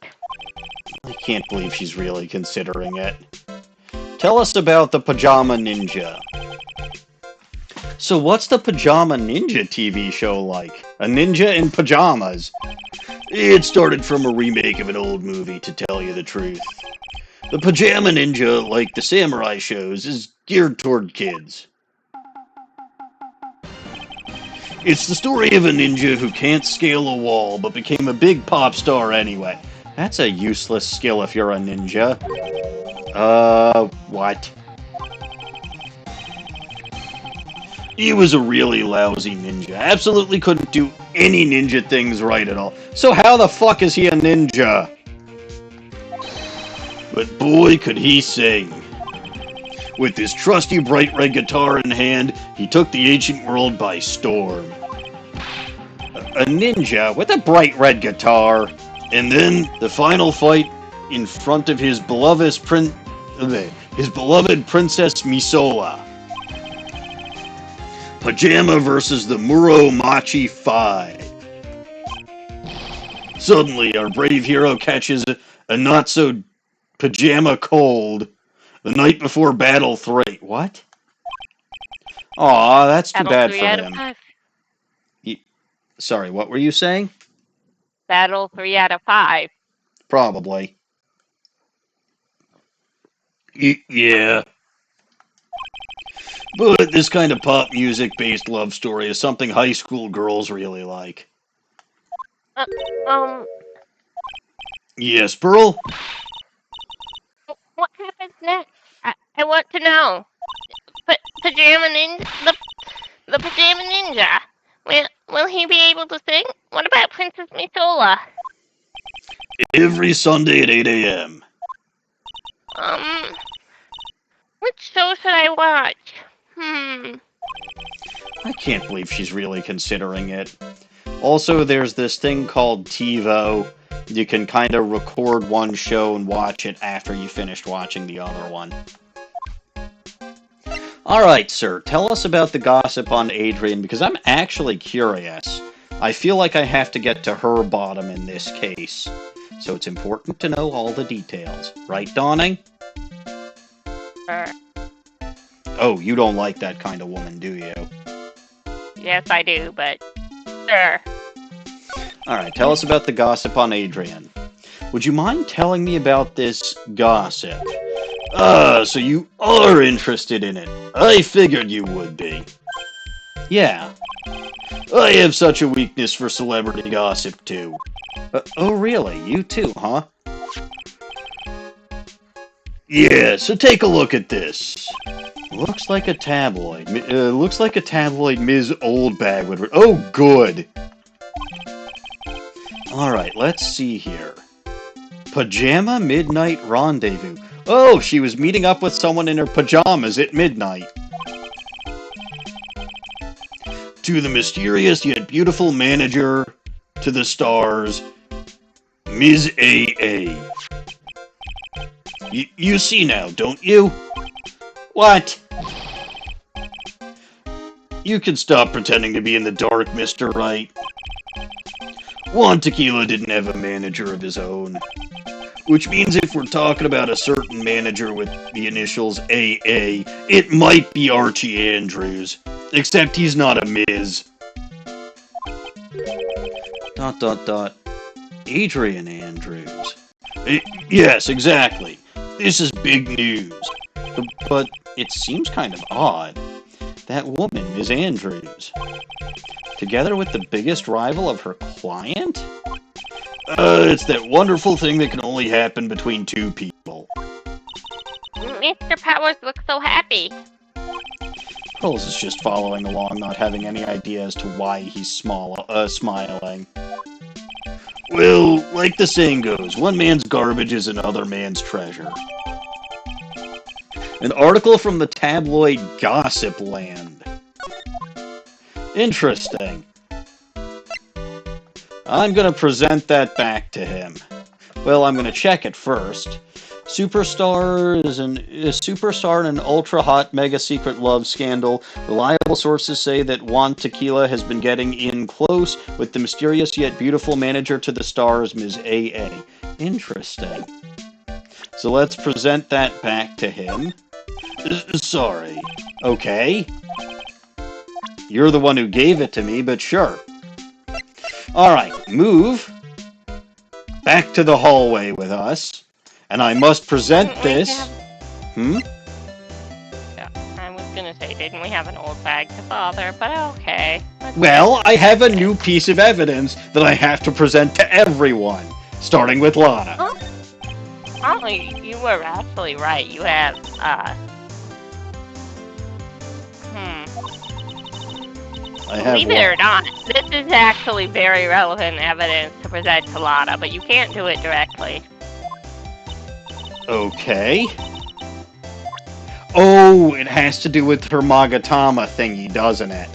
I can't believe she's really considering it. Tell us about the Pajama Ninja. So what's the Pajama Ninja TV show like? A ninja in pajamas? It started from a remake of an old movie, to tell you the truth. The Pajama Ninja, like the samurai shows, is geared toward kids. It's the story of a ninja who can't scale a wall, but became a big pop star anyway. That's a useless skill if you're a ninja. What? He was a really lousy ninja. Absolutely couldn't do any ninja things right at all. So how the fuck is he a ninja? But boy, could he sing. With his trusty bright red guitar in hand, he took the ancient world by storm. A ninja with a bright red guitar, and then the final fight in front of his beloved Princess Misola. Pajama versus the Muromachi 5. Suddenly, our brave hero catches a not-so-pajama cold the night before Battle 3. What? Aw, that's too bad for him. Sorry, what were you saying? Battle 3 out of 5. Probably. Yeah. But this kind of pop music-based love story is something high school girls really like. Yes, Pearl? What happens next? I want to know. Pajama Ninja? The Pajama Ninja? Will he be able to sing? What about Princess Misola? Every Sunday at 8 a.m. Which show should I watch? I can't believe she's really considering it. Also, there's this thing called TiVo. You can kind of record one show and watch it after you finished watching the other one. Alright, sir, tell us about the gossip on Adrian, because I'm actually curious. I feel like I have to get to her bottom in this case. So it's important to know all the details. Right, Dawning? Oh, you don't like that kind of woman, do you? Yes, I do, but... Sure. Alright, tell us about the gossip on Adrian. Would you mind telling me about this gossip? So you are interested in it. I figured you would be. Yeah. I have such a weakness for celebrity gossip, too. Oh, really? You too, huh? Yeah, so take a look at this. Looks like a tabloid. Looks like a tabloid Ms. Oldbag would... Oh, good! Alright, let's see here. Pajama Midnight Rendezvous. Oh, she was meeting up with someone in her pajamas at midnight. To the mysterious yet beautiful manager, to the stars, Ms. A.A. You see now, don't you? What? You can stop pretending to be in the dark, Mr. Right. Juan Tequila didn't have a manager of his own. Which means if we're talking about a certain manager with the initials AA, it might be Archie Andrews. Except he's not a Ms. ... Adrian Andrews. Yes, exactly. This is big news. But it seems kind of odd. That woman, Ms. Andrews. Together with the biggest rival of her client? It's that wonderful thing that can only happen between two people. Mr. Powers looks so happy. Pearls is just following along, not having any idea as to why he's smiling. Well, like the saying goes, one man's garbage is another man's treasure. An article from the tabloid Gossip Land. Interesting. I'm gonna present that back to him. Well, I'm gonna check it first. Superstar is a superstar in an ultra-hot mega-secret love scandal. Reliable sources say that Juan Tequila has been getting in close with the mysterious yet beautiful manager to the stars, Ms. A.A. Interesting. So let's present that back to him. Sorry. Okay. You're the one who gave it to me, but sure. Alright, move back to the hallway with us, and I must present this... Yeah, I was gonna say, didn't we have an Oldbag to bother, but okay. Well, I have a new piece of evidence that I have to present to everyone, starting with Lotta. Oh, you were actually right. You have, Believe it or not, this is actually very relevant evidence to present to Lotta, but you can't do it directly. Okay. Oh, it has to do with her Magatama thingy, doesn't it?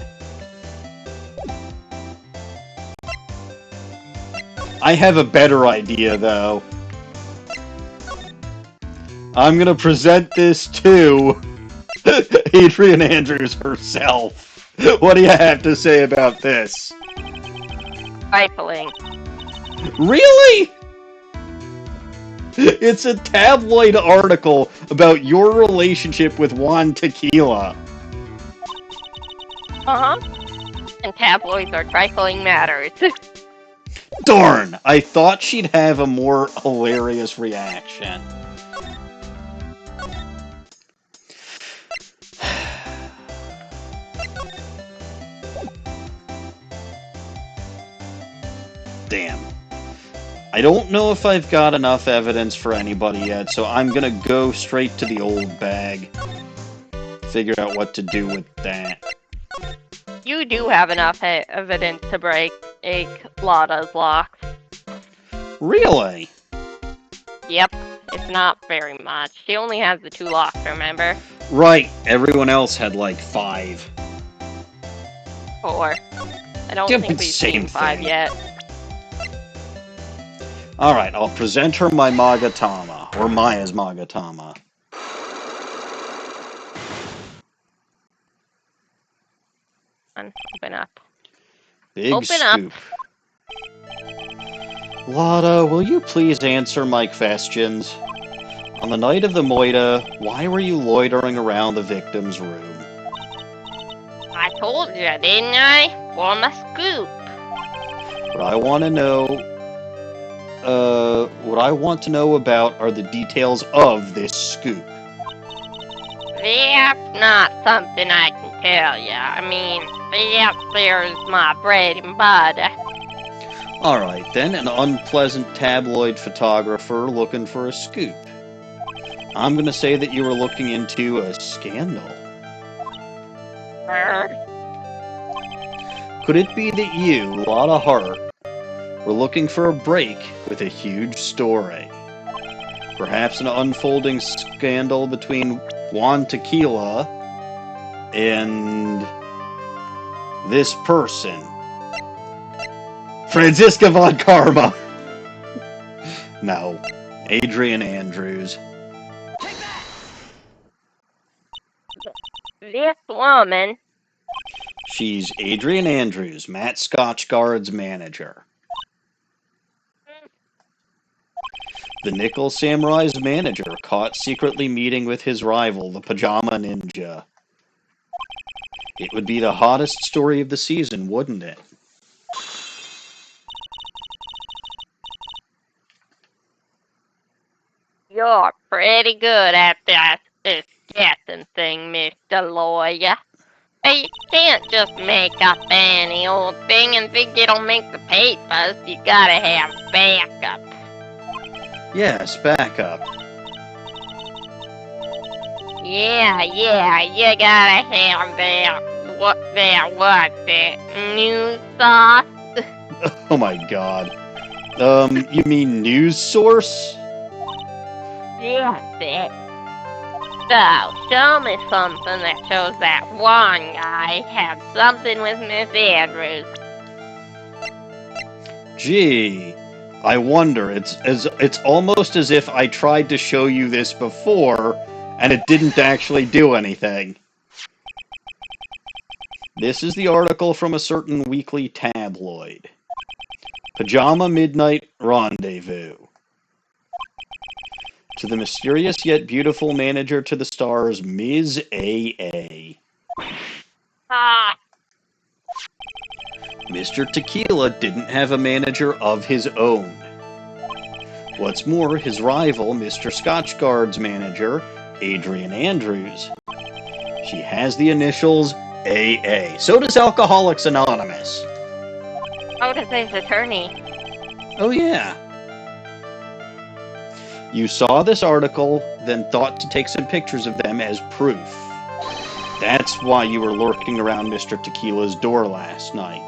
I have a better idea, though. I'm gonna present this to Adrian Andrews herself. What do you have to say about this? Trifling. Really? It's a tabloid article about your relationship with Juan Tequila. Uh-huh. And tabloids are trifling matters. Darn! I thought she'd have a more hilarious reaction. Damn. I don't know if I've got enough evidence for anybody yet, so I'm gonna go straight to the old bag. Figure out what to do with that. You do have enough evidence to break Lotta's locks. Really? Yep, it's not very much. She only has the 2 locks, remember? Right, everyone else had like 5. 4. I don't Yeah, think but we've same seen 5 thing. yet. Alright, I'll present her my Magatama, or Maya's Magatama. Open up. Big Open scoop. up. Lotta, will you please answer my questions? On the night of the Moida, why were you loitering around the victim's room? I told you, didn't I? For my scoop. What I want to know about are the details of this scoop. That's not something I can tell you. I mean, there's my bread and butter. Alright then, an unpleasant tabloid photographer looking for a scoop. I'm gonna say that you were looking into a scandal. Could it be that you, Lotta Hart, were looking for a break with a huge story? Perhaps an unfolding scandal between Juan Tequila and this person. Franziska von Karma! No. Adrian Andrews. This woman. She's Adrian Andrews, Matt Scotchgard's manager. The Nickel Samurai's manager caught secretly meeting with his rival, the Pajama Ninja. It would be the hottest story of the season, wouldn't it? You're pretty good at this guessing thing, Mr. Lawyer. You can't just make up any old thing and think it'll make the papers. You gotta have backup. Yes, backup. Yeah, you gotta have that news sauce? Oh my god. You mean news source? Yes, it. So, show me something that shows that one guy had something with Miss Andrews. Gee, I wonder. It's almost as if I tried to show you this before, and it didn't actually do anything. This is the article from a certain weekly tabloid. Pajama Midnight Rendezvous. To the mysterious yet beautiful manager to the stars, Ms. A.A. Ah, Mr. Tequila didn't have a manager of his own. What's more, his rival, Mr. Scotchgard's manager, Adrian Andrews. She has the initials AA. So does Alcoholics Anonymous. oh, does his attorney? Oh yeah. You saw this article, then thought to take some pictures of them as proof. That's why you were lurking around Mr. Tequila's door last night.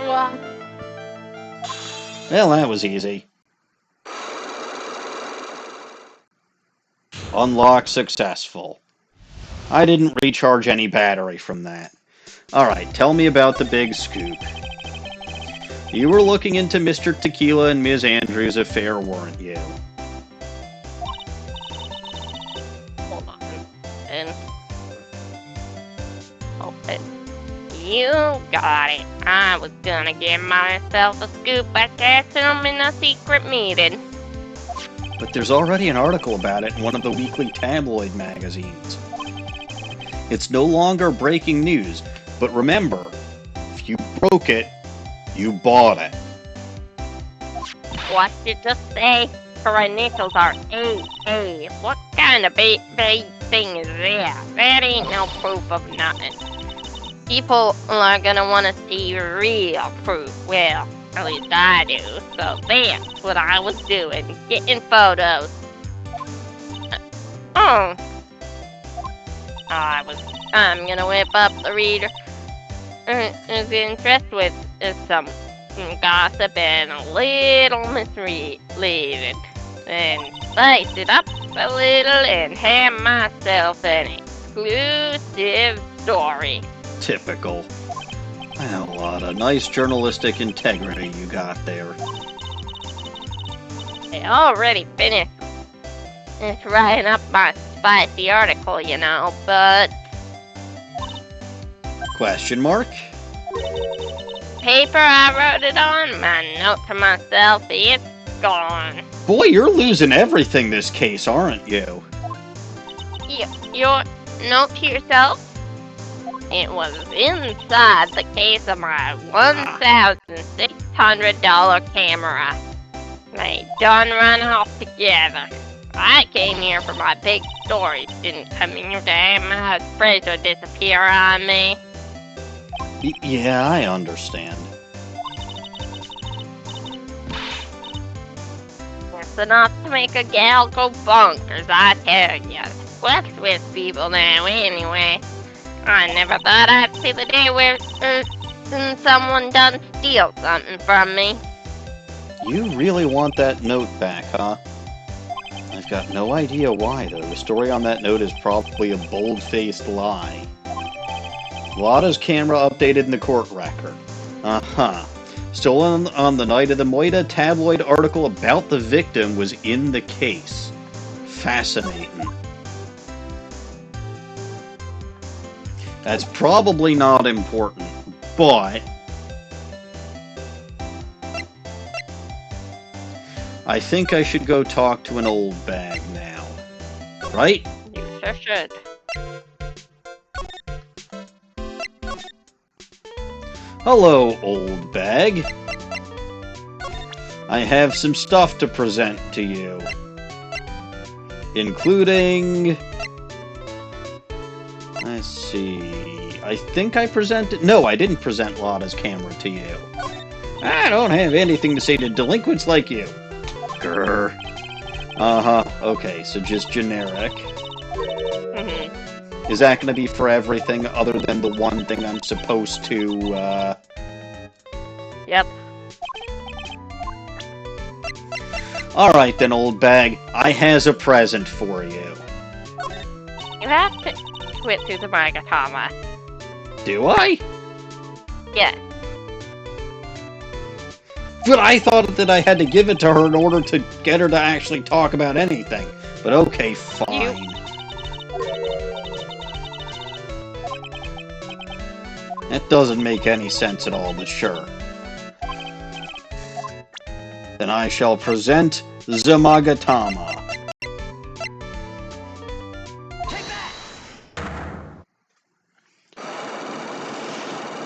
Well, Well, that was easy. Unlock successful. I didn't recharge any battery from that. Alright, tell me about the big scoop. You were looking into Mr. Tequila and Ms. Andrews' affair, weren't you? Hold on. And open. You got it. I was gonna give myself a scoop by catching them in a secret meeting. But there's already an article about it in one of the weekly tabloid magazines. It's no longer breaking news, but remember, if you broke it, you bought it. What did you say? Her initials are AA. What kind of big thing is that? That ain't no proof of nothing. People are gonna wanna see real proof. Well, at least I do. So that's what I was doing. Getting photos. Oh. I'm gonna whip up the reader. Is interested with some gossip and a little misleading. And spice it up a little and have myself an exclusive story. Typical. Well, Lotta, nice journalistic integrity you got there. I already finished writing up my spicy article, you know, but... Question mark? Paper I wrote it on, my note to myself, it's gone. Boy, you're losing everything this case, aren't you? Your note to yourself? It was inside the case of my $1,600 camera. They done run off together. I came here for my big stories, didn't come here to have my appraiser disappear on me. Yeah, I understand. That's enough to make a gal go bonkers, I tell ya. What's with people now, anyway? I never thought I'd see the day where someone done steal something from me. You really want that note back, huh? I've got no idea why, though. The story on that note is probably a bold-faced lie. Lotta's camera updated in the court record. Uh-huh. Stolen on the night of the Moida, tabloid article about the victim was in the case. Fascinating. That's probably not important, but... I think I should go talk to an Oldbag now. Right? You sure should. Hello, Oldbag. I have some stuff to present to you. Including... Let's see... I think I presented... No, I didn't present Lotta's camera to you. I don't have anything to say to delinquents like you. Grr. Uh-huh. Okay, so just generic. Is that going to be for everything other than the one thing I'm supposed to, Yep. Alright then, Oldbag. I has a present for you. You have to quit through the Magatama. Do I? Yes. But I thought that I had to give it to her in order to get her to actually talk about anything. But okay, fine. That doesn't make any sense at all, but sure. Then I shall present the Magatama.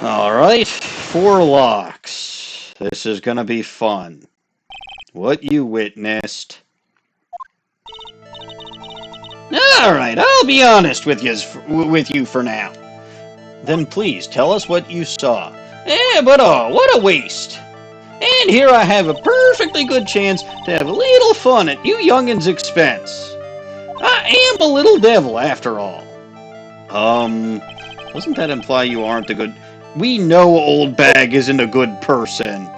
Alright, 4 locks. This is gonna be fun. What you witnessed. Alright, I'll be honest with you for now. Then please, tell us what you saw. But what a waste. And here I have a perfectly good chance to have a little fun at you youngins' expense. I am a little devil, after all. Doesn't that imply you aren't a good... We know Oldbag isn't a good person.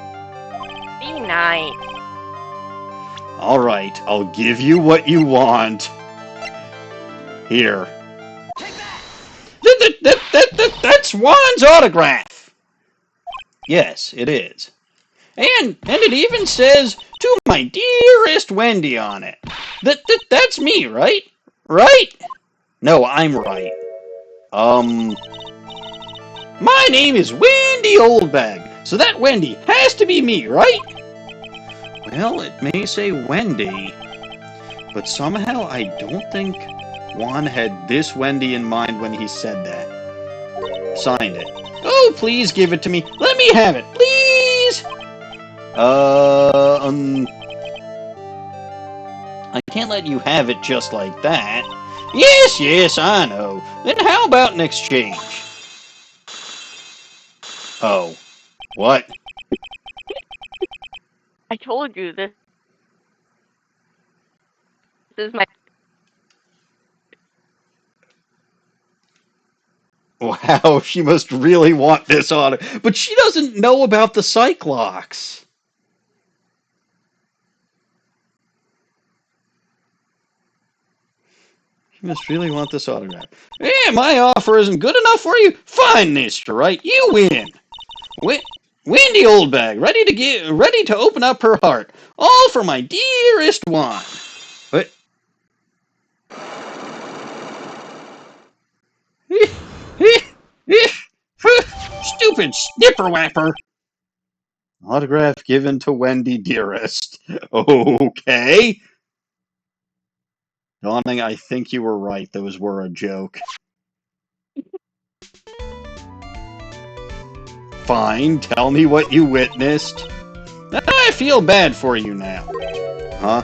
Be nice. Alright, I'll give you what you want. Here. That's Juan's autograph! Yes, it is. And it even says, "To my dearest Wendy" on it. That's me, right? Right? No, I'm right. My name is Wendy Oldbag, so that Wendy has to be me, right? Well, it may say Wendy, but somehow I don't think Juan had this Wendy in mind when he said that. Signed it. Oh, please give it to me. Let me have it, please! I can't let you have it just like that. Yes, I know. Then how about an exchange? Oh. What? I told you this is my... Wow, she must really want this on her. But she doesn't know about the Cyclops. She must really want this autograph. Yeah, my offer isn't good enough for you? Fine, Mister Right, you win. Wendy Oldbag, ready to open up her heart. All for my dearest Juan. What? Stupid snipper-wapper. Autograph given to Wendy Dearest. Okay. Dawning, I think you were right. Those were a joke. Fine, tell me what you witnessed. I feel bad for you now. Huh?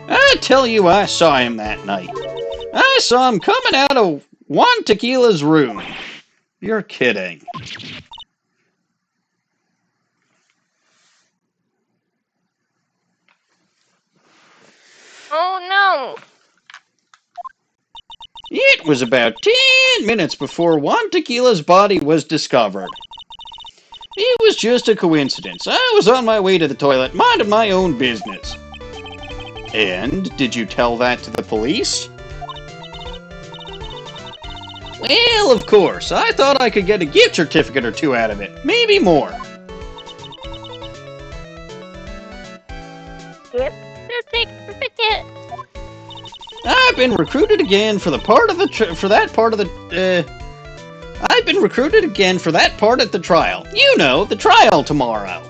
I tell you, I saw him that night. I saw him coming out of Juan Tequila's room. You're kidding. Oh, no. It was about 10 minutes before Juan Tequila's body was discovered. It was just a coincidence. I was on my way to the toilet, minding my own business. And did you tell that to the police? Well, of course. I thought I could get a gift certificate or two out of it. Maybe more. Gift certificate? I've been recruited again for the part of the I've been recruited again for that part at the trial. You know, the trial tomorrow.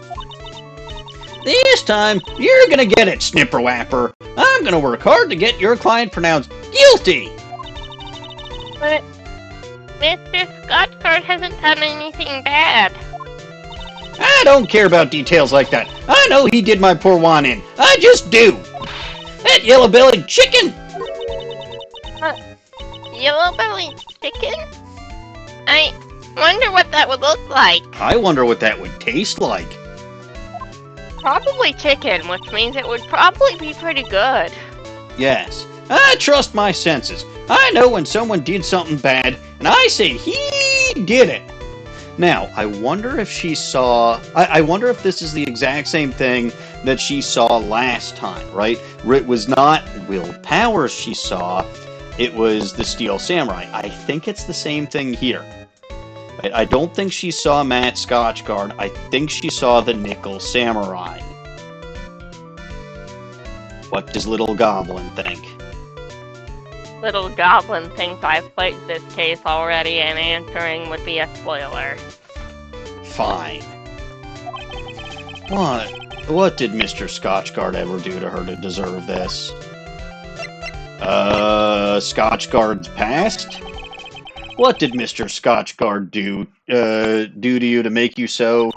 This time, you're gonna get it, snipper-wapper. I'm gonna work hard to get your client pronounced guilty. But Mr. Scotchcard hasn't done anything bad. I don't care about details like that. I know he did my poor Juan in. I just do. That yellow-bellied chicken. Yellow-bellied chicken? I wonder what that would look like. I wonder what that would taste like. Probably chicken, which means it would probably be pretty good. Yes, I trust my senses. I know when someone did something bad, and I say he did it. Now, I wonder if she saw... I wonder if this is the exact same thing that she saw last time, right? It was not Will Powers she saw, it was the Steel Samurai. I think it's the same thing here. I don't think she saw Matt Scotchgard. I think she saw the Nickel Samurai. What does Little Goblin think? Little Goblin thinks I've played this case already, and answering would be a spoiler. Fine. What did Mr. Scotchgard ever do to her to deserve this? Scotchgard's past? What did Mr. Scotchgard do to you to make you so...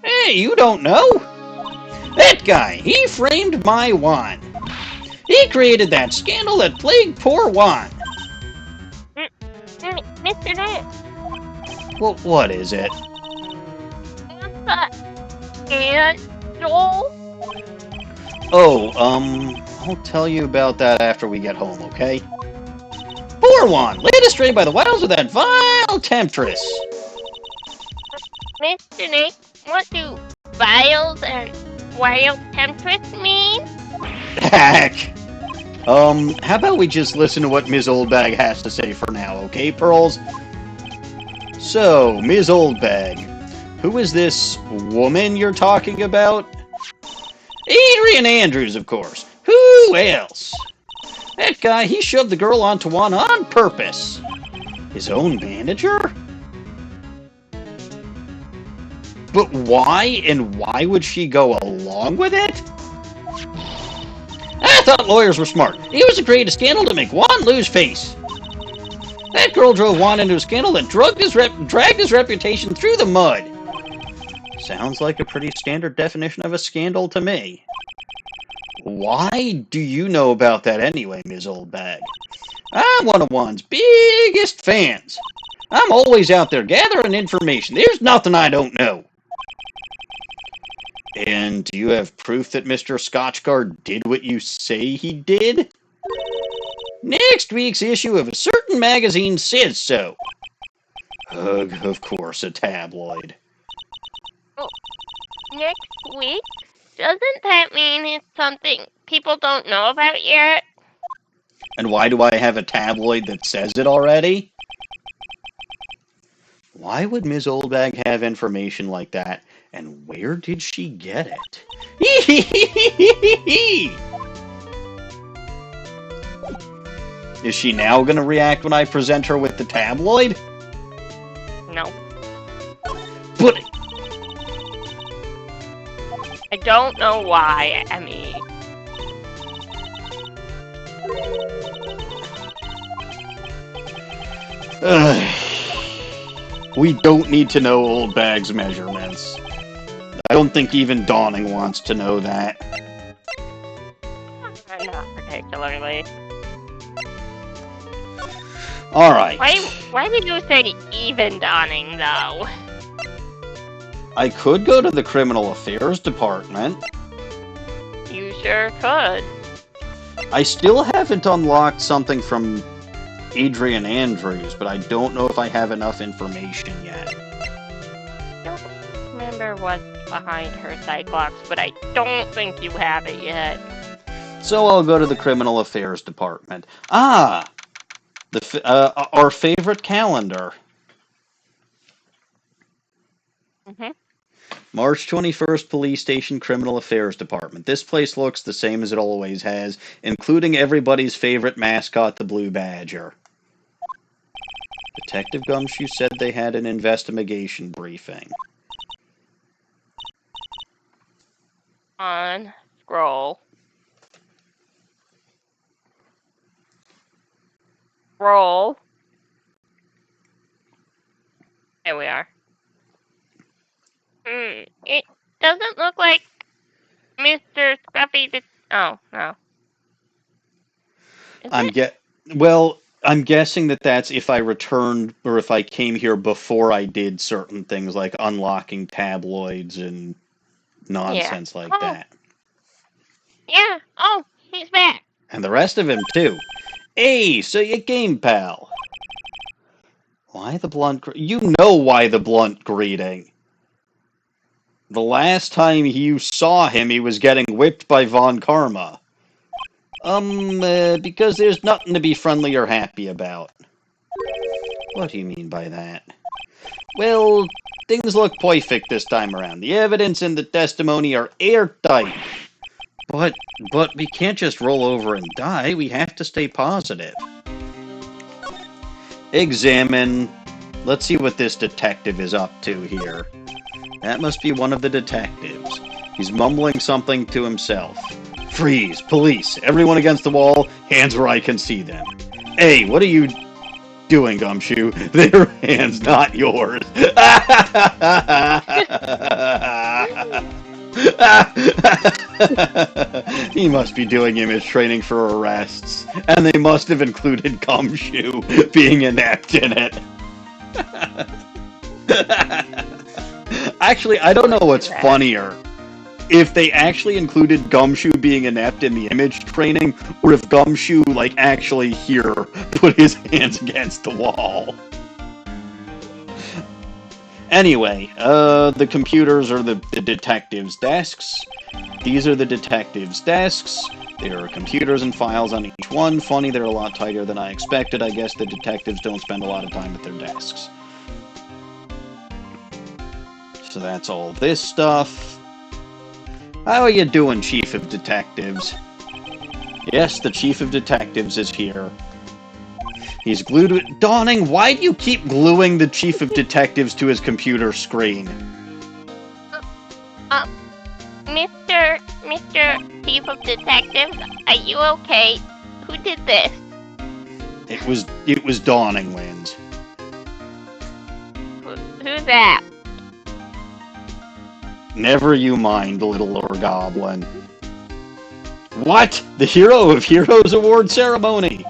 Hey, you don't know? That guy, he framed my Juan. He created that scandal that plagued poor Juan. Mr. Nick. Well, what is it? What's that? And Joel? Oh, I'll tell you about that after we get home, okay? Poor Juan, led astray by the wiles of that vile temptress. Mr. Nick, what do vials and wild temptress mean? Heck! How about we just listen to what Ms. Oldbag has to say for now, okay, Pearls? So, Ms. Oldbag, who is this woman you're talking about? Adrian Andrews, of course. Who else? That guy, he shoved the girl onto one on purpose. His own manager? But why, and why would she go along with it? I thought lawyers were smart. He was to create a scandal to make Juan lose face. That girl drove Juan into a scandal that dragged his reputation through the mud. Sounds like a pretty standard definition of a scandal to me. Why do you know about that anyway, Ms. Oldbag? I'm one of Juan's biggest fans. I'm always out there gathering information. There's nothing I don't know. And do you have proof that Mr. Scotchgard did what you say he did? Next week's issue of a certain magazine says so. Ugh, of course, a tabloid. Oh, next week? Doesn't that mean it's something people don't know about yet? And why do I have a tabloid that says it already? Why would Ms. Oldbag have information like that? And where did she get it? Is she now going to react when I present her with the tabloid? No. But I don't know why, I mean... We don't need to know Oldbag's measurements. I don't think even Dawning wants to know that. Not particularly. Alright. Why did you say even Dawning, though? I could go to the Criminal Affairs Department. You sure could. I still haven't unlocked something from Adrian Andrews, but I don't know if I have enough information yet. I don't remember what's behind her Cyclops, but I don't think you have it yet. So I'll go to the Criminal Affairs Department. Ah! Our favorite calendar. Mm-hmm. March 21st, Police Station Criminal Affairs Department. This place looks the same as it always has, including everybody's favorite mascot, the Blue Badger. Detective Gumshoe said they had an investigation briefing. On scroll. Roll. There we are. It doesn't look like Mr. Scruffy did... Oh, no. I'm guessing that that's if I returned, or if I came here before I did certain things, like unlocking tabloids and nonsense like that. Yeah. Oh, he's back. And the rest of him, too. Hey, so you game, pal. Why the blunt... You know why the blunt greeting. The last time you saw him, he was getting whipped by Von Karma. Because there's nothing to be friendly or happy about. What do you mean by that? Well, things look perfect this time around. The evidence and the testimony are airtight. But we can't just roll over and die. We have to stay positive. Examine. Let's see what this detective is up to here. That must be one of the detectives. He's mumbling something to himself. Freeze! Police! Everyone against the wall! Hands where I can see them. Hey, what are you doing, Gumshoe? Their hands, not yours. He must be doing image training for arrests. And they must have included Gumshoe being inept in it. Actually, I don't know what's funnier. If they actually included Gumshoe being inept in the image training, or if Gumshoe, like, actually here put his hands against the wall. Anyway, the computers are the detectives' desks. These are the detectives' desks. There are computers and files on each one. Funny, they're a lot tighter than I expected. I guess the detectives don't spend a lot of time at their desks. So that's all this stuff. How are you doing, Chief of Detectives? Yes, the Chief of Detectives is here. He's glued to... Dawning, why do you keep gluing the Chief of Detectives to his computer screen? Mr. Chief of Detectives, are you okay? Who did this? It was DawningWinds. Who's that? Never you mind, little Lord Goblin. What? The Hero of Heroes Award ceremony?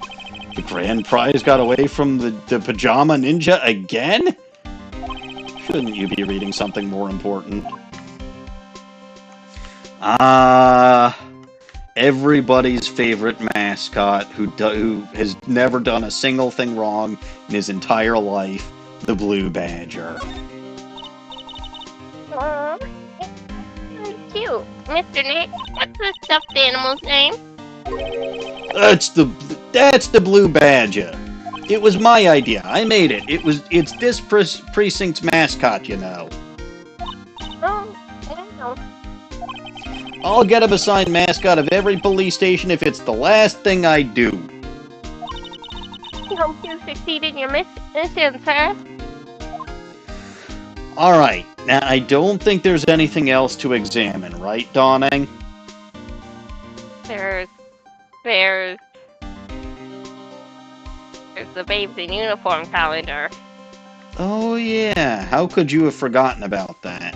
The grand prize got away from the Pajama Ninja again? Shouldn't you be reading something more important? Everybody's favorite mascot who has never done a single thing wrong in his entire life, the Blue Badger. Cute. Mr. Nick, what's the stuffed animal's name? That's the Blue Badger. It was my idea. I made it. It's this precinct's mascot, you know. Oh, wow. I'll get him assigned mascot of every police station if it's the last thing I do. I hope you succeed in your mission, sir. Alright, now I don't think there's anything else to examine, right, Dawning? There's the Babes in Uniform calendar. Oh yeah, how could you have forgotten about that?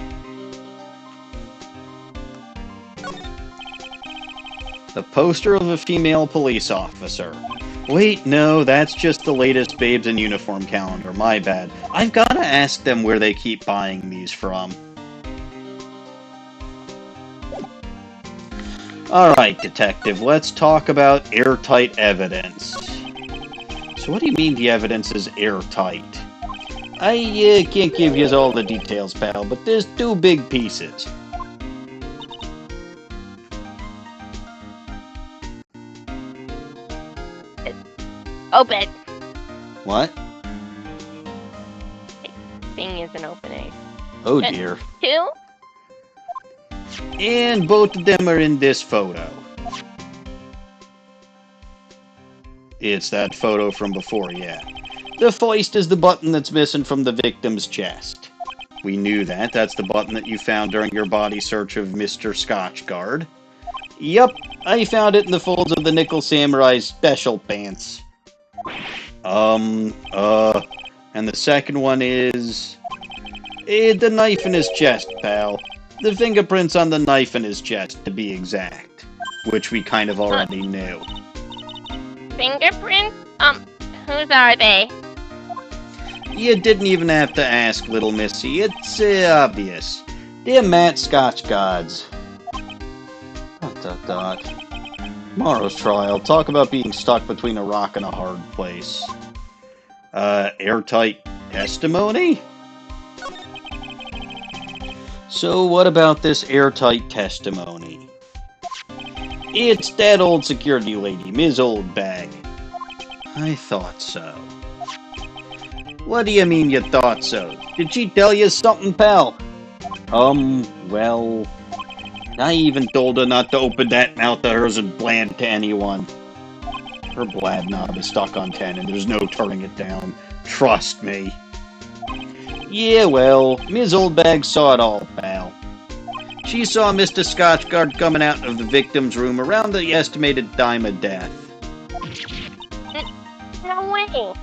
The poster of a female police officer. Wait, no, that's just the latest Babes in Uniform calendar, my bad. I've gotta ask them where they keep buying these from. Alright, Detective, let's talk about airtight evidence. So what do you mean the evidence is airtight? I can't give you all the details, pal, but there's two big pieces. Open. What? Thing isn't opening. Oh dear. Two? And both of them are in this photo. It's that photo from before, yeah. The foist is the button that's missing from the victim's chest. We knew that. That's the button that you found during your body search of Mr. Scotchguard. Yup, I found it in the folds of the Nickel Samurai's special pants. And the second one is... the knife in his chest, pal. The fingerprints on the knife in his chest, to be exact. Which we kind of already knew. Fingerprints? Whose are they? You didn't even have to ask, little missy. It's obvious. They're Matt Scotchguard's. ... Tomorrow's trial. Talk about being stuck between a rock and a hard place. Airtight testimony? So what about this airtight testimony? It's that old security lady, Ms. Oldbag. I thought so. What do you mean you thought so? Did she tell you something, pal? Well... I even told her not to open that mouth of hers and blab to anyone. Her blab knob is stuck on 10 and there's no turning it down. Trust me. Yeah, well, Ms. Oldbag saw it all, pal. She saw Mr. Scotchguard coming out of the victim's room around the estimated time of death. No way.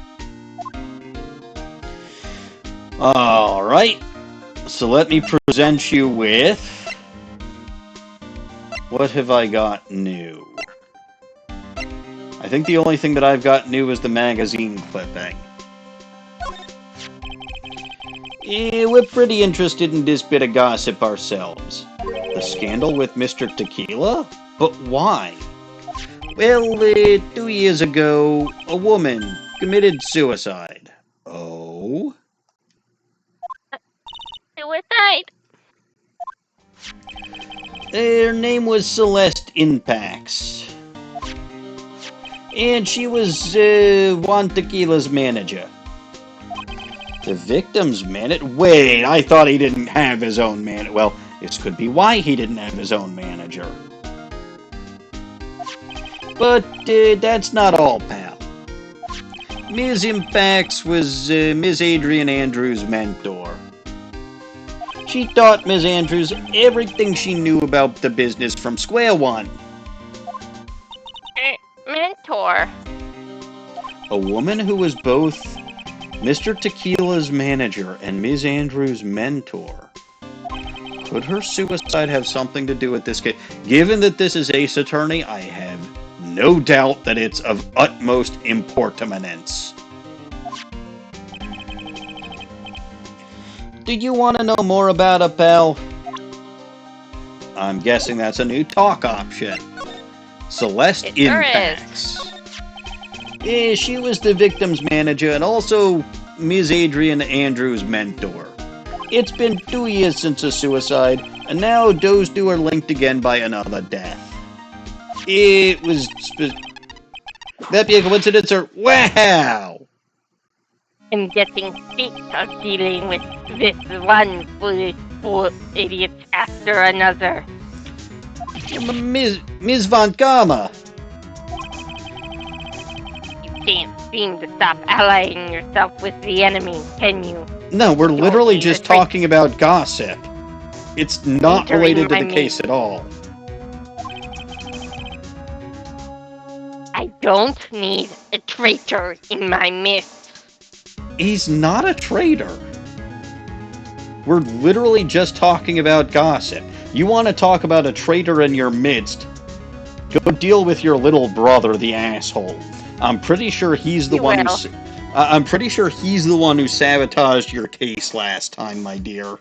Alright, so let me present you with... What have I got new? I think the only thing that I've got new is the magazine clipping. We're pretty interested in this bit of gossip ourselves. The scandal with Mr. Tequila? But why? Well, 2 years ago, a woman committed suicide. Oh? Suicide? Her name was Celeste Inpax. And she was Juan Tequila's manager. The victim's manager? Wait, I thought he didn't have his own manager. Well, this could be why he didn't have his own manager. But that's not all, pal. Ms. Impax was Ms. Adrian Andrews' mentor. She taught Ms. Andrews everything she knew about the business from square one. Mentor? A woman who was both Mr. Tequila's manager and Ms. Andrews' mentor. Could her suicide have something to do with this case? Given that this is Ace Attorney, I have no doubt that it's of utmost importance. Do you want to know more about her, pal? I'm guessing that's a new talk option. Celeste Impax. Yeah, she was the victim's manager and also Ms. Adrian Andrews' mentor. It's been 2 years since her suicide, and now those two are linked again by another death. It was... that be a coincidence or... Wow! I'm getting sick of dealing with this one fool idiot after another. Ms. von Karma. You can't seem to stop allying yourself with the enemy, can you? No, we're literally just talking about gossip. It's not related to the case at all. I don't need a traitor in my midst. He's not a traitor. We're literally just talking about gossip. You want to talk about a traitor in your midst? Go deal with your little brother, the asshole. I'm pretty sure he's the one who... I'm pretty sure he's the one who sabotaged your case last time, my dear.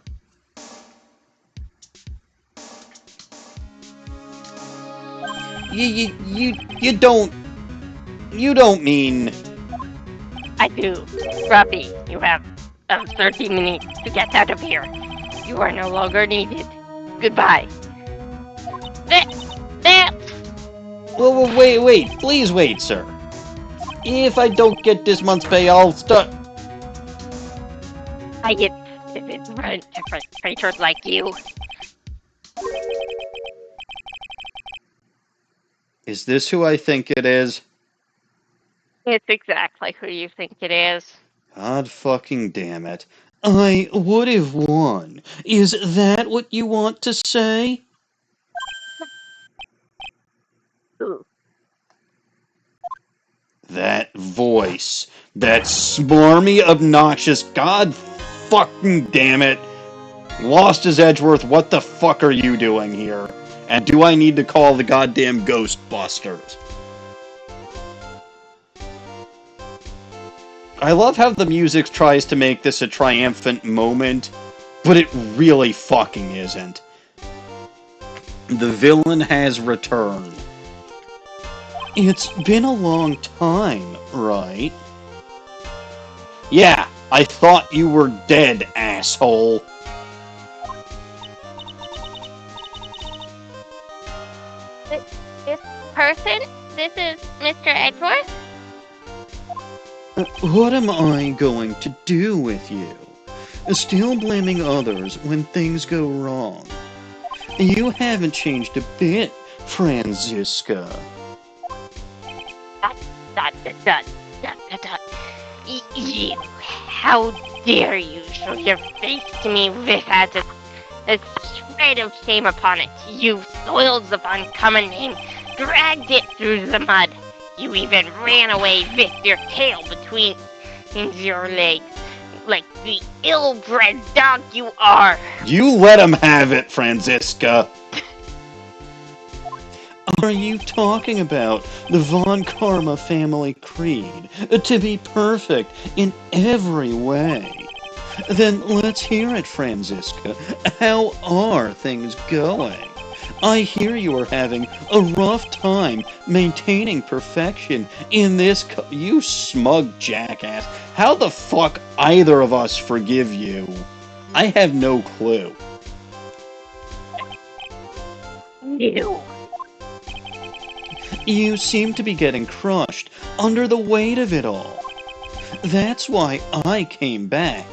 You don't mean... I do. Ruffy, you have 30 minutes to get out of here. You are no longer needed. Goodbye. Well, wait. Please wait, sir. If I don't get this month's pay, I'll start... I get if it's run to traitors like you. Is this who I think it is? It's exactly who you think it is. God fucking damn it. I would have won. Is that what you want to say? Ooh. That voice. That smarmy, obnoxious, god fucking damn it. Lost-His-Edgeworth, what the fuck are you doing here? And do I need to call the goddamn Ghostbusters? I love how the music tries to make this a triumphant moment, but it really fucking isn't. The villain has returned. It's been a long time, right? Yeah, I thought you were dead, asshole. This person? This is Mr. Edgeworth? What am I going to do with you? Still blaming others when things go wrong. You haven't changed a bit, Franziska. You, how dare you show your face to me with a shred of shame upon it. You soiled the Von Karma name, dragged it through the mud. You even ran away with your tail between your legs, like the ill-bred dog you are. You let him have it, Franziska. Are you talking about the Von Karma family creed? To be perfect in every way? Then let's hear it, Franziska. How are things going? I hear you are having a rough time maintaining perfection in this you smug jackass. How the fuck either of us forgive you? I have no clue. You seem to be getting crushed under the weight of it all. That's why I came back.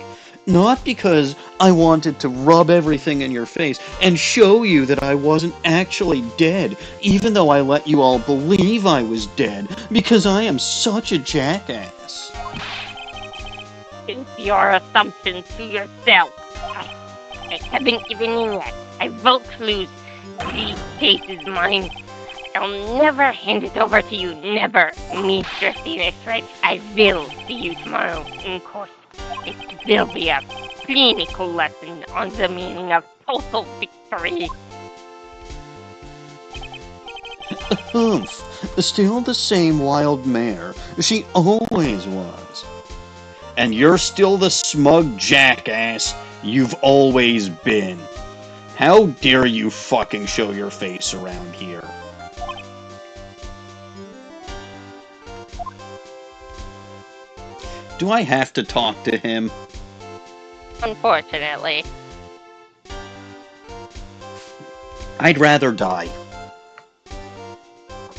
Not because I wanted to rub everything in your face and show you that I wasn't actually dead, even though I let you all believe I was dead, because I am such a jackass. It's your assumption to yourself. I haven't given in yet. I vote to lose. This case is mine. I'll never hand it over to you. Never, Mr. Sinister. I will see you tomorrow in court. It will be a clinical lesson on the meaning of total victory. Humph. Still the same wild mare she always was. And you're still the smug jackass you've always been. How dare you fucking show your face around here? Do I have to talk to him? Unfortunately. I'd rather die.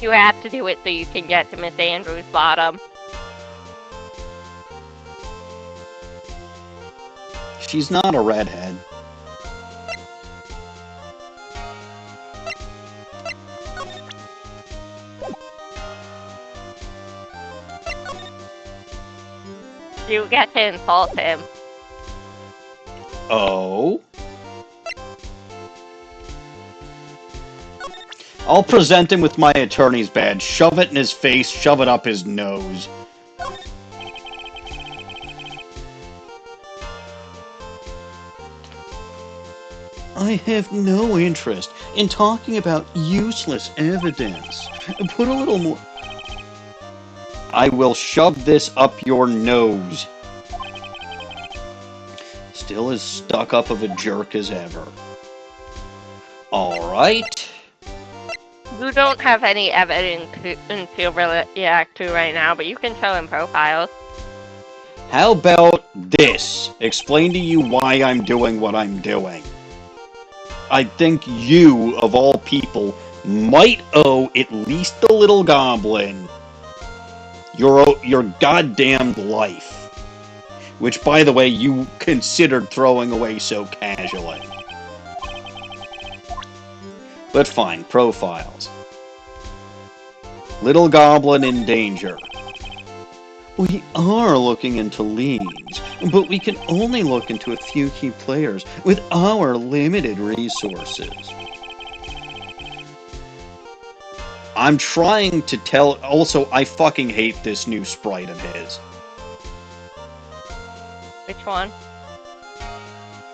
You have to do it so you can get to Miss Andrews' bottom. She's not a redhead. You get to insult him. Oh? I'll present him with my attorney's badge, shove it in his face, shove it up his nose. I have no interest in talking about useless evidence. Put a little more... I will shove this up your nose. Still as stuck up of a jerk as ever. Alright. You don't have any evidence to react to right now, but you can show him profiles. How about this? Explain to you why I'm doing what I'm doing. I think you, of all people, might owe at least the little goblin your goddamn life. Which, by the way, you considered throwing away so casually. But fine, profiles. Little goblin in danger. We are looking into leads, but we can only look into a few key players with our limited resources. I'm trying to tell... Also, I fucking hate this new sprite of his. Which one?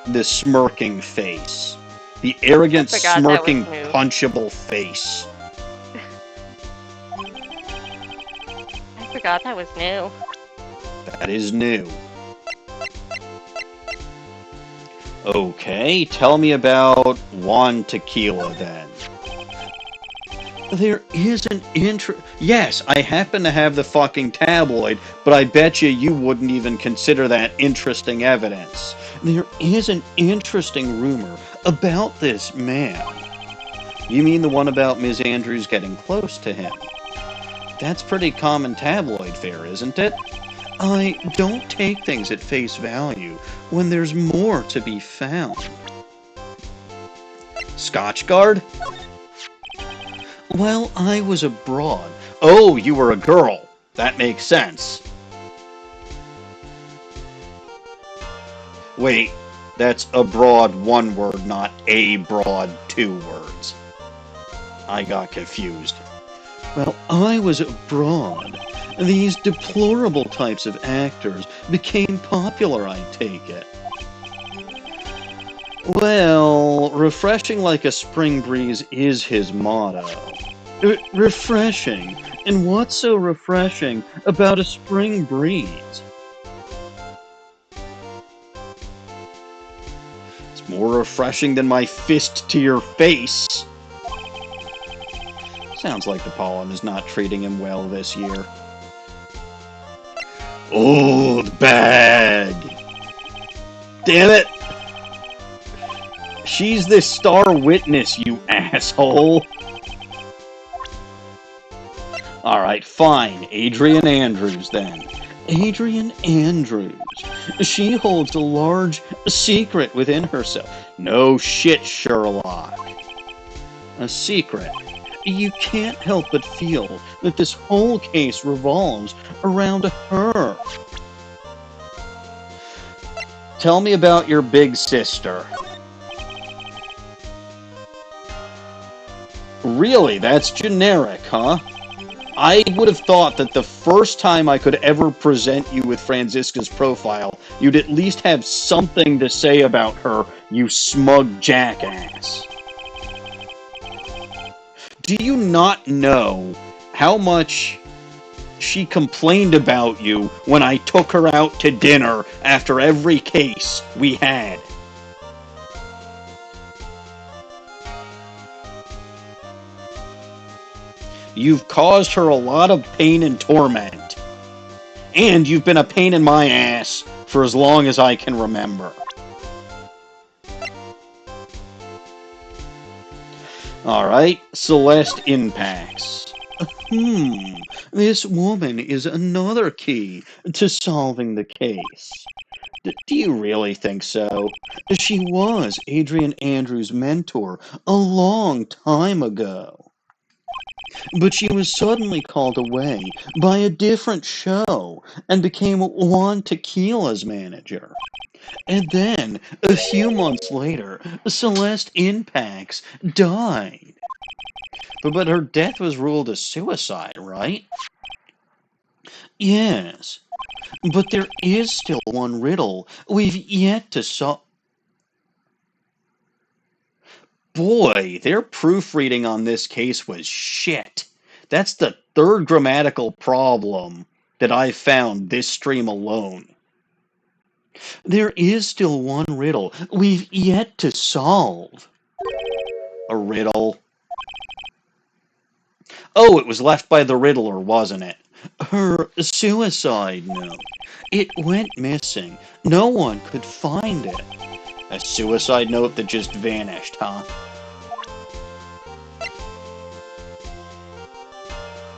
The smirking face. The arrogant, smirking, punchable face. I forgot that was new. That is new. Okay, tell me about Juan Tequila, then. There is an Yes, I happen to have the fucking tabloid, but I bet you wouldn't even consider that interesting evidence. There is an interesting rumor about this man. You mean the one about Ms. Andrews getting close to him? That's pretty common tabloid fare, isn't it? I don't take things at face value when there's more to be found. Scotchguard? While I was abroad... Oh, you were a girl. That makes sense. Wait, that's abroad one word, not abroad 2 words. I got confused. Well, I was abroad. These deplorable types of actors became popular, I take it. Well, refreshing like a spring breeze is his motto. Refreshing? And what's so refreshing about a spring breeze? It's more refreshing than my fist to your face. Sounds like the pollen is not treating him well this year. Oldbag! Damn it! She's the star witness, you asshole! Alright, fine. Adrian Andrews, then. Adrian Andrews. She holds a large secret within herself. No shit, Sherlock. A secret. You can't help but feel that this whole case revolves around her. Tell me about your big sister. Really? That's generic, huh? I would have thought that the first time I could ever present you with Franziska's profile, you'd at least have something to say about her, you smug jackass. Do you not know how much she complained about you when I took her out to dinner after every case we had? You've caused her a lot of pain and torment. And you've been a pain in my ass for as long as I can remember. Alright, Celeste impacts. This woman is another key to solving the case. Do you really think so? She was Adrian Andrews' mentor a long time ago. But she was suddenly called away by a different show and became Juan Tequila's manager. And then, a few months later, Celeste Impacts died. But her death was ruled a suicide, right? Yes. But there is still one riddle we've yet to solve. Boy, their proofreading on this case was shit. That's the third grammatical problem that I've found this stream alone. There is still one riddle we've yet to solve. A riddle? Oh, it was left by the Riddler, wasn't it? Her suicide note. It went missing. No one could find it. A suicide note that just vanished, huh?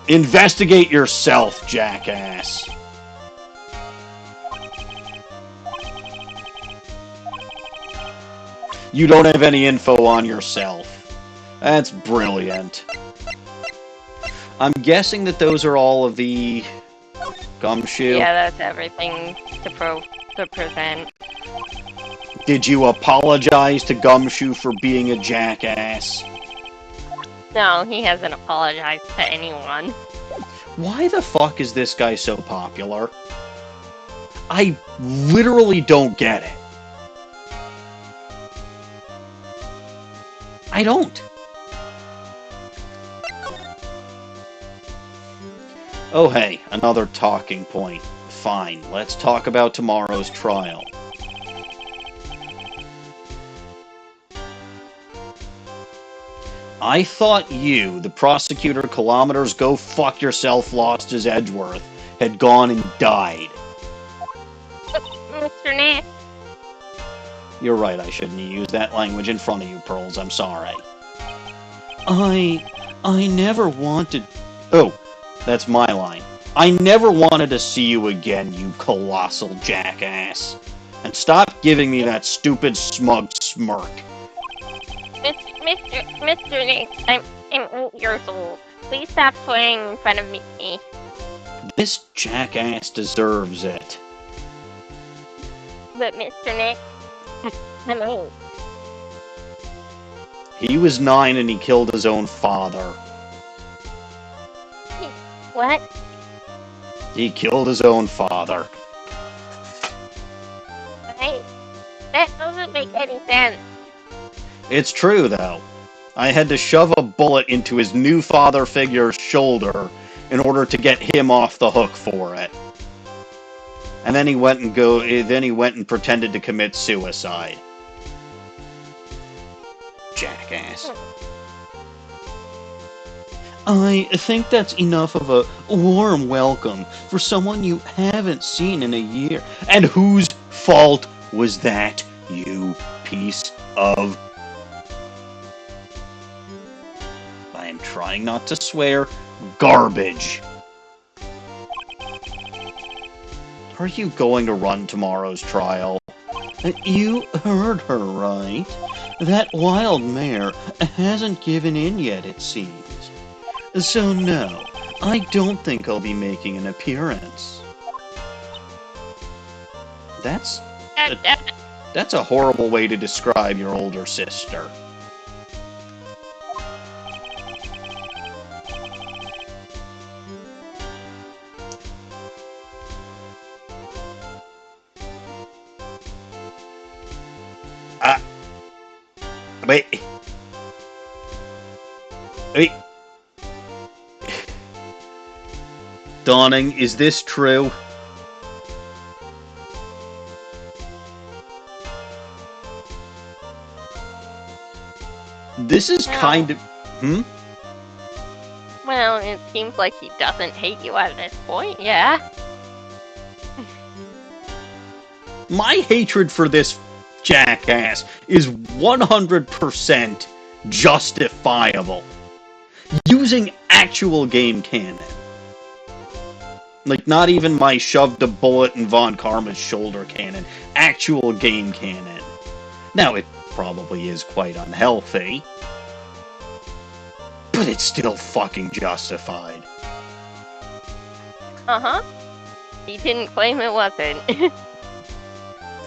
Investigate yourself, jackass. You don't have any info on yourself. That's brilliant. I'm guessing that those are all of the Gumshoe. Yeah, that's everything to present. Did you apologize to Gumshoe for being a jackass? No, he hasn't apologized to anyone. Why the fuck is this guy so popular? I literally don't get it. I don't. Oh hey, another talking point. Fine, let's talk about tomorrow's trial. I thought you, the prosecutor Kilometers Go Fuck Yourself Lost-His-Edgeworth, had gone and died. Mr. Nick. You're right, I shouldn't have used that language in front of you, Pearls, I'm sorry. I never wanted... Oh, that's my line. I never wanted to see you again, you colossal jackass. And stop giving me that stupid smug smirk. Mr. Nick, I'm 8 years old. Please stop swearing in front of me. This jackass deserves it. But Mr. Nick, I'm 8. He was 9 and he killed his own father. What? He killed his own father. Right? That doesn't make any sense. It's true, though. I had to shove a bullet into his new father figure's shoulder in order to get him off the hook for it. And then he went and pretended to commit suicide. Jackass. I think that's enough of a warm welcome for someone you haven't seen in a year. And whose fault was that, you piece of... I am trying not to swear, garbage. Are you going to run tomorrow's trial? You heard her right. That wild mare hasn't given in yet, it seems. So no, I don't think I'll be making an appearance. That's a horrible way to describe your older sister. Wait. Dawning, is this true? This is kind of... Well, it seems like he doesn't hate you at this point, yeah. My hatred for this jackass is 100% justifiable. Using actual game canon. Like, not even my shoved a bullet in Von Karma's shoulder cannon. Actual game canon. Now, it probably is quite unhealthy. But it's still fucking justified. Uh-huh. He didn't claim it wasn't.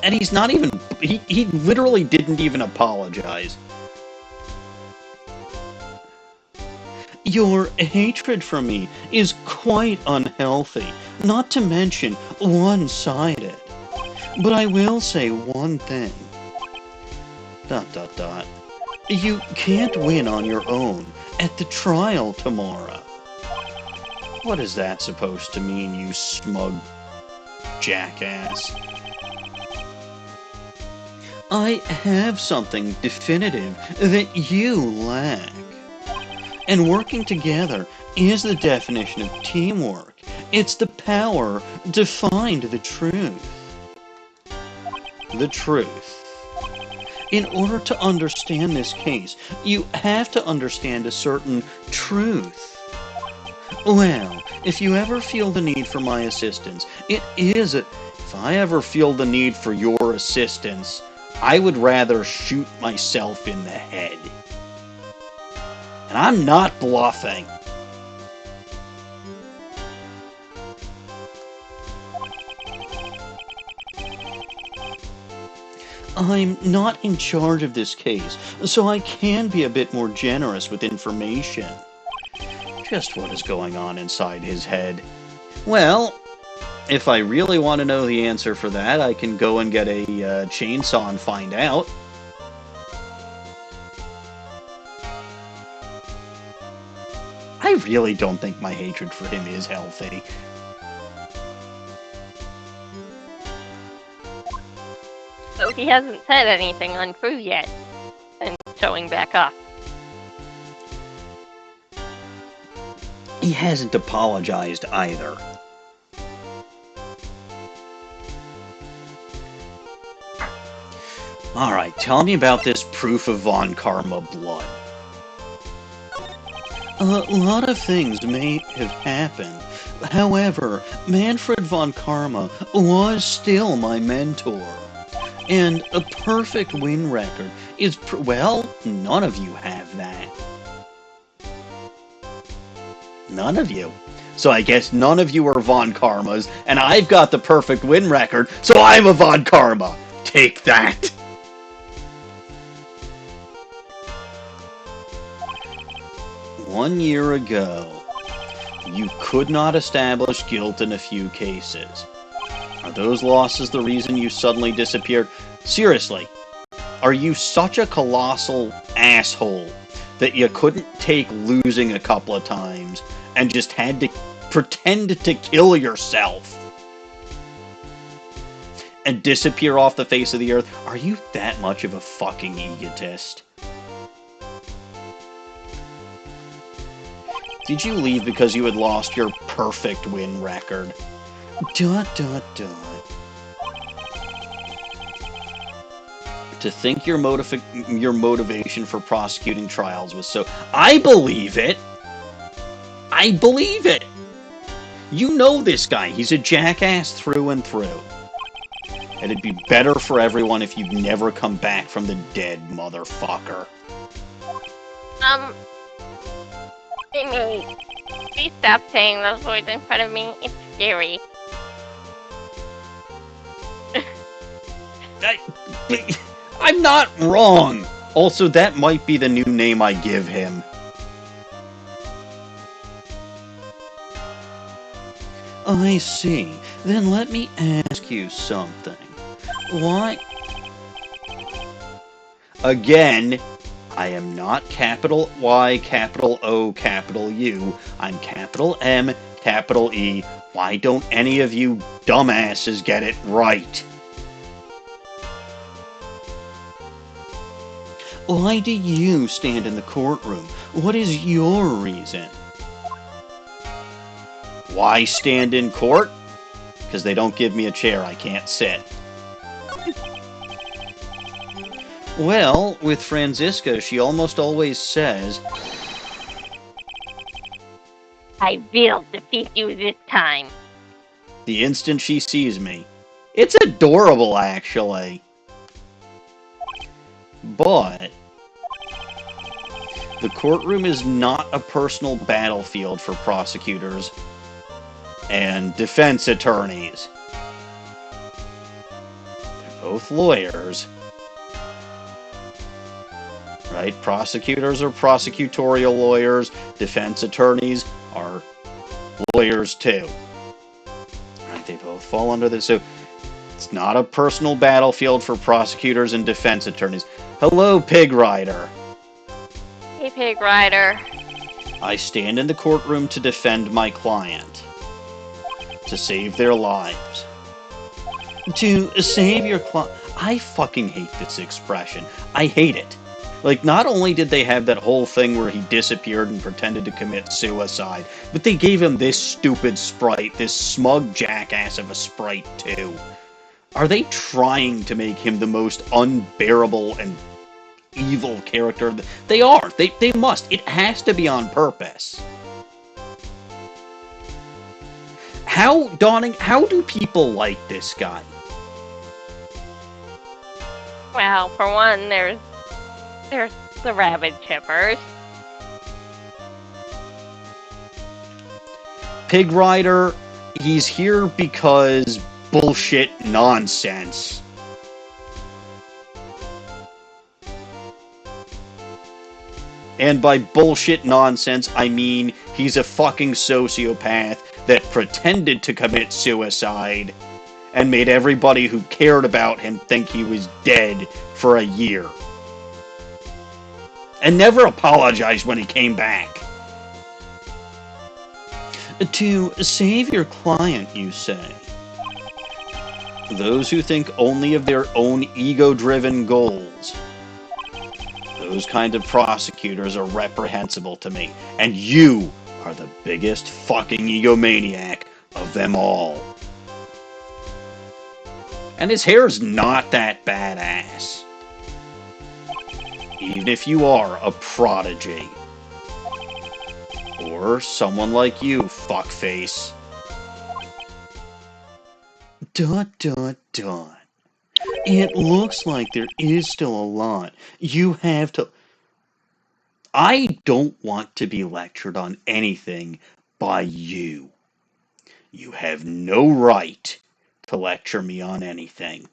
And he's not even... He literally didn't even apologize. Your hatred for me is quite unhealthy, not to mention one-sided. But I will say one thing. ... You can't win on your own at the trial tomorrow. What is that supposed to mean, you smug jackass? I have something definitive that you lack. And working together is the definition of teamwork. It's the power to find the truth. The truth. In order to understand this case, you have to understand a certain truth. Well, if you ever feel the need for my assistance, if I ever feel the need for your assistance, I would rather shoot myself in the head. And I'm not bluffing. I'm not in charge of this case, so I can be a bit more generous with information. Just what is going on inside his head? Well, if I really want to know the answer for that, I can go and get a chainsaw and find out. I really don't think my hatred for him is healthy. So he hasn't said anything untrue yet, and showing back up. He hasn't apologized either. Alright, tell me about this proof of Von Karma blood. A lot of things may have happened. However, Manfred von Karma was still my mentor. And a perfect win record is... well, none of you have that. None of you. So I guess none of you are Von Karmas, and I've got the perfect win record, so I'm a Von Karma. Take that. One year ago, you could not establish guilt in a few cases. Are those losses the reason you suddenly disappeared? Seriously, are you such a colossal asshole that you couldn't take losing a couple of times and just had to pretend to kill yourself and disappear off the face of the earth? Are you that much of a fucking egotist? Did you leave because you had lost your perfect win record? ... To think your motivation for prosecuting trials was so... I believe it! I believe it. You know this guy. He's a jackass through and through. And it'd be better for everyone if you'd never come back from the dead, motherfucker. Jimmy, please stop saying those words in front of me. It's scary. I'm not wrong. Also, that might be the new name I give him. I see. Then let me ask you something. Why? Again, I am not capital Y, capital O, capital U. I'm capital M, capital E. Why don't any of you dumbasses get it right? Why do you stand in the courtroom? What is your reason? Why stand in court? Because they don't give me a chair, I can't sit. Well, with Franziska, she almost always says, I will defeat you this time. The instant she sees me. It's adorable, actually. But the courtroom is not a personal battlefield for prosecutors and defense attorneys. They're both lawyers. Right? Prosecutors are prosecutorial lawyers. Defense attorneys are lawyers too. Right? They both fall under this. So it's not a personal battlefield for prosecutors and defense attorneys. Hello, Pig Rider. Hey, Pig Rider. I stand in the courtroom to defend my client. To save their lives. To save your client. I fucking hate this expression. I hate it. Like, not only did they have that whole thing where he disappeared and pretended to commit suicide, but they gave him this stupid sprite, this smug jackass of a sprite, too. Are they trying to make him the most unbearable and evil character? They are. They must. It has to be on purpose. How do people like this guy? Well, for one, there's the rabid chippers. Pig Rider, he's here because bullshit nonsense. And by bullshit nonsense, I mean he's a fucking sociopath that pretended to commit suicide and made everybody who cared about him think he was dead for a year. And never apologized when he came back. To save your client, you say. Those who think only of their own ego-driven goals. Those kind of prosecutors are reprehensible to me. And you are the biggest fucking egomaniac of them all. And his hair's not that badass. Even if you are a prodigy. Or someone like you, fuckface. ... It looks like there is still a lot. You have to... I don't want to be lectured on anything by you. You have no right to lecture me on anything.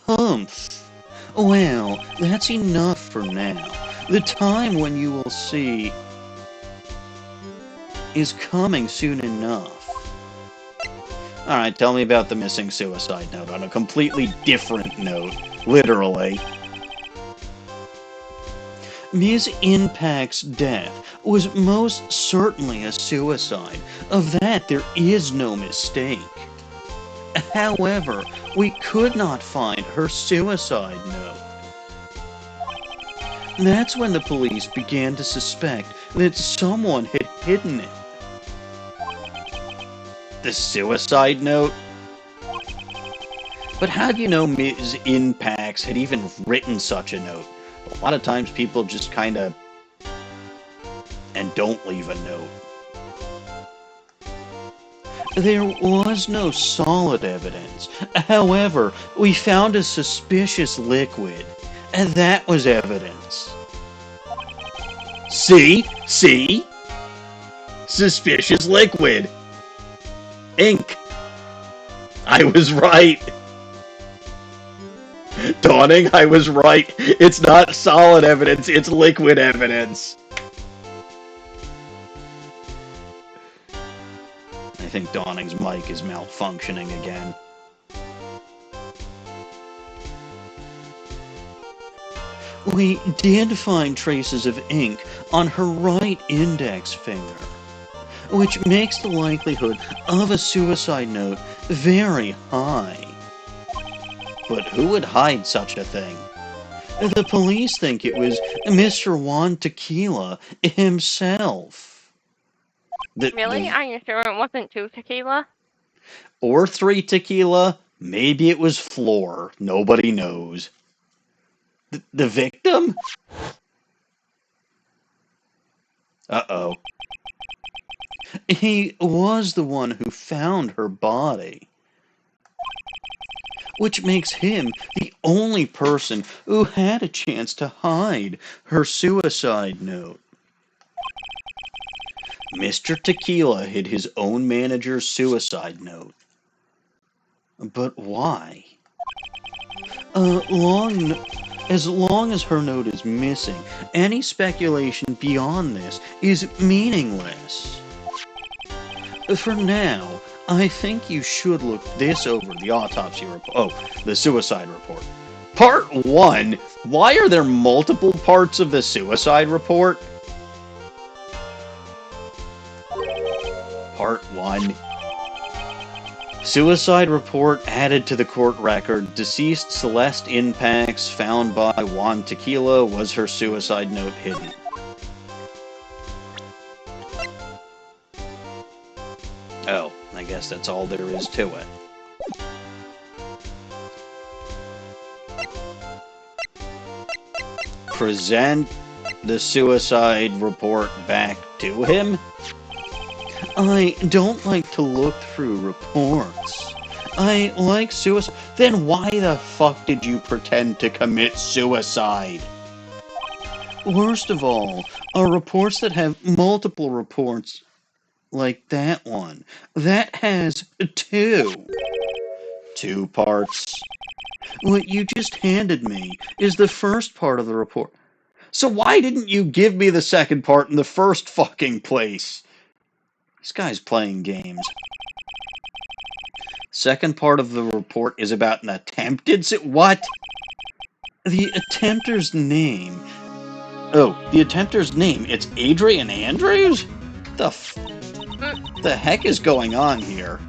Humph. Well, that's enough for now. The time when you will see is coming soon enough. Alright, tell me about the missing suicide note on a completely different note. Literally. Ms. Impact's death was most certainly a suicide. Of that, there is no mistake. However, we could not find her suicide note. That's when the police began to suspect that someone had hidden it. The suicide note? But how do you know Ms. Impacts had even written such a note? A lot of times people just kind of... and don't leave a note. There was no solid evidence. However, we found a suspicious liquid, and that was evidence. See? See? Suspicious liquid. Ink. I was right. Dawning, I was right. It's not solid evidence, it's liquid evidence. I think Dawning's mic is malfunctioning again. We did find traces of ink on her right index finger, which makes the likelihood of a suicide note very high. But who would hide such a thing? The police think it was Mr. Juan Tequila himself. Really? Are you sure it wasn't 2 tequila? Or 3 tequila? Maybe it was Floor. Nobody knows. The victim? Uh-oh. He was the one who found her body, which makes him the only person who had a chance to hide her suicide note. Mr. Tequila hid his own manager's suicide note. But why? As long as her note is missing, any speculation beyond this is meaningless. For now, I think you should look this over, the autopsy report. Oh, the suicide report. Part 1? Why are there multiple parts of the suicide report? Part 1. Suicide report added to the court record. Deceased Celeste Impacts found by Juan Tequila. Was her suicide note hidden? Oh, I guess that's all there is to it. Present the suicide report back to him? I don't like to look through reports. I like suicide. Then why the fuck did you pretend to commit suicide? Worst of all, are reports that have multiple reports like that one. That has 2. 2 parts. What you just handed me is the first part of the report. So why didn't you give me the second part in the first fucking place? This guy's playing games. Second part of the report is about an attempted what? The attempter's name. Oh, the attempter's name. It's Adrian Andrews? The heck is going on here?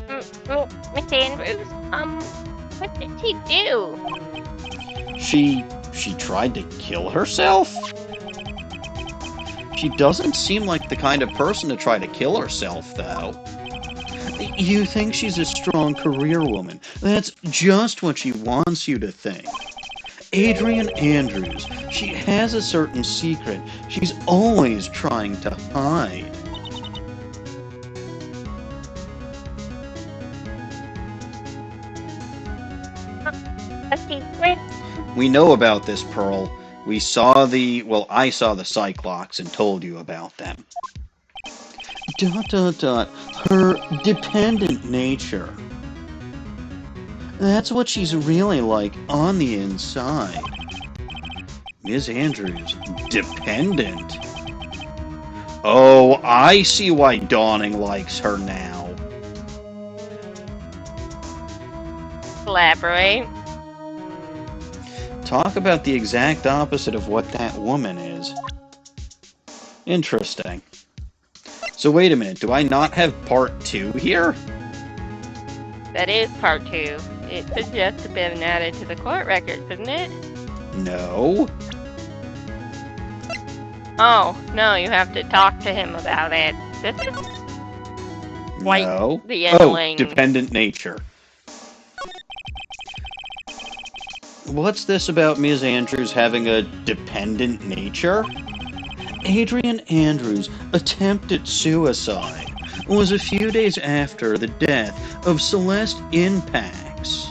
Miss Andrews, what did she do? She tried to kill herself? She doesn't seem like the kind of person to try to kill herself, though. You think she's a strong career woman. That's just what she wants you to think. Adrian Andrews, she has a certain secret she's always trying to hide. A secret? We know about this, Pearl. We saw I saw the Cyclops and told you about them. ... Her dependent nature. That's what she's really like on the inside. Ms. Andrews, dependent. Oh, I see why Dawning likes her now. Elaborate. Talk about the exact opposite of what that woman is. Interesting. So wait a minute, do I not have part 2 here? That is part 2. It should just have been added to the court record, shouldn't it? No. Oh, no, you have to talk to him about it. This is quite No. the annoying... Oh, dependent nature. What's this about Ms. Andrews having a dependent nature? Adrian Andrews' attempted suicide was a few days after the death of Celeste Impax.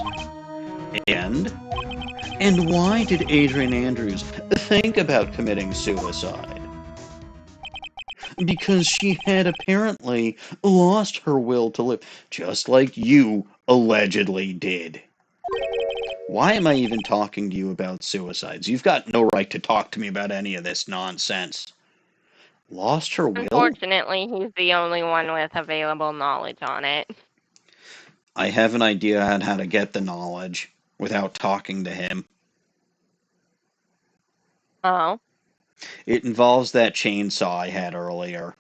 And why did Adrian Andrews think about committing suicide? Because she had apparently lost her will to live, just like you allegedly did. Why am I even talking to you about suicides? You've got no right to talk to me about any of this nonsense. Lost her will? Unfortunately, he's the only one with available knowledge on it. I have an idea on how to get the knowledge without talking to him. Oh. It involves that chainsaw I had earlier.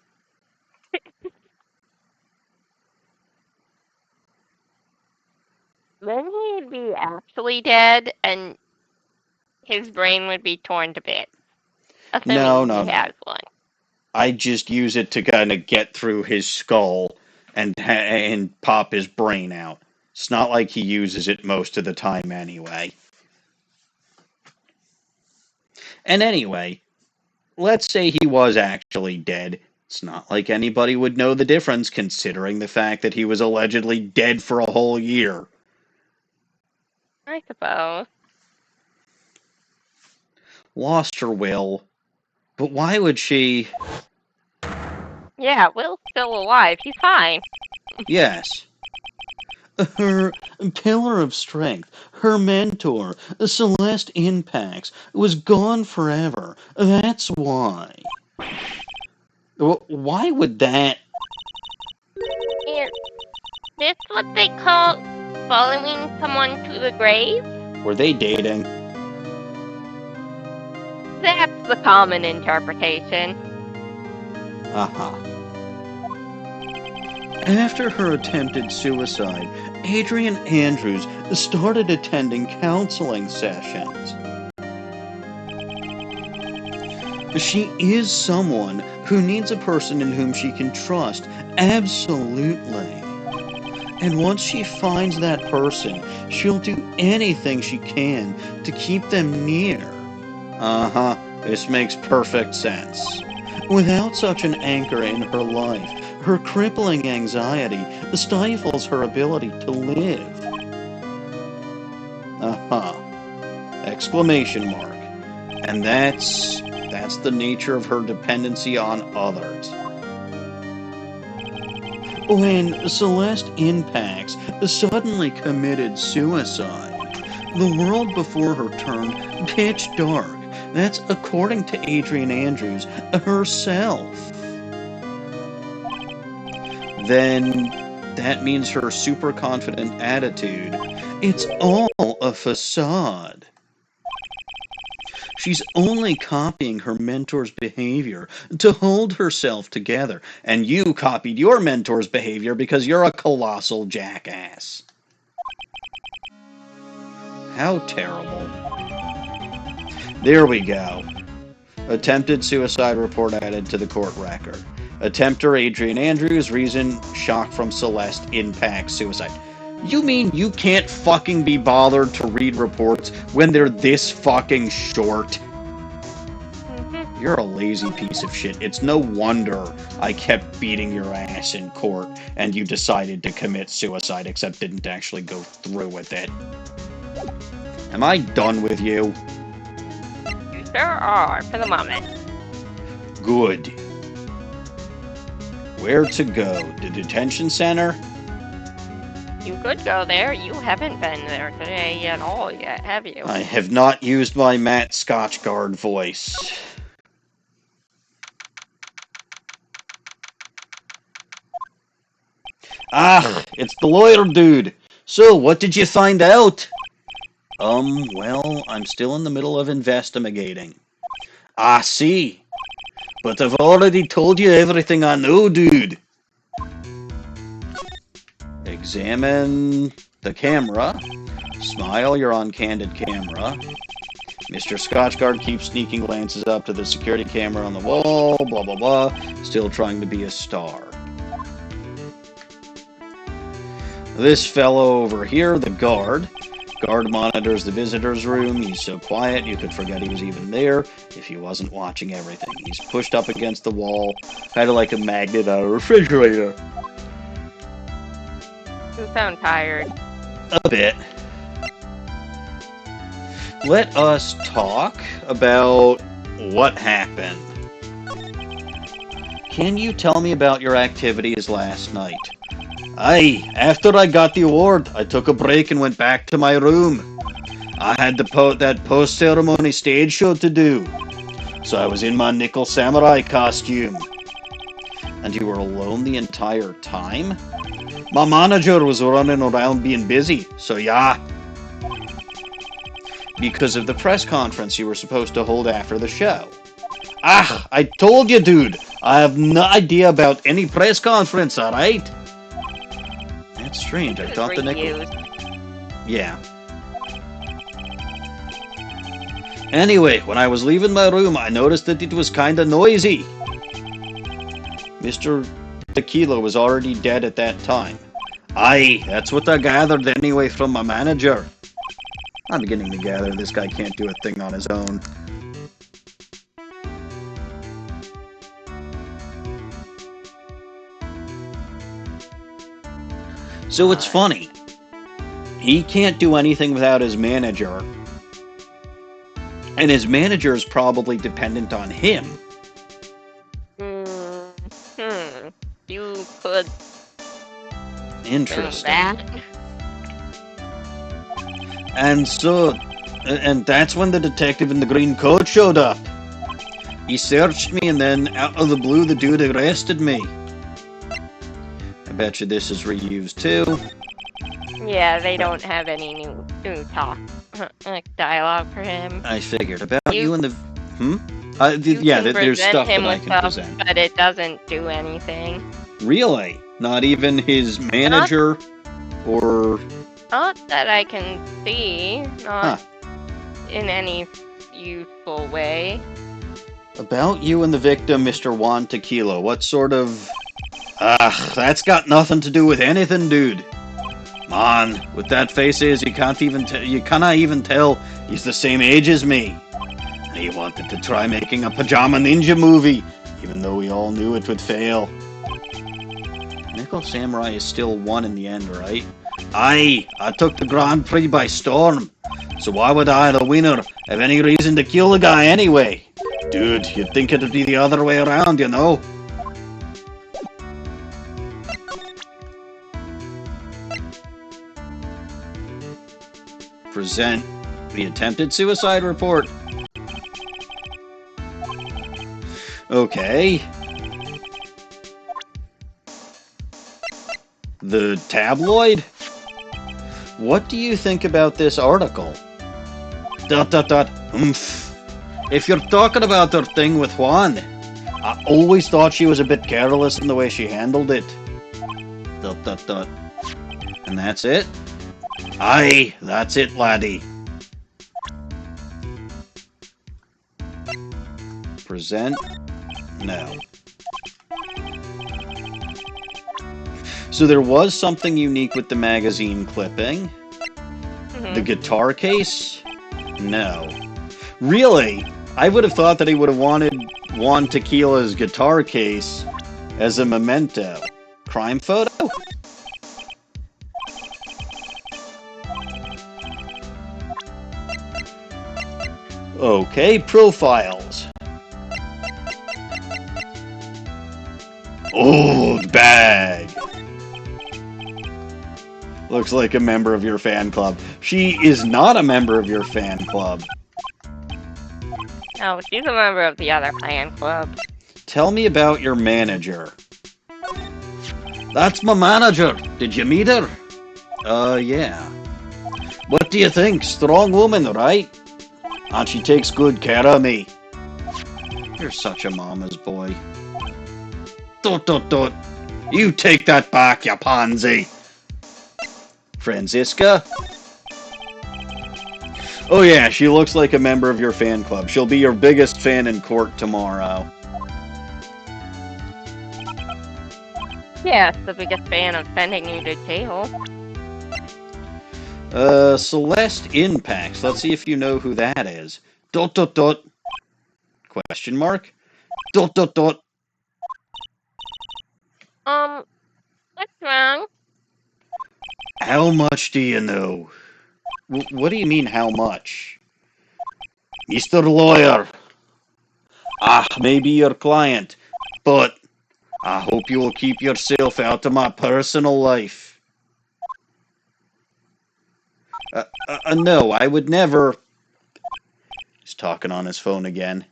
Then he'd be actually dead, and his brain would be torn to bits. Assuming No. he has one. I just use it to kind of get through his skull and pop his brain out. It's not like he uses it most of the time anyway. And anyway, let's say he was actually dead. It's not like anybody would know the difference, considering the fact that he was allegedly dead for a whole year. I suppose. Lost her will. But why would she? Yeah, Will's still alive. He's fine. Yes. Her pillar of strength, her mentor, Celeste Impax, was gone forever. That's why. Why would that? Is this what they call following someone to the grave? Were they dating? That's the common interpretation. Uh-huh. After her attempted suicide, Adrian Andrews started attending counseling sessions. She is someone who needs a person in whom she can trust, absolutely. And once she finds that person, she'll do anything she can to keep them near. Uh-huh, this makes perfect sense. Without such an anchor in her life, her crippling anxiety stifles her ability to live. Uh-huh. Exclamation mark. And that's the nature of her dependency on others. When Celeste Impax suddenly committed suicide, the world before her turned pitch dark. That's according to Adrian Andrews herself. Then that means her super confident attitude, it's all a facade. She's only copying her mentor's behavior to hold herself together, and you copied your mentor's behavior because you're a colossal jackass. How terrible. There we go. Attempted suicide report added to the court record. Attempter Adrian Andrews, reason shock from Celeste Impax suicide. You mean you can't fucking be bothered to read reports when they're this fucking short? You're a lazy piece of shit. It's no wonder I kept beating your ass in court and you decided to commit suicide except didn't actually go through with it. Am I done with you? You sure are, for the moment. Good. Where to go? The detention center? You could go there. You haven't been there today at all yet, have you? I have not used my Matt Scotchgard voice. Ah, it's the lawyer dude. So, what did you find out? Well, I'm still in the middle of investigating. I see. But I've already told you everything I know, dude. Examine the camera. Smile, you're on candid camera. Mr. Scotchgard keeps sneaking glances up to the security camera on the wall, blah, blah, blah. Still trying to be a star. This fellow over here, the guard, Guard monitors the visitor's room. He's so quiet you could forget he was even there if he wasn't watching everything. He's pushed up against the wall, kind of like a magnet on a refrigerator. You sound tired. A bit. Let us talk about what happened. Can you tell me about your activities last night? Aye, after I got the award, I took a break and went back to my room. I had that post-ceremony stage show to do, so I was in my nickel samurai costume. And you were alone the entire time? My manager was running around being busy, so yeah. Because of the press conference you were supposed to hold after the show. Ah, I told you, dude. I have no idea about any press conference, alright? That's strange. I thought the nickel... Yeah. Anyway, when I was leaving my room, I noticed that it was kinda noisy. Mr. Tequila was already dead at that time. Aye, that's what I gathered anyway from my manager. I'm beginning to gather this guy can't do a thing on his own. So it's funny. He can't do anything without his manager. And his manager is probably dependent on him. You could... Interesting. That. And that's when the detective in the green coat showed up. He searched me and then out of the blue the dude arrested me. I bet you this is reused too. Yeah, they don't have any new talk, like dialogue for him. I figured. About you and the... Yeah, there's stuff that I can present. But it doesn't do anything. Really? Not even his manager or... Not that I can see. Not in any useful way. About you and the victim, Mr. Juan Tequila. What sort of... that's got nothing to do with anything, dude. Man, with that face is, you cannot even tell he's the same age as me. And he wanted to try making a pajama ninja movie, even though we all knew it would fail. Nickel Samurai is still won in the end, right? Aye, I took the Grand Prix by storm. So why would I, the winner, have any reason to kill the guy anyway? Dude, you'd think it'd be the other way around, you know? Present the attempted suicide report. Okay. The tabloid? What do you think about this article? ... If you're talking about her thing with Juan, I always thought she was a bit careless in the way she handled it. ... And that's it? Aye, that's it, laddie. Present? No. So there was something unique with the magazine clipping. The guitar case? No. Really? I would have thought that he would have wanted Juan Tequila's guitar case as a memento. Crime photo? Okay, profiles. Oldbag. Looks like a member of your fan club. She is not a member of your fan club. No, she's a member of the other fan club. Tell me about your manager. That's my manager. Did you meet her? Yeah. What do you think? Strong woman, right? And she takes good care of me. You're such a mama's boy. Dot. You take that back, you pansy. Franziska? Oh yeah, she looks like a member of your fan club. She'll be your biggest fan in court tomorrow. Yeah, the biggest fan of sending you to jail. Celeste Impacts. Let's see if you know who that is. Dot dot dot. Question mark. Dot dot dot. What's wrong? How much do you know? What do you mean, how much? Mr. Lawyer. Maybe your client, but I hope you will keep yourself out of my personal life. No, I would never. He's talking on his phone again.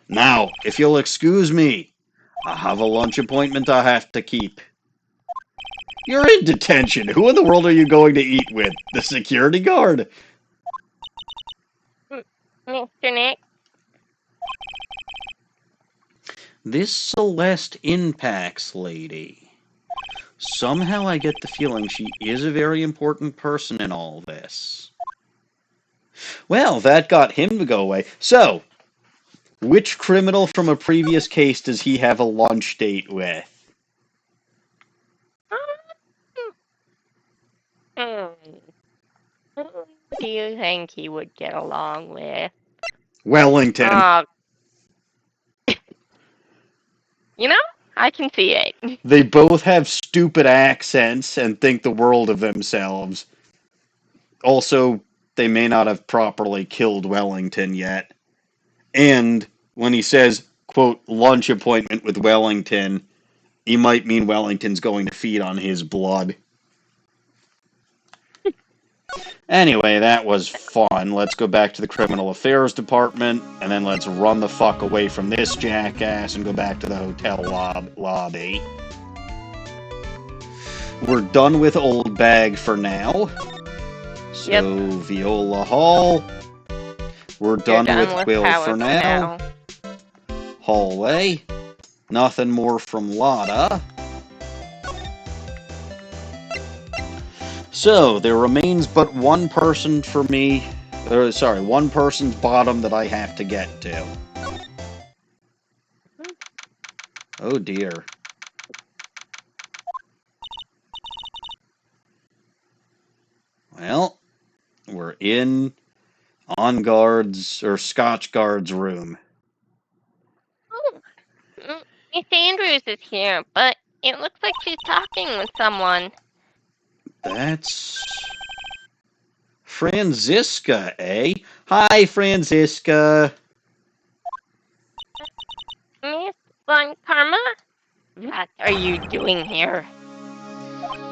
Now, if you'll excuse me, I have a lunch appointment I have to keep. You're in detention. Who in the world are you going to eat with? The security guard? Mr. Nick? This Celeste Impacts lady. Somehow I get the feeling she is a very important person in all this. Well, that got him to go away. So, which criminal from a previous case does he have a lunch date with? Hmm. Who do you think he would get along with? Wellington. You know, I can see it. They both have stupid accents and think the world of themselves. Also, they may not have properly killed Wellington yet. And when he says, quote, lunch appointment with Wellington, he might mean Wellington's going to feed on his blood. Anyway, that was fun. Let's go back to the criminal affairs department, and then let's run the fuck away from this jackass and go back to the hotel lobby. We're done with Oldbag for now. So, yep. Viola Hall. We're done with Will for now. Hallway. Nothing more from Lotta. So, there remains but one person for me. One person's bottom that I have to get to. Oh dear. Well, we're in Scotch Guard's room. Oh, Miss Andrews is here, but it looks like she's talking with someone. That's Franziska, eh? Hi, Franziska. Miss von Karma? What are you doing here?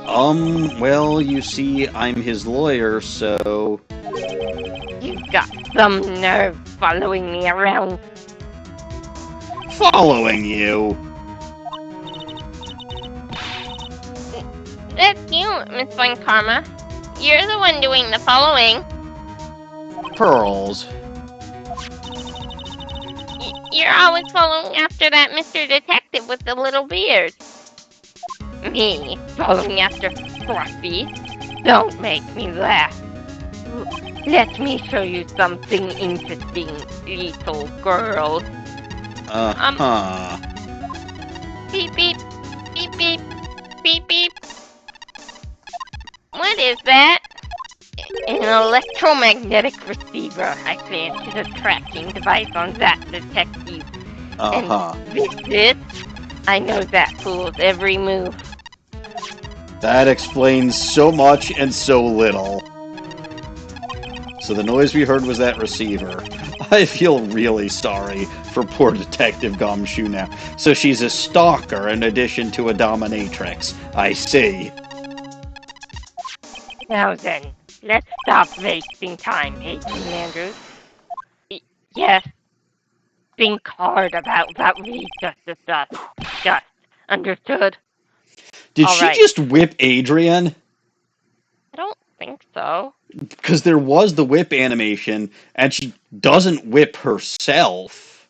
Well, you see, I'm his lawyer, so... You've got some nerve following me around. Following you? That's you, Miss von Karma. You're the one doing the following. Pearls. You're always following after that Mr. Detective with the little beard. Me following after Frosty? Don't make me laugh. Let me show you something interesting, little girl. Beep beep, beep beep, beep beep. What is that? An electromagnetic receiver. I planted a tracking device on that detective. And this, I know that fool's every move. That explains so much and so little. So the noise we heard was that receiver. I feel really sorry for poor Detective Gumshoe now. So she's a stalker in addition to a dominatrix. I see. Now then, let's stop wasting time, Agent Andrews. Yes. Think hard about what we just discussed. Just understood? Did she just whip Adrian? I don't think so. Because there was the whip animation, and she doesn't whip herself.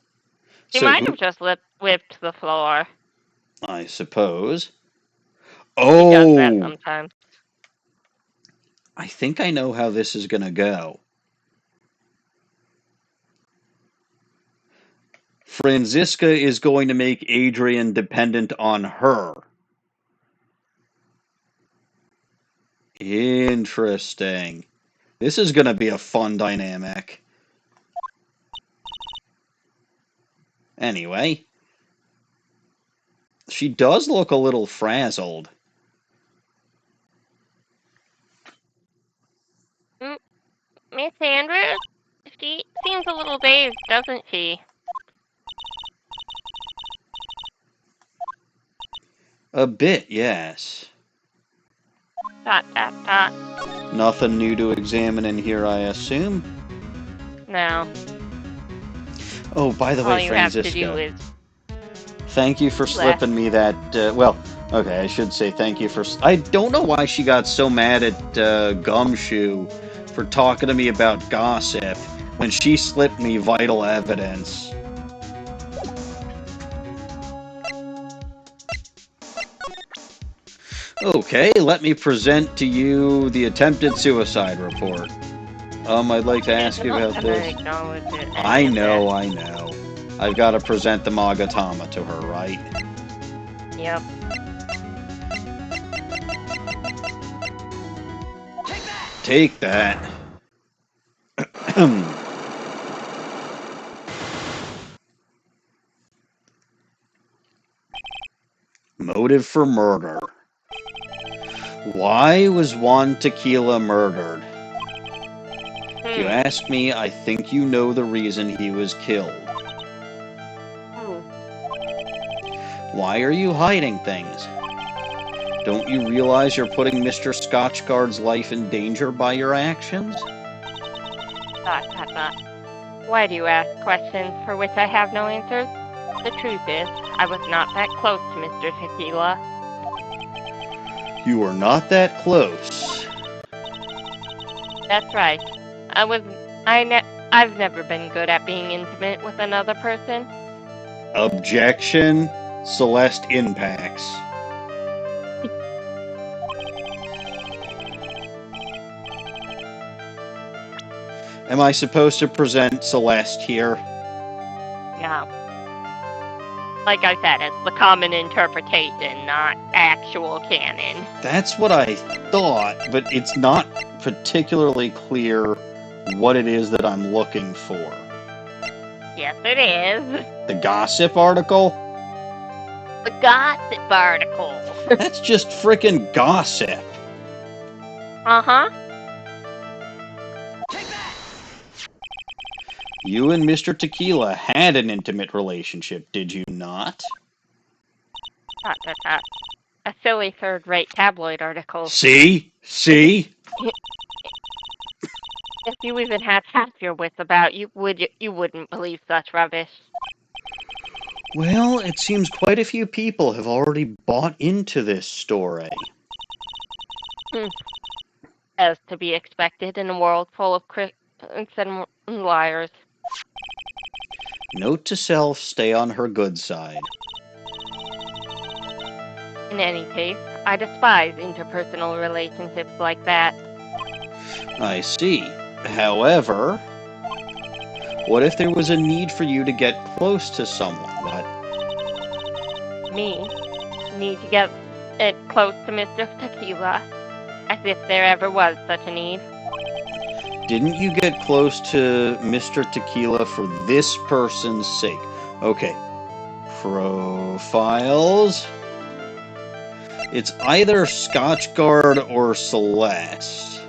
She might have just whipped the floor. I suppose. Oh! She does that sometimes. I think I know how this is going to go. Franziska is going to make Adrian dependent on her. Interesting. This is going to be a fun dynamic. Anyway, she does look a little frazzled. Miss Andrews? She seems a little dazed, doesn't she? A bit, yes. ... Nothing new to examine in here, I assume? No. Oh, by the way, Franziska, have to do is thank you for slipping me that, well, okay, I should say thank you for... I don't know why she got so mad at Gumshoe for talking to me about gossip when she slipped me vital evidence. Okay, let me present to you the attempted suicide report. I'd like to ask you about this. I know. I've got to present the Magatama to her, right? Yep. Take that. Motive for murder. Why was Juan Tequila murdered? If you ask me, I think you know the reason he was killed. Why are you hiding things? Don't you realize you're putting Mr. Scotchguard's life in danger by your actions? Why do you ask questions for which I have no answers? The truth is, I was not that close to Mr. Tequila. You were not that close. That's right. I've never been good at being intimate with another person. Objection. Celeste impacts. Am I supposed to present Celeste here? No. Like I said, it's the common interpretation, not actual canon. That's what I thought, but it's not particularly clear what it is that I'm looking for. Yes, it is. The gossip article? The gossip article. That's just frickin' gossip. Uh-huh. You and Mr. Tequila had an intimate relationship, did you not? A silly third-rate tabloid article. See? See? If you even had half your wits about you, wouldn't believe such rubbish. Well, it seems quite a few people have already bought into this story. As to be expected in a world full of critics and liars. Note to self, stay on her good side. In any case, I despise interpersonal relationships like that. I see. However, what if there was a need for you to get close to someone? What? Me? Need to get close to Mr. Tequila? As if there ever was such a need. Didn't you get close to Mr. Tequila for this person's sake? Okay. Profiles. It's either Scotchguard or Celeste.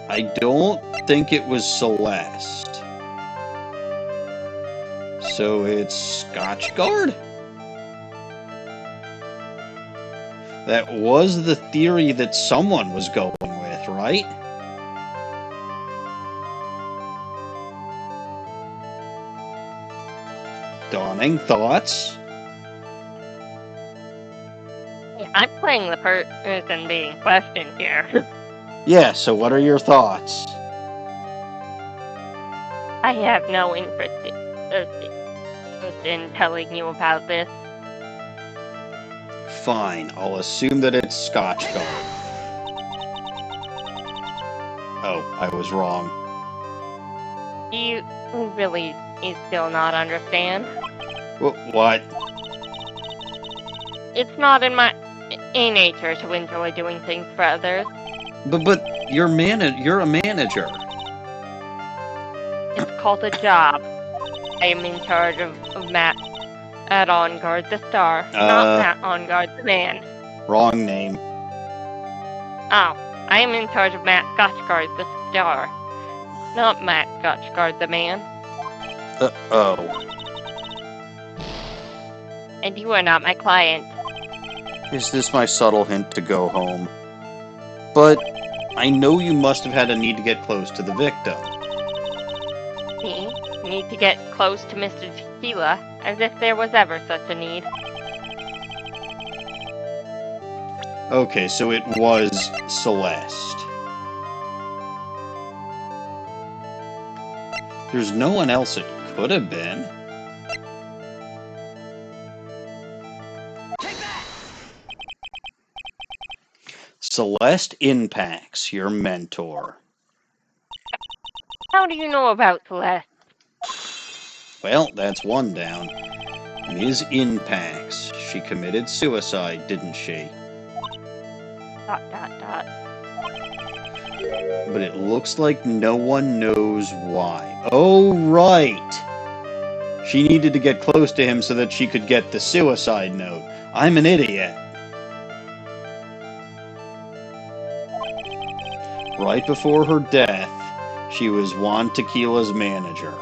I don't think it was Celeste. So it's Scotchguard? That was the theory that someone was going with, right? Dawning, thoughts? I'm playing the person being questioned here. Yeah, so what are your thoughts? I have no interest in telling you about this. Fine, I'll assume that it's Scotchguard. Oh, I was wrong. You really still not understand? What? It's not in my... in nature to enjoy doing things for others. But you're a manager. It's called a job. I am in charge of Matt at On Guard the Star, not Matt On Guard the Man. Wrong name. Oh, I am in charge of Matt Scotchguard the Star, not Matt Scotchguard the Man. Oh. And you are not my client. Is this my subtle hint to go home? But I know you must have had a need to get close to the victim. Me? Need to get close to Mr. Tequila, as if there was ever such a need. Okay, so it was Celeste. There's no one else it could have been. Celeste Inpax, your mentor. How do you know about Celeste? Well, that's one down. Ms. Inpax. She committed suicide, didn't she? ... But it looks like no one knows why. Oh, right! She needed to get close to him so that she could get the suicide note. I'm an idiot. Right before her death, she was Juan Tequila's manager.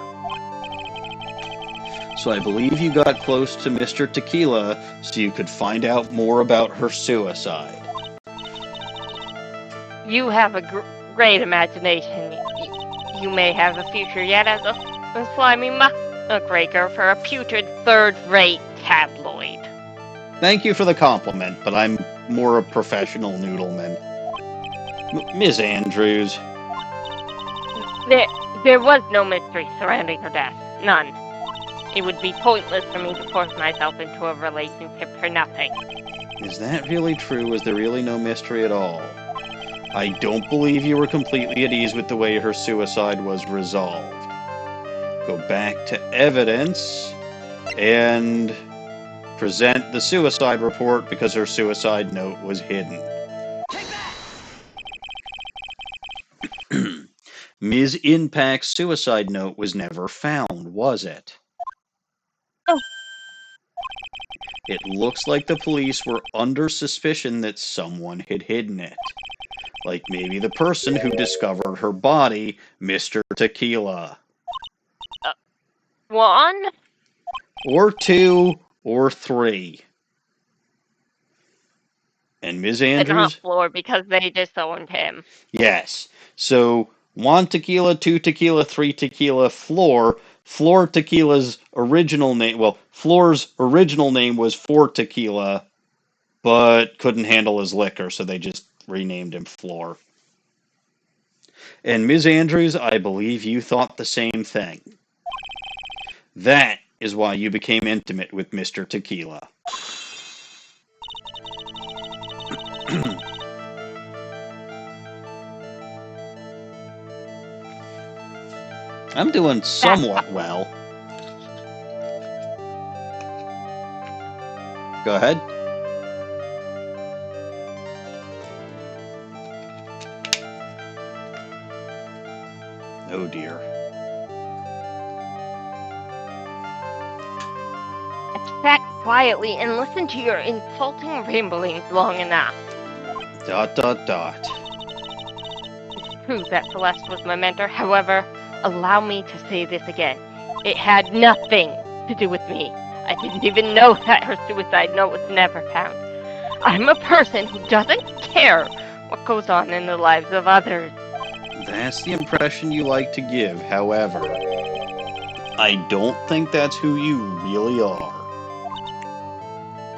So I believe you got close to Mr. Tequila so you could find out more about her suicide. You have a great imagination. You may have a future yet as a slimy muckraker for a putrid third-rate tabloid. Thank you for the compliment, but I'm more a professional noodleman. Ms. Andrews. There was no mystery surrounding her death. None. It would be pointless for me to force myself into a relationship for nothing. Is that really true? Was there really no mystery at all? I don't believe you were completely at ease with the way her suicide was resolved. Go back to evidence and present the suicide report because her suicide note was hidden. Ms. Inpax's suicide note was never found, was it? Oh. It looks like the police were under suspicion that someone had hidden it. Like maybe the person who discovered her body, Mr. Tequila. 1? Or 2, or 3. And Ms. Andrews? But not Floor, because they disowned him. Yes. So, 1 Tequila, 2 Tequila, 3 Tequila, Floor. Floor Tequila's original name, well, Floor's original name was 4 Tequila, but couldn't handle his liquor, so they just renamed him Floor. And Ms. Andrews, I believe you thought the same thing. That is why you became intimate with Mr. Tequila. I'm doing somewhat well. Go ahead. Oh dear. I sat quietly and listened to your insulting ramblings long enough. ... It's true that Celeste was my mentor, however, allow me to say this again. It had nothing to do with me. I didn't even know that her suicide note was never found. I'm a person who doesn't care what goes on in the lives of others. That's the impression you like to give, however. I don't think that's who you really are.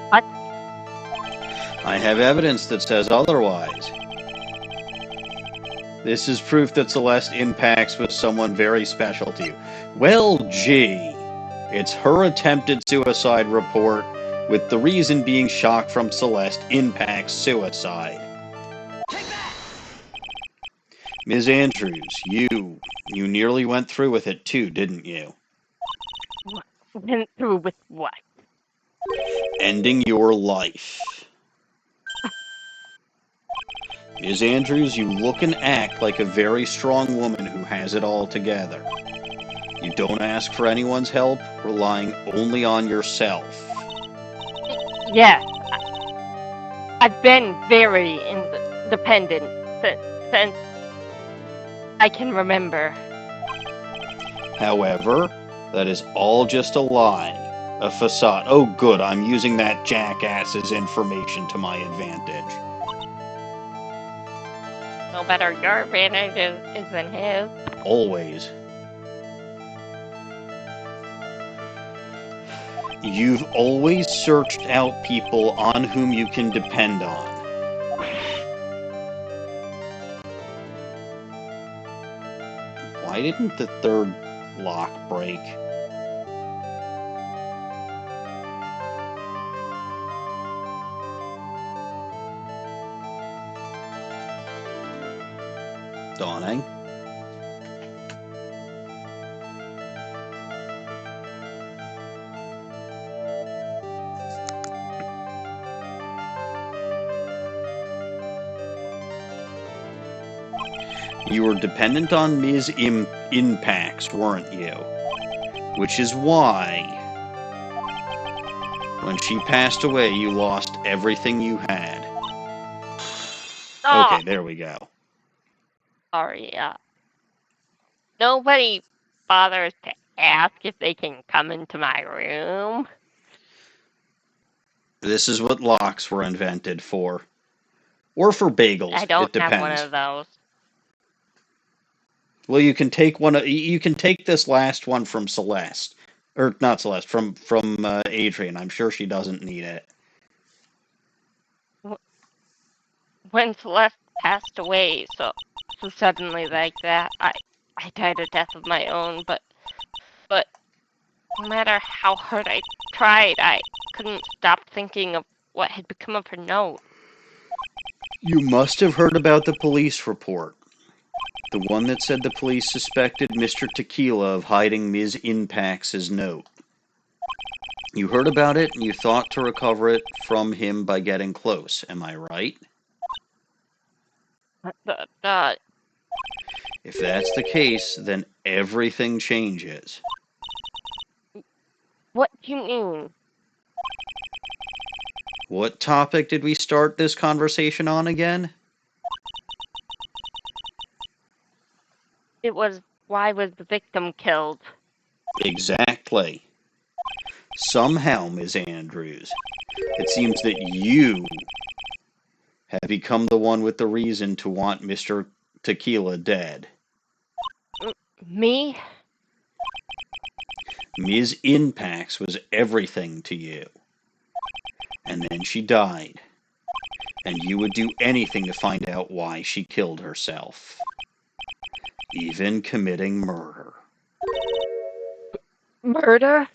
What? I have evidence that says otherwise. This is proof that Celeste Inpax was someone very special to you. Well, gee. It's her attempted suicide report, with the reason being shock from Celeste Inpax's suicide. Ms. Andrews, you nearly went through with it too, didn't you? Went through with what? Ending your life. Ms. Andrews, you look and act like a very strong woman who has it all together. You don't ask for anyone's help, relying only on yourself. Yes, I've been very independent since I can remember. However, that is all just a lie, a facade. Oh good, I'm using that jackass's information to my advantage. No better your advantage is than his. Always. You've always searched out people on whom you can depend on. Why didn't the third lock break? Dawning? You were dependent on Ms. Impacts, weren't you? Which is why, when she passed away, you lost everything you had. Oh, Okay, there we go. sorry. Nobody bothers to ask if they can come into my room. This is what locks were invented for. Or for bagels. I don't It have one depends. of those. Well, you can take one. You can take this last one from Celeste, or not Celeste, from Adrian. I'm sure she doesn't need it. When Celeste passed away, so suddenly like that, I died a death of my own. But no matter how hard I tried, I couldn't stop thinking of what had become of her note. You must have heard about the police report. The one that said the police suspected Mr. Tequila of hiding Ms. Impacts' note. You heard about it, and you thought to recover it from him by getting close. Am I right? If that's the case, then everything changes. What do you mean? What topic did we start this conversation on again? It was, why was the victim killed? Exactly. Somehow, Ms. Andrews, it seems that you have become the one with the reason to want Mr. Tequila dead. Me? Ms. Impacts was everything to you. And then she died. And you would do anything to find out why she killed herself. Even committing murder. Murder?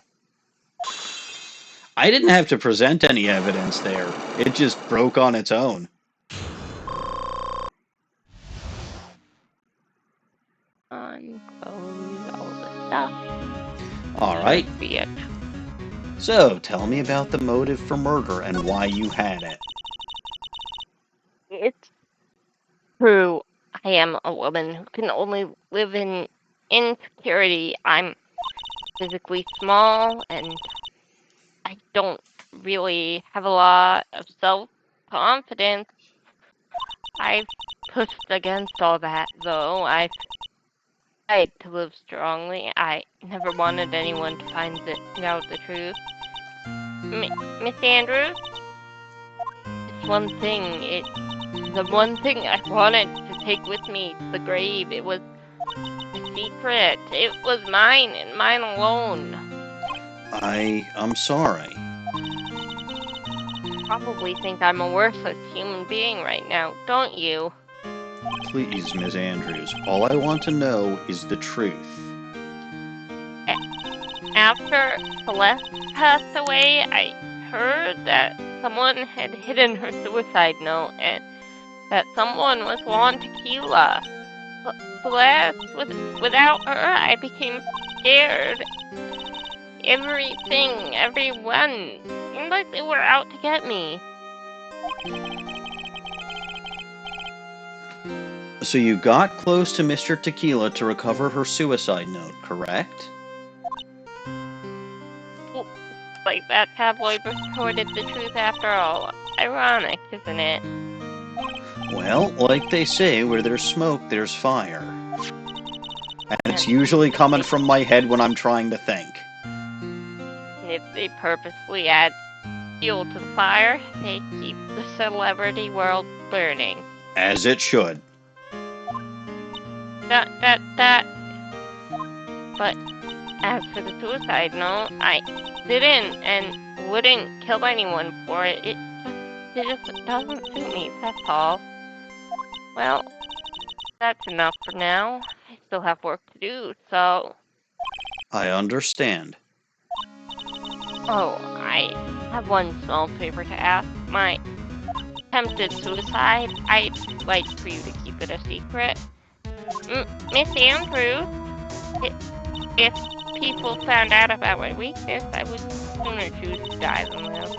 I didn't have to present any evidence there. It just broke on its own. Unclose all the stuff. Alright. Be it. So, tell me about the motive for murder and why you had it. It's true. I am a woman who can only live in insecurity. I'm physically small and I don't really have a lot of self-confidence. I've pushed against all that, though. I've tried to live strongly. I never wanted anyone to find out the truth. Miss Andrews? It's one thing. It's the one thing I wanted to take with me to the grave. It was a secret. It was mine and mine alone. I'm sorry. You probably think I'm a worthless human being right now, don't you? Please, Ms. Andrews, all I want to know is the truth. After Celeste passed away, I heard that someone had hidden her suicide note and that someone was Juan Tequila. Celeste, without her, I became scared. Everything, everyone, seemed like they were out to get me. So you got close to Mr. Tequila to recover her suicide note, correct? Like that tabloid reported the truth after all. Ironic, isn't it? Well, like they say, where there's smoke, there's fire. And it's usually coming from my head when I'm trying to think. If they purposely add fuel to the fire, they keep the celebrity world burning. As it should. But as for the suicide note, I didn't and wouldn't kill anyone for it. It just doesn't suit me, that's all. Well, that's enough for now. I still have work to do, so... I understand. Oh, I have one small favor to ask. My attempted suicide, I'd like for you to keep it a secret. Miss Andrews, if people found out about my weakness, I would sooner choose to die than live.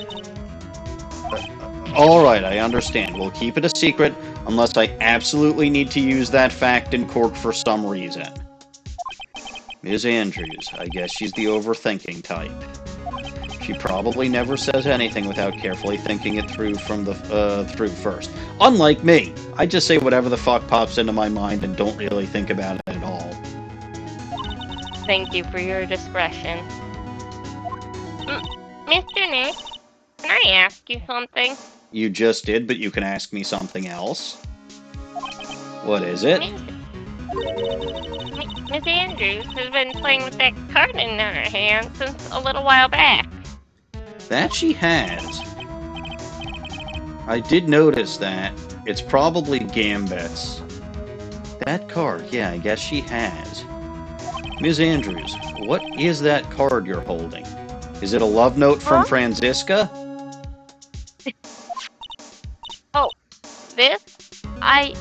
Alright, I understand. We'll keep it a secret unless I absolutely need to use that fact in court for some reason. Ms. Andrews, I guess she's the overthinking type. She probably never says anything without carefully thinking it through through first. Unlike me, I just say whatever the fuck pops into my mind and don't really think about it at all. Thank you for your discretion. Mr. Nick, can I ask you something? You just did, but you can ask me something else. What is it? Miss Andrews has been playing with that card in her hand since a little while back. That she has. I did notice that. It's probably Gambit's. That card, yeah, I guess she has. Ms. Andrews, what is that card you're holding? Is it a love note from Franziska? Oh, this? I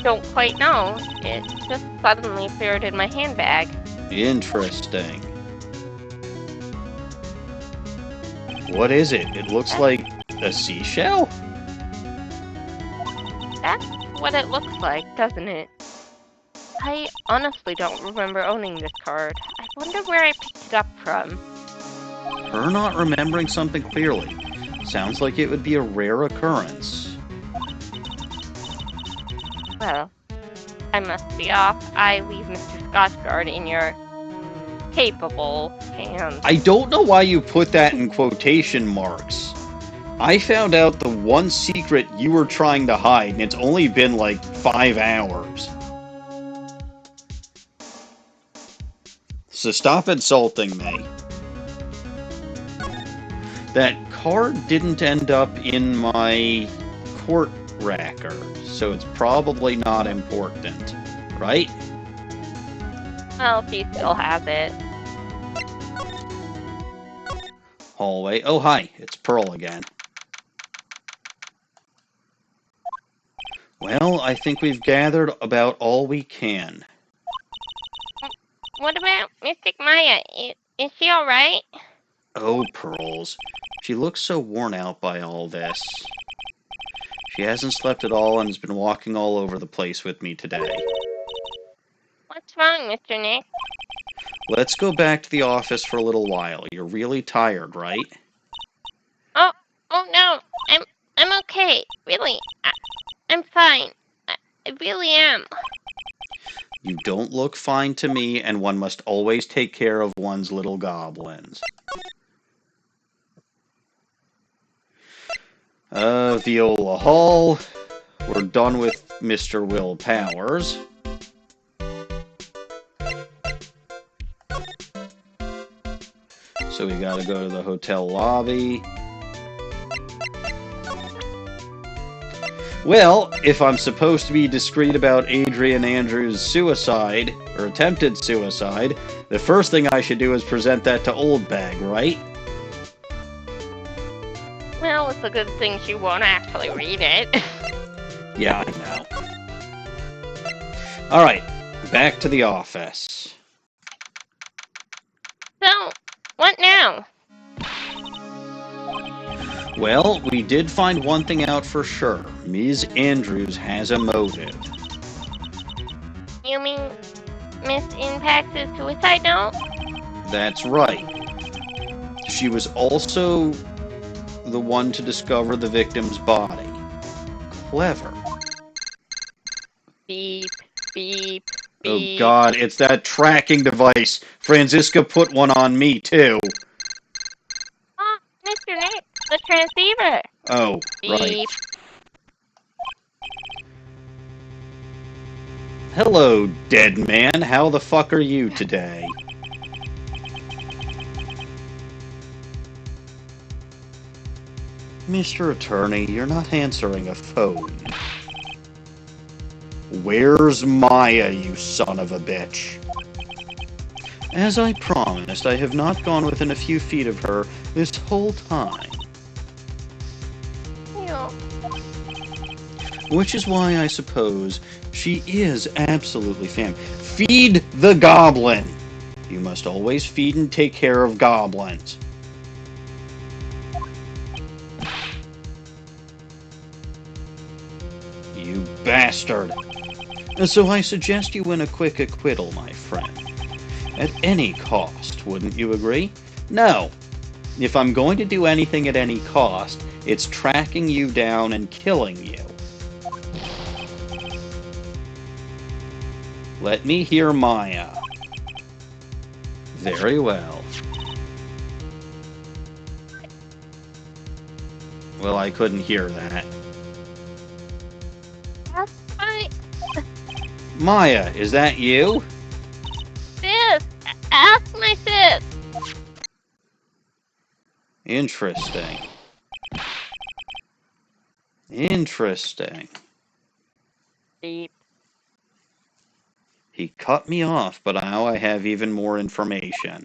don't quite know. It just suddenly appeared in my handbag. Interesting. What is it? It looks like a seashell? That's what it looks like, doesn't it? I honestly don't remember owning this card. I wonder where I picked it up from. Her not remembering something clearly. Sounds like it would be a rare occurrence. Well, I must be off. I leave Mr. Scotchgard in your capable hands. I don't know why you put that in quotation marks. I found out the one secret you were trying to hide, and it's only been like 5 hours. So stop insulting me. That card didn't end up in my court racker, so it's probably not important, right? Well, if he still has it. Hallway. Oh, hi. It's Pearl again. Well, I think we've gathered about all we can. What about Mystic Maya? Is she alright? Oh, Pearls. She looks so worn out by all this. She hasn't slept at all and has been walking all over the place with me today. What's wrong, Mr. Nick? Let's go back to the office for a little while. You're really tired, right? Oh no. I'm okay. Really. I'm fine. I really am. You don't look fine to me, and one must always take care of one's little goblins. Viola Hall. We're done with Mr. Will Powers. So we gotta go to the hotel lobby. Well, if I'm supposed to be discreet about Adrian Andrews' suicide, or attempted suicide, the first thing I should do is present that to Oldbag, right? Well, it's a good thing she won't actually read it. Yeah, I know. Alright, back to the office. So, what now? Well, we did find one thing out for sure. Ms. Andrews has a motive. You mean Miss Impact's suicide note? That's right. She was also the one to discover the victim's body. Clever. Beep, beep, Oh beep. god, it's that tracking device. Franziska put one on me, too. Oh, Mr. Nick, the transceiver. Oh, right. Beep. Hello, dead man. How the fuck are you today? Mr. Attorney, you're not answering a phone. Where's Maya, you son of a bitch? As I promised, I have not gone within a few feet of her this whole time. Ew. Which is why I suppose she is absolutely fam. Feed the goblin! You must always feed and take care of goblins. You bastard! So I suggest you win a quick acquittal, my friend. At any cost, wouldn't you agree? No. If I'm going to do anything at any cost, it's tracking you down and killing you. Let me hear Maya. Very well. Well, I couldn't hear that. That's my Maya, is that you? sis. Ask my sis. Interesting. Interesting. Beep. He cut me off, but now I have even more information.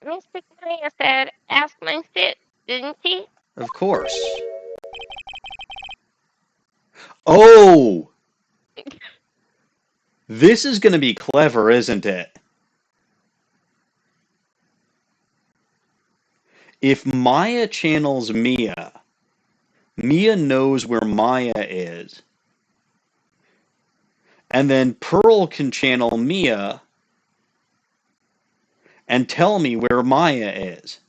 Mr. Kaya said, ask my sis, didn't he? Of course. Oh! This is going to be clever, isn't it? If Maya channels Mia, Mia knows where Maya is. And then Pearl can channel Mia and tell me where Maya is.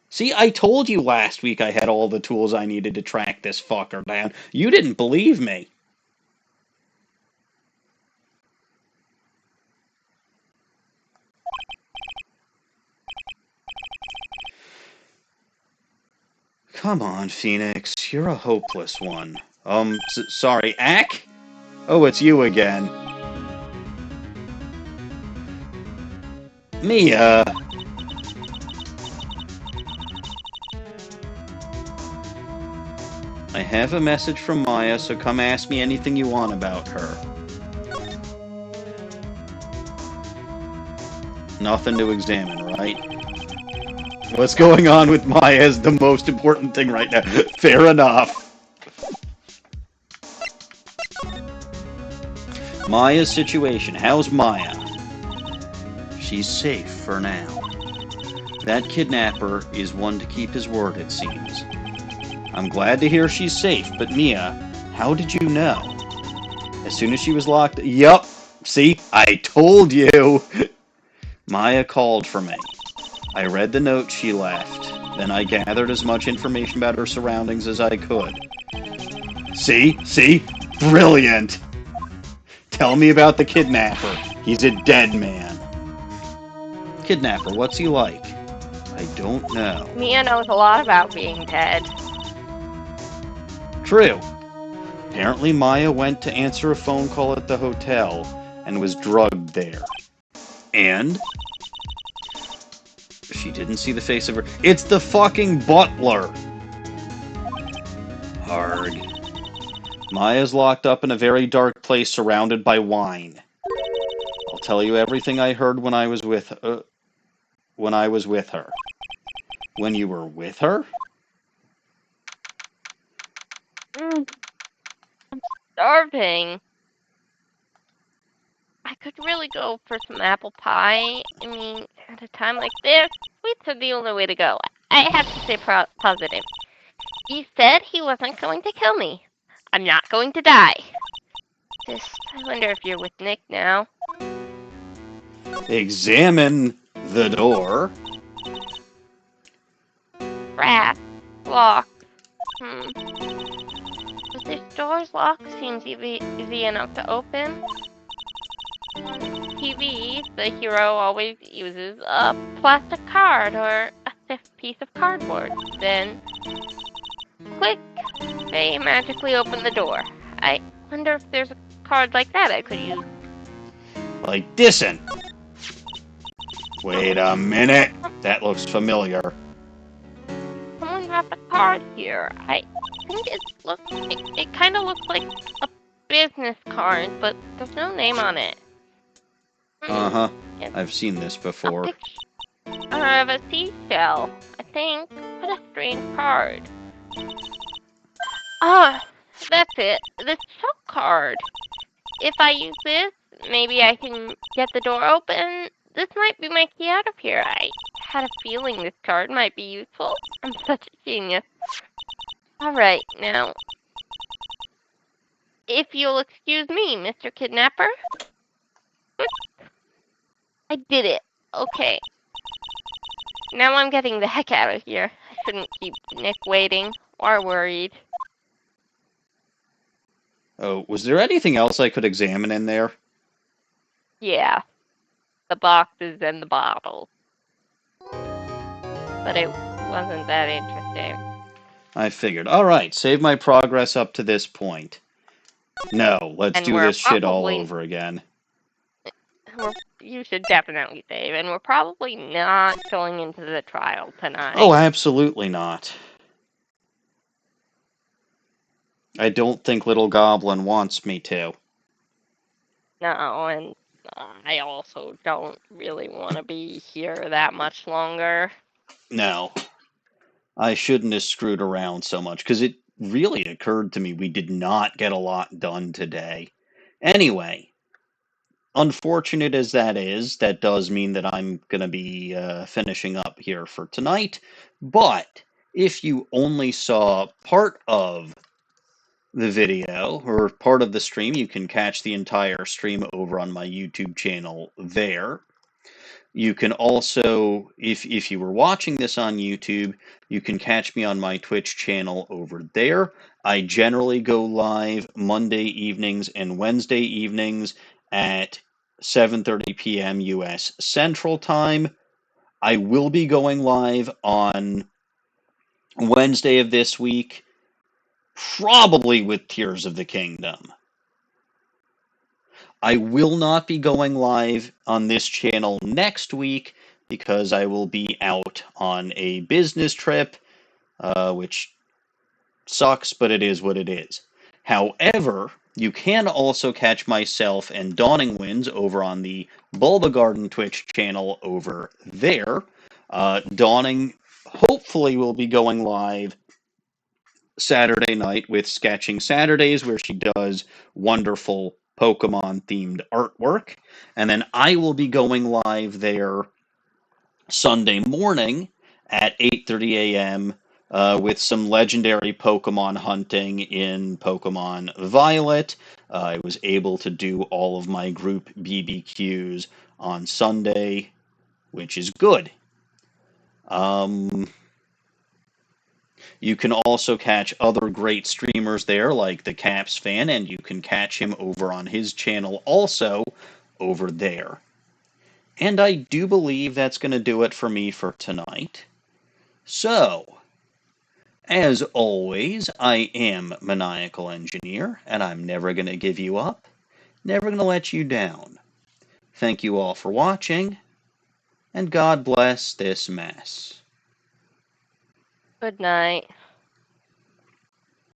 See, I told you last week I had all the tools I needed to track this fucker down. You didn't believe me. Come on, Phoenix. You're a hopeless one. Sorry, Ack? Oh, it's you again. Mia! I have a message from Maya, so come ask me anything you want about her. Nothing to examine, right? What's going on with Maya is the most important thing right now. Fair enough. Maya's situation. How's Maya? She's safe for now. That kidnapper is one to keep his word, it seems. I'm glad to hear she's safe, but Mia, how did you know? As soon as she was locked... Yup! See? I told you! Maya called for me. I read the note she left. Then I gathered as much information about her surroundings as I could. See? See? Brilliant! Tell me about the kidnapper. He's a dead man. Kidnapper, what's he like? I don't know. Mia knows a lot about being dead. True. Apparently Maya went to answer a phone call at the hotel and was drugged there. And? She didn't see the face of her... It's the fucking butler! Arg. Maya's locked up in a very dark place surrounded by wine. I'll tell you everything I heard when I was with her. When you were with her? I'm starving. I could really go for some apple pie. I mean, At a time like this, sweets are the only way to go. I have to stay positive. He said he wasn't going to kill me. I'm not going to die. I wonder if you're with Nick now. Examine the door. Brass. Locked. But this door's lock seems easy enough to open. On TV, the hero always uses a plastic card or a stiff piece of cardboard. Then, click, they magically open the door. I wonder if there's a card like that I could use. Like this'n. Wait a minute. That looks familiar. Someone dropped a card here. I think it kind of looks like a business card, but there's no name on it. Uh-huh. I've seen this before. A picture of a seashell, I think. What a strange card. Ah, that's it. This shell card. If I use this, maybe I can get the door open. This might be my key out of here. I had a feeling this card might be useful. I'm such a genius. Alright, now. If you'll excuse me, Mr. Kidnapper. I did it. Okay. Now I'm getting the heck out of here. I shouldn't keep Nick waiting or worried. Oh, was there anything else I could examine in there? Yeah. The boxes and the bottles. But it wasn't that interesting. I figured. Alright, save my progress up to this point. No, let's do this shit all over again. You should definitely save, and we're probably not going into the trial tonight. Oh, absolutely not. I don't think Little Goblin wants me to. No, and I also don't really want to be here that much longer. No. I shouldn't have screwed around so much, because it really occurred to me we did not get a lot done today. Anyway, unfortunate as that is, that does mean that I'm going to be finishing up here for tonight. But if you only saw part of the video or part of the stream, you can catch the entire stream over on my YouTube channel there. You can also, if you were watching this on YouTube, you can catch me on my Twitch channel over there. I generally go live Monday evenings and Wednesday evenings at 7:30 p.m. U.S. Central Time. I will be going live on Wednesday of this week, probably with Tears of the Kingdom. I will not be going live on this channel next week because I will be out on a business trip, which sucks, but it is what it is. However, you can also catch myself and DawningWinds over on the Bulba Garden Twitch channel over there. Dawning hopefully will be going live Saturday night with Sketching Saturdays, where she does wonderful Pokemon-themed artwork. And then I will be going live there Sunday morning at 8:30 a.m. With some legendary Pokemon hunting in Pokemon Violet. I was able to do all of my group BBQs on Sunday, which is good. You can also catch other great streamers there, like the Caps fan, and you can catch him over on his channel also over there. And I do believe that's going to do it for me for tonight. So, as always, I am Maniacal Engineer, and I'm never going to give you up, never going to let you down. Thank you all for watching, and God bless this mess. Good night.